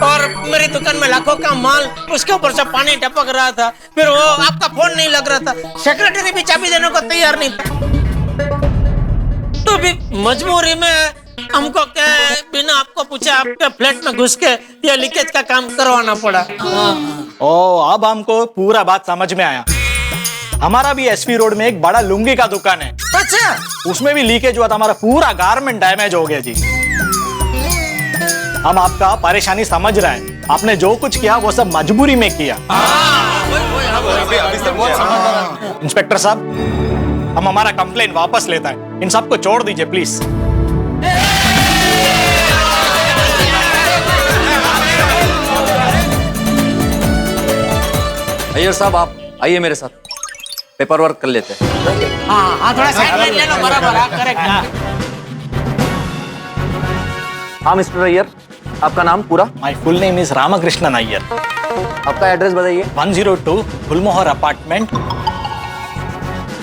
और मेरी दुकान में लाखों का माल, उसके ऊपर से पानी टपक रहा था, फिर वो आपका फोन नहीं लग रहा था, सेक्रेटरी भी चाबी देने को तैयार नहीं था। तो भी मजबूरी में हमको क्या है, बिना आपको पूछे आपके फ्लैट में घुस के ये लीकेज का काम करवाना पड़ा। ओ, अब हमको पूरा बात समझ में आया। हमारा भी एसपी रोड में एक बड़ा लुंगी का दुकान है। अच्छा, उसमें भी लीकेज हुआ था, हमारा पूरा गारमेंट डैमेज हो गया जी। हम आपका परेशानी समझ रहे हैं, आपने जो कुछ किया वो सब मजबूरी में किया। इंस्पेक्टर साहब, हम हमारा कंप्लेन वापस लेता है, इन सबको छोड़ दीजिए प्लीज। अय्यर साहब, आप आइए मेरे साथ, पेपर वर्क कर लेते हैं। हाँ, थोड़ा साइड में ले लो, बराबर करेक्ट। हाँ मिस्टर अय्यर, आपका नाम पूरा? My full name is Ramakrishnan Iyer. आपका एड्रेस बताइए। 102 गुलमोहर अपार्टमेंट।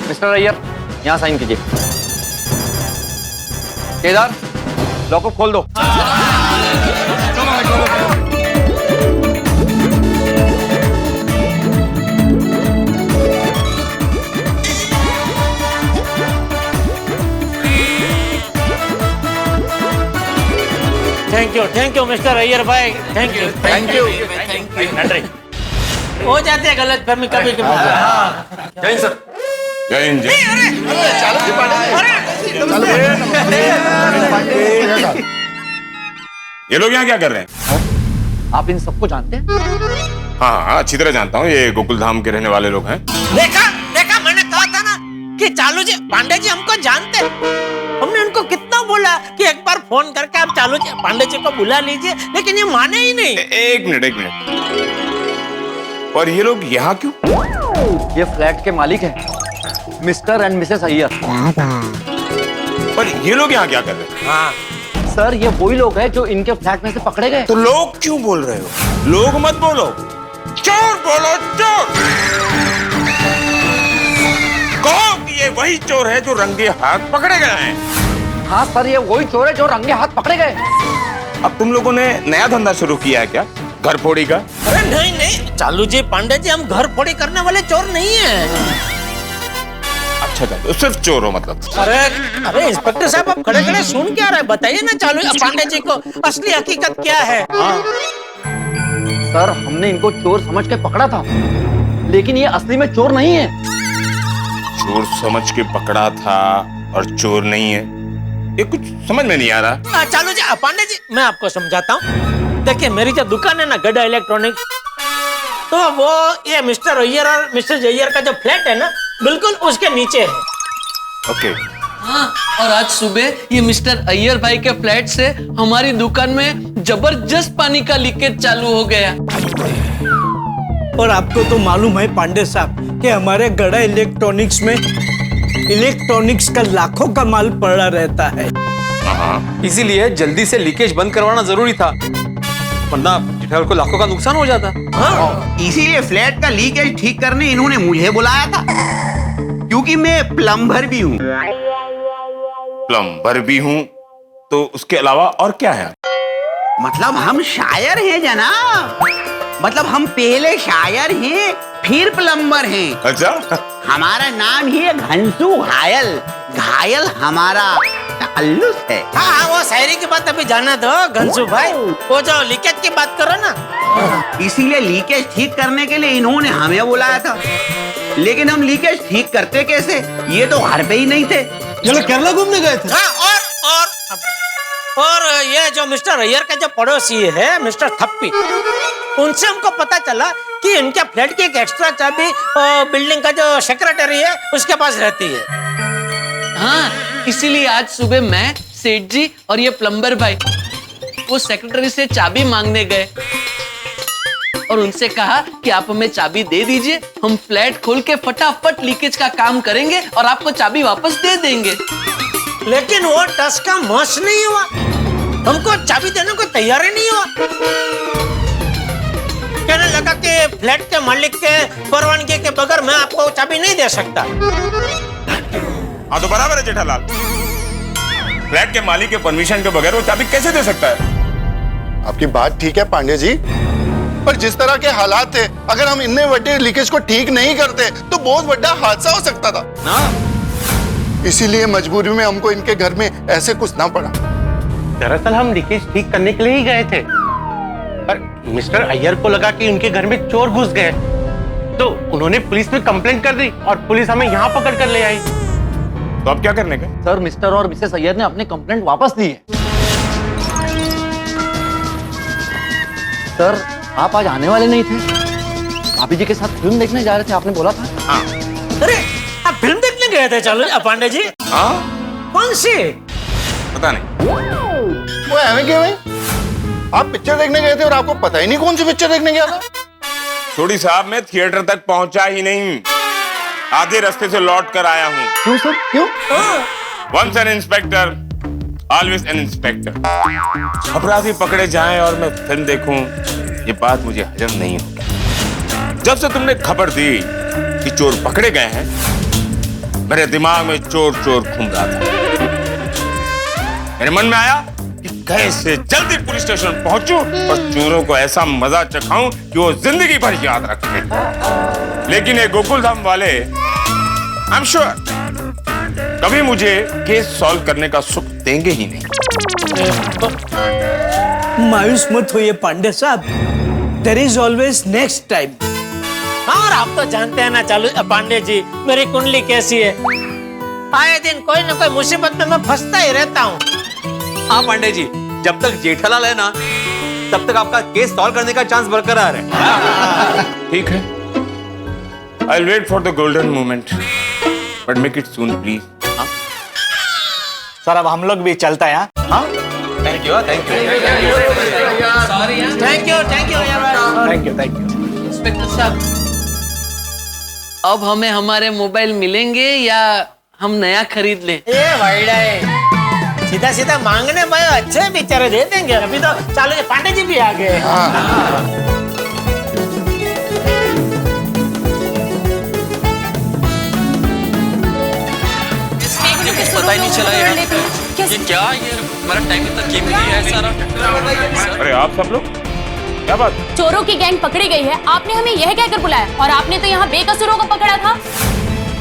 मिस्टर अय्यर, यहाँ साइन कीजिए। केदार, लॉकर खोल दो। थैंक यू मिस्टर अय्यर भाई, थैंक यू। हो जाते हैं गलत फहमी कभी कभी। जय हिंद सर। जय हिंद। ये लोग यहाँ क्या कर रहे हैं? आप इन सबको जानते हैं? हाँ, अच्छी तरह जानता हूँ। ये गोकुल धाम के रहने वाले लोग हैं। देखा मैंने कहा था ना कि चालू जी पांडे जी हमको जानते हैं। हमने उनको कितना बोला कि एक बार फोन करके आप चालू जी पांडे जी को बुला लीजिए, लेकिन ये माने ही नहीं। एक मिनट। और ये लोग यहाँ क्यों? ये फ्लैट के मालिक हैं, मिस्टर एंड मिसेस अय्यर। पर ये लोग यहाँ क्या कर रहे हैं? हाँ सर, ये वही लोग हैं जो इनके फ्लैट में से पकड़े गए। तो लोग क्यों बोल रहे हो? लोग मत बोलो, चोर बोलो, चोर। कहो कि ये वही चोर है जो रंगे हाथ पकड़े गए हैं। हाँ सर, ये वही चोर है जो रंगे हाथ पकड़े गए। अब तुम लोगों ने नया धंधा शुरू किया है क्या, घर फोड़ी का? अरे नहीं चालू जी पांडे जी, हम घर फोड़ी करने वाले चोर नहीं है। अच्छा, तो सिर्फ चोर हो मतलब? अरे इंस्पेक्टर साहब, आप खड़े खड़े सुन क्या रहे, बताइए ना चालू पांडे जी को असली हकीकत क्या है। सर, हमने इनको चोर समझ के पकड़ा था, लेकिन ये असली में चोर नहीं है। चोर समझ के पकड़ा था और चोर नहीं है, ये कुछ समझ में नहीं आ रहा। चालू जी पांडे जी, मैं आपको समझाता हूँ। देखिए, मेरी जो दुकान है ना गड्ढा इलेक्ट्रॉनिक्स, तो वो ये मिस्टर अय्यर और मिसेस अय्यर का जो फ्लैट है ना, बिल्कुल उसके नीचे है। ओके। हाँ, और आज सुबह ये मिस्टर अय्यर भाई के फ्लैट से हमारी दुकान में जबरदस्त पानी का लीकेज चालू हो गया। और आपको तो मालूम है पांडे साहब कि हमारे गड़ा इलेक्ट्रॉनिक्स में इलेक्ट्रॉनिक्स का लाखों का माल पड़ा रहता है। इसीलिए जल्दी से लीकेज बंद करवाना जरूरी था, वरना जेठालाल को लाखों का नुकसान हो जाता। इसीलिए फ्लैट का लीकेज ठीक करने इन्होंने मुझे बुलाया था, क्योंकि मैं प्लम्बर भी हूँ। प्लम्बर भी हूँ तो उसके अलावा और क्या है? मतलब हम शायर हैं जनाब, मतलब हम पहले शायर हैं फिर प्लम्बर हैं। अच्छा। हमारा नाम ही है घनसू घायल, घायल हमारा ताल्लुक है। हाँ, वो शायरी की बात अभी जाना दो घनसू भाई, वो जो लीकेज की बात करो ना। इसीलिए लीकेज ठीक करने के लिए इन्होंने हमें बुलाया था, लेकिन हम लीकेज ठीक करते कैसे, ये तो घर पे ही नहीं थे। चलो केरला घूमने गए थे। हाँ, और ये जो मिस्टर अय्यर का जो पड़ोसी है मिस्टर थप्पी, उनसे हमको पता चला कि इनके फ्लैट की एक एक्स्ट्रा चाबी बिल्डिंग का जो सेक्रेटरी है उसके पास रहती है। हाँ, इसीलिए आज सुबह मैं, सेठ जी और ये प्लम्बर भाई वो सेक्रेटरी से चाबी मांगने गए और उनसे कहा कि आप हमें चाबी दे दीजिए, हम फ्लैट खोल के फटाफट लीकेज का काम करेंगे और आपको चाबी वापस दे देंगे। लेकिन वो टस का मस नहीं हुआ, हमको चाबी देने को तैयार ही नहीं हुआ। कहने लगा कि फ्लैट के मालिक के परवानगी के बगैर मैं आपको चाबी नहीं दे सकता। हाँ, तो बराबर है जेठालाल, फ्लैट के मालिक के परमिशन के बगैर वो चाबी कैसे दे सकता है? आपकी बात ठीक है पांडे जी, पर जिस तरह के हालात थे, अगर हम इतने बड़े लीकेज को ठीक नहीं करते तो बहुत बड़ा हादसा हो सकता था ना। इसीलिए मजबूरी में हमको इनके घर में ऐसे कुछ ना पड़ा। दरअसल हम लीकेज ठीक करने के लिए ही गए थे, पर मिस्टर अय्यर को लगा कि उनके घर में चोर घुस गए, तो उन्होंने पुलिस में कंप्लेंट कर दी और पुलिस हमें यहाँ पकड़ कर ले आई। तो अब क्या करने का? सर, मिस्टर और मिसेस अय्यर ने अपनी कंप्लेंट वापस ली है। सर, आप आज आने वाले नहीं थे, भाभी जी के साथ फिल्म देखने जा रहे थे, आपने बोला था। हाँ। अरे, आप फिल्म देखने गए थे चालू पांडे जी? हाँ। कौन सी? पता नहीं। वो एवं क्यों है? आप पिक्चर देखने गए थे और आपको पता ही नहीं कौन सी पिक्चर देखने गया था? छोड़ी साहब, मैं थिएटर तक पहुंचा ही नहीं, आधे रास्ते से लौट कर आया हूँ। क्यों सर, क्यों? Once an inspector, always an inspector. अपराधी पकड़े जाएं और मैं फिल्म देखूं, ये बात मुझे हजम नहीं होती। जब से तुमने खबर दी कि चोर पकड़े गए हैं, मेरे दिमाग में चोर चोर घूम रहा था। मेरे मन में आया कि कैसे जल्दी पुलिस स्टेशन पहुंचूं और चोरों को ऐसा मजा चखाऊं कि वो जिंदगी भर याद रखें। लेकिन ये गोकुलधाम वाले आई एम श्योर कभी मुझे केस सॉल्व करने का सुख देंगे ही नहीं। मायूस मत होइए पांडे साहब, there is always next time. और आप तो जानते हैं ना चालू पांडे जी, मेरी कुंडली कैसी है। आए दिन कोई ना कोई मुसीबत में मैं फंसता ही रहता हूँ। हाँ पांडे जी, जब तक जेठालाल है ना, तब तक आपका केस सॉल्व करने का चांस बरकरार है। ठीक है, I'll wait for the golden moment, but make it soon, please. Sir अब हम लोग भी चलते हैं। हाँ, thank you, thank you, thank you, thank you, thank you. Inspector साहब, अब हमें हमारे मोबाइल मिलेंगे या हम नया खरीद लें? ये वाइडा है, सीधा सीधा मांगने भाई अच्छे बेचारे दे देंगे। अभी तो चालू पांडे जी भी आ गए। कुछ पता ही नहीं चला यार, ये क्या, ये हमारा टाइम इतना कीमती है सारा। अरे आप सब लोग, क्या बात? चोरों की गैंग पकड़ी गई है, आपने हमें यह कहकर बुलाया और आपने तो यहाँ बेकसूरों को पकड़ा था।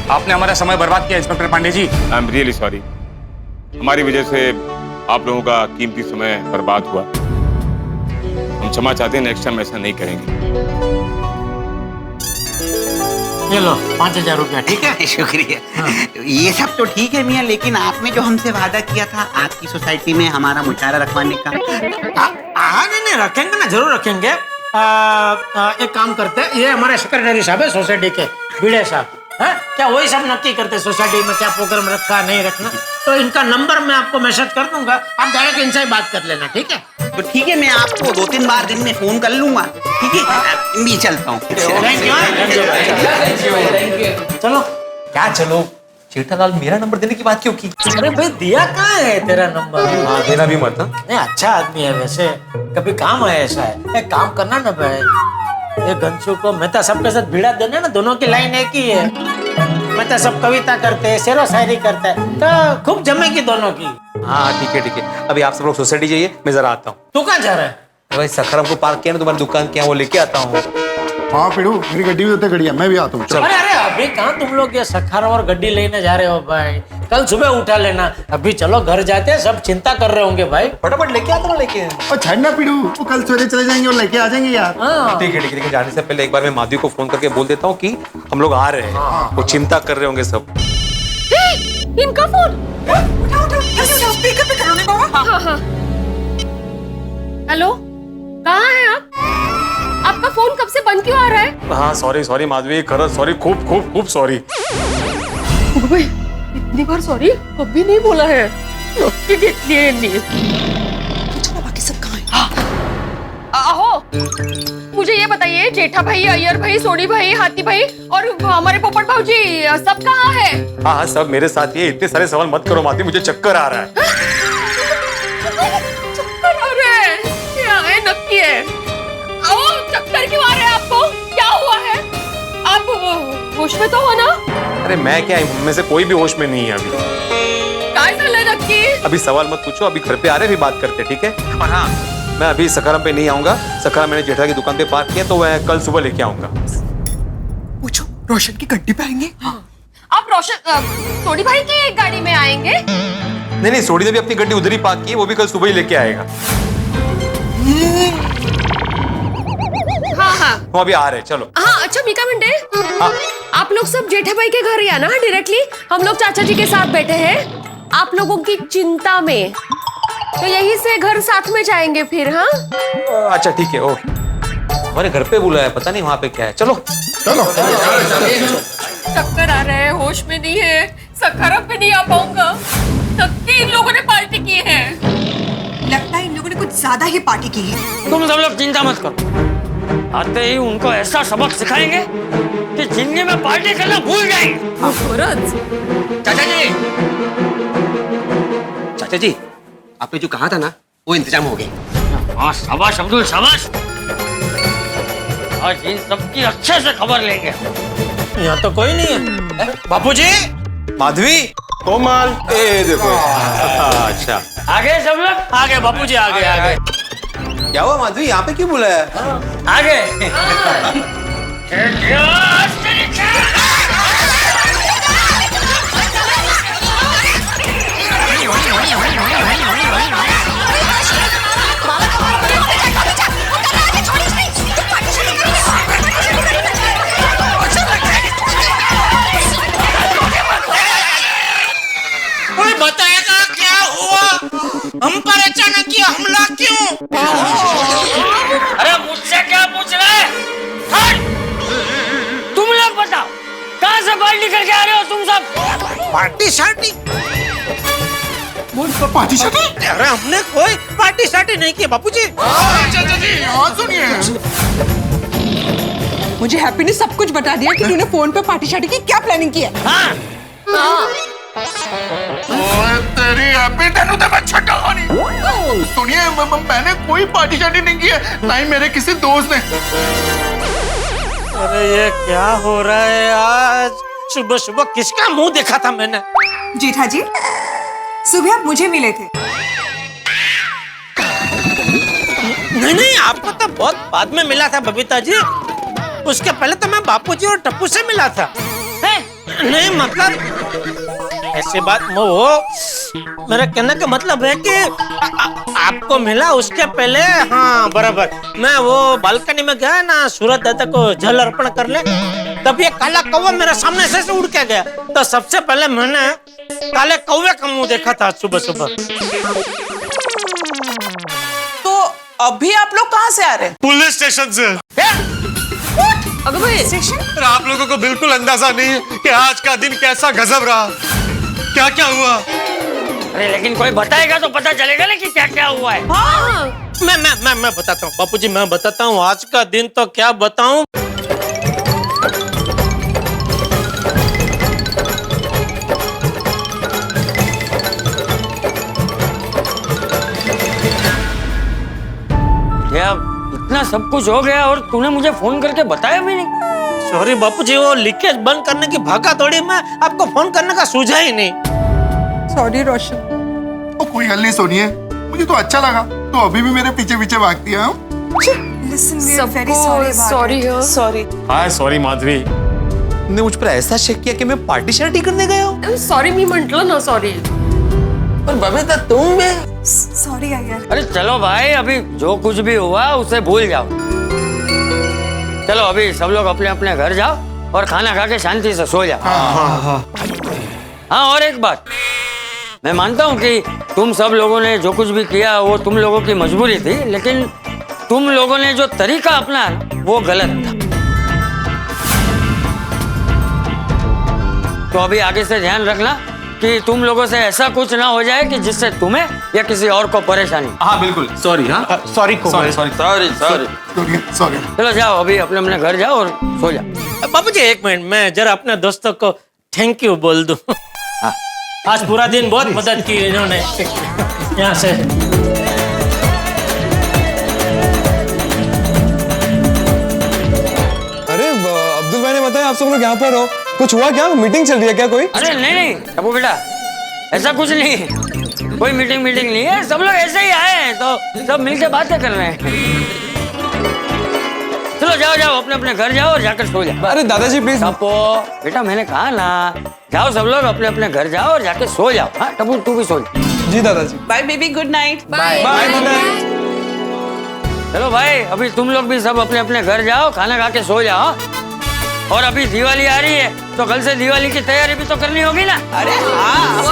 आपने हमारा समय बर्बाद किया inspector Pandey ji. I am really sorry, हमारी वजह से आप लोगों का कीमती समय बर्बाद हुआ। हम क्षमा चाहते हैं, नेक्स्ट टाइम ऐसा नहीं करेंगे। ये लो 5000 रुपया, ठीक है? शुक्रिया। ये सब तो ठीक है मियाँ, लेकिन आपने जो हमसे वादा किया था आपकी सोसाइटी में हमारा मुशायरा रखवाने का। नहीं रखेंगे ना, जरूर रखेंगे। एक काम करते हैं, ये हमारे सेक्रेटरी साहब है सोसाइटी के, भिड़े साहब है क्या, वही सब नक्की करते हैं सोसाइटी में क्या प्रोग्राम रखा नहीं रखना। तो इनका नंबर मैं आपको मैसेज कर दूंगा, आप डायरेक्ट इनसे ही बात कर लेना, ठीक है? तो ठीक है, मैं आपको 2-3 बार दिन में फोन कर लूंगा, ठीक है? मैं चलता हूँ। चलो। क्या चलो? जेठालाल मेरा नंबर देने की बात क्यों की? अरे भाई दिया कहाँ है तेरा नंबर? हाँ, देना भी मत। नहीं, अच्छा आदमी है वैसे, कभी काम है ऐसा है। एक काम करना ना भाई, ये गंशु को मेहता सबके साथ भिड़ा देना ना, दोनों की लाइन एक ही है। मेहता सब कविता करते हैं, शेरो शायरी करते हैं, तो खूब जमेगी दोनों की। हाँ ठीक है ठीक है, अभी आप सब लोग सोसाइटी जाइए, मैं जरा आता हूँ। तू कहाँ जा रहा है? भाई सखरम को पार्क किया ना तुम्हारी दुकान क्या, वो लेके आता हूँ। हाँ पिड़ू, मेरी गड्डी भी होते खड़ी है, मैं भी आता हूँ। अरे अरे अभी कहाँ तुम लोग ये सखारा और गड्डी लेने जा रहे हो भाई? कल सुबह उठा लेना। अभी चलो घर जाते हैं, सब चिंता कर रहे होंगे भाई। फटाफट लेके आता हूँ। लेके और छड़ना पिड़ू, वो कल सवेरे चले जाएंगे और लेके आ जाएंगे यार। ठीक है ठीक है, जाने से पहले एक बार मैं माधवी को फोन करके बोल देता हूँ कि हम लोग आ रहे हैं। वो चिंता कर रहे होंगे सब। इनका फोन स्पीकर पे करो ना। हाँ। हेलो, कहाँ हैं आप? आपका फोन कब से बंद क्यों आ रहा है? हाँ सॉरी माधवी, सॉरी, खूब खूब खूब सॉरी। इतनी बार सॉरी कभी नहीं बोला है। बाकी सब कहाँ हैं? आहो, मुझे ये बताइए, जेठा भाई, अय्यर भाई, सोनी भाई, हाथी भाई और हमारे पोपट भाऊजी सब कहाँ है? हाँ सब मेरे साथ ही है। इतने सारे सवाल मत करो माधवी, मुझे चक्कर आ रहा है। चक्कर आ रहा है? क्या है, नक्की है? चक्कर क्यों आ रहे हैं आपको? क्या हुआ है? आप होश में तो हो ना? अरे मैं क्या, में से कोई भी होश में नहीं है अभी। काय झालंय नक्की? अभी सवाल मत पूछो, अभी घर पे आ रहे भी बात करते, ठीक है? और हाँ, मैं अभी सखारम पे नहीं आऊंगा। सखारम मैंने जेठा की दुकान पे पार्क किया, तो मैं कल सुबह लेके आऊंगा। पूछो, रोशन की गड्डी पे आएंगे? आप रोशन सोनी भाई की गाड़ी में आएंगे? नहीं, सोनी ने भी अपनी गड्डी उधर ही पार्क की है, वो भी कल सुबह ही लेके आएगा। हाँ। वो अभी आ रहे हैं, चलो। हाँ अच्छा मीका मंडे, आप लोग सब जेठा भाई के घर ही आना डायरेक्टली। हम लोग चाचा जी के साथ बैठे हैं आप लोगों की चिंता में, तो यहीं से घर साथ में जाएंगे फिर। हाँ अच्छा ठीक है, ओके। हमारे घर पे बुलाया, पता नहीं वहाँ पे क्या है। चलो चलो। चक्कर आ रहे हैं, होश में नहीं है, सखारम पे नहीं आ पाऊंगा। नक्की इन लोगों ने पार्टी की है। लगता है इन लोगों ने कुछ ज्यादा ही पार्टी की है। तुम सब लोग चिंता मत करो, आते ही उनको ऐसा सबक सिखाएंगे कि जिंदगी में पार्टी करना भूल जाएंगे। चाचा जी, आपने जो कहा था ना वो इंतजाम हो गया। हाँ शाबाश अब्दुल शाबाश। आज इन सबकी अच्छे से खबर लेंगे। यहाँ तो कोई नहीं है। बापूजी, माधवी, कोमल, ए देखो। अच्छा आगे सब लोग आगे बापूजी, आगे आगे। क्या हुआ माधवी, यहाँ पे क्यों बुलाया? आगे। कोई बताएगा क्या हुआ? हम पर अचानक ये हमला क्यों? अरे मुझसे क्या पूछ रहे? तुम लोग बताओ, कहाँ से बाहर निकल के आ रहे हो तुम सब? पार्टी शार्टी? पार्टी शार्टी? अरे हमने कोई पार्टी शार्टी नहीं की बापूजी। सुनिए, मुझे हैप्पी ने सब कुछ बता दिया कि तूने फोन पे पार्टी शार्टी की क्या प्लानिंग की है। तेरी हैप्पी तेनू तो मैं छटा नहीं। सुनिए, मैंने कोई पार्टी शार्टी नहीं की है, ना ही मेरे किसी दोस्त ने। अरे ये क्या हो रहा है आज? सुबह सुबह किसका मुंह देखा था मैंने? जेठा जी, सुबह आप मुझे मिले थे। नहीं, आपको तो बहुत बाद में मिला था बबीता जी। उसके पहले तो मैं बापूजी और टप्पू से मिला था। नहीं मतलब ऐसी बात वो मेरा कहने का मतलब है कि आपको मिला उसके पहले। हाँ बराबर, मैं वो बालकनी में गया ना सूरज दादा को जल अर्पण करने, तब ये काला कौवा मेरे सामने से उड़ के गया। तो सबसे पहले मैंने काले कौवे का मुंह देखा था सुबह सुबह। तो अभी आप लोग कहाँ से आ रहे हैं? पुलिस स्टेशन से। स्टेशन? आप लोगों को बिल्कुल अंदाजा नहीं है कि आज का दिन कैसा गजब रहा। क्या क्या हुआ? अरे लेकिन कोई बताएगा तो पता चलेगा ना कि क्या क्या हुआ है। हाँ। मैं बताता हूँ बापूजी, मैं बताता हूँ आज का दिन तो क्या बताऊं। इतना सब कुछ हो गया और तूने मुझे फोन करके बताया भी नहीं। सॉरी बापूजी, वो लीकेज बंद करने की भागा दौड़ी में आपको फोन करने का सूझा ही नहीं। सॉरी रोशन। कोई हल नहीं सुनिए, मुझे तो अच्छा लगा, तो अभी भी मेरे पीछे पीछे भागती है। सॉरी। हाय सॉरी माधवी, तुमने मुझ पर ऐसा शक किया कि मैं पार्टी शार्टी करने गया हूँ। सॉरी मी म्हटलं ना सॉरी। पर बबीता तुम भी। सॉरी यार। अरे चलो भाई, अभी जो कुछ भी हुआ उसे भूल जाओ। चलो अभी सब लोग अपने अपने घर जाओ और खाना खा के शांति से सो जाओ। हाँ और एक बात, मैं मानता हूँ कि तुम सब लोगों ने जो कुछ भी किया वो तुम लोगों की मजबूरी थी, लेकिन तुम लोगों ने जो तरीका अपनाया वो गलत था। तो अभी आगे से ध्यान रखना कि तुम लोगों से ऐसा कुछ ना हो जाए कि जिससे तुम्हें या किसी और को परेशानी। हाँ बिल्कुल, सॉरी। हाँ सॉरी सॉरी। चलो जाओ अभी अपने अपने घर जाओ और सो जाओ। बापूजी एक मिनट, मैं जरा अपने दोस्तों को थैंक यू बोल दूं। आज पूरा दिन बहुत मदद की इन्होंने यहाँ से। अरे अब्दुल भाई ने बताया आप सब लोग यहाँ पर हो, कुछ हुआ क्या? मीटिंग चल रही है क्या कोई? अरे नहीं टप्पू बेटा, ऐसा कुछ नहीं, कोई मीटिंग नहीं है। सब लोग ऐसे ही आए हैं तो सब मिलके बातें कर रहे हैं। चलो जाओ अपने अपने घर जाओ और जाकर सो जाओ। अरे दादाजी प्लीज। टप्पू बेटा मैंने कहा ना, जाओ सब लोग अपने अपने घर जाओ और जाके सो जाओ। हाँ टप्पू तू भी सो जा। जी दादाजी। Bye baby, good night. Bye. चलो भाई अभी तुम लोग भी सब अपने अपने घर जाओ, खाना खा के सो जाओ। और अभी दिवाली आ रही है तो कल से दिवाली की तैयारी भी तो करनी होगी ना। अरे हाँ।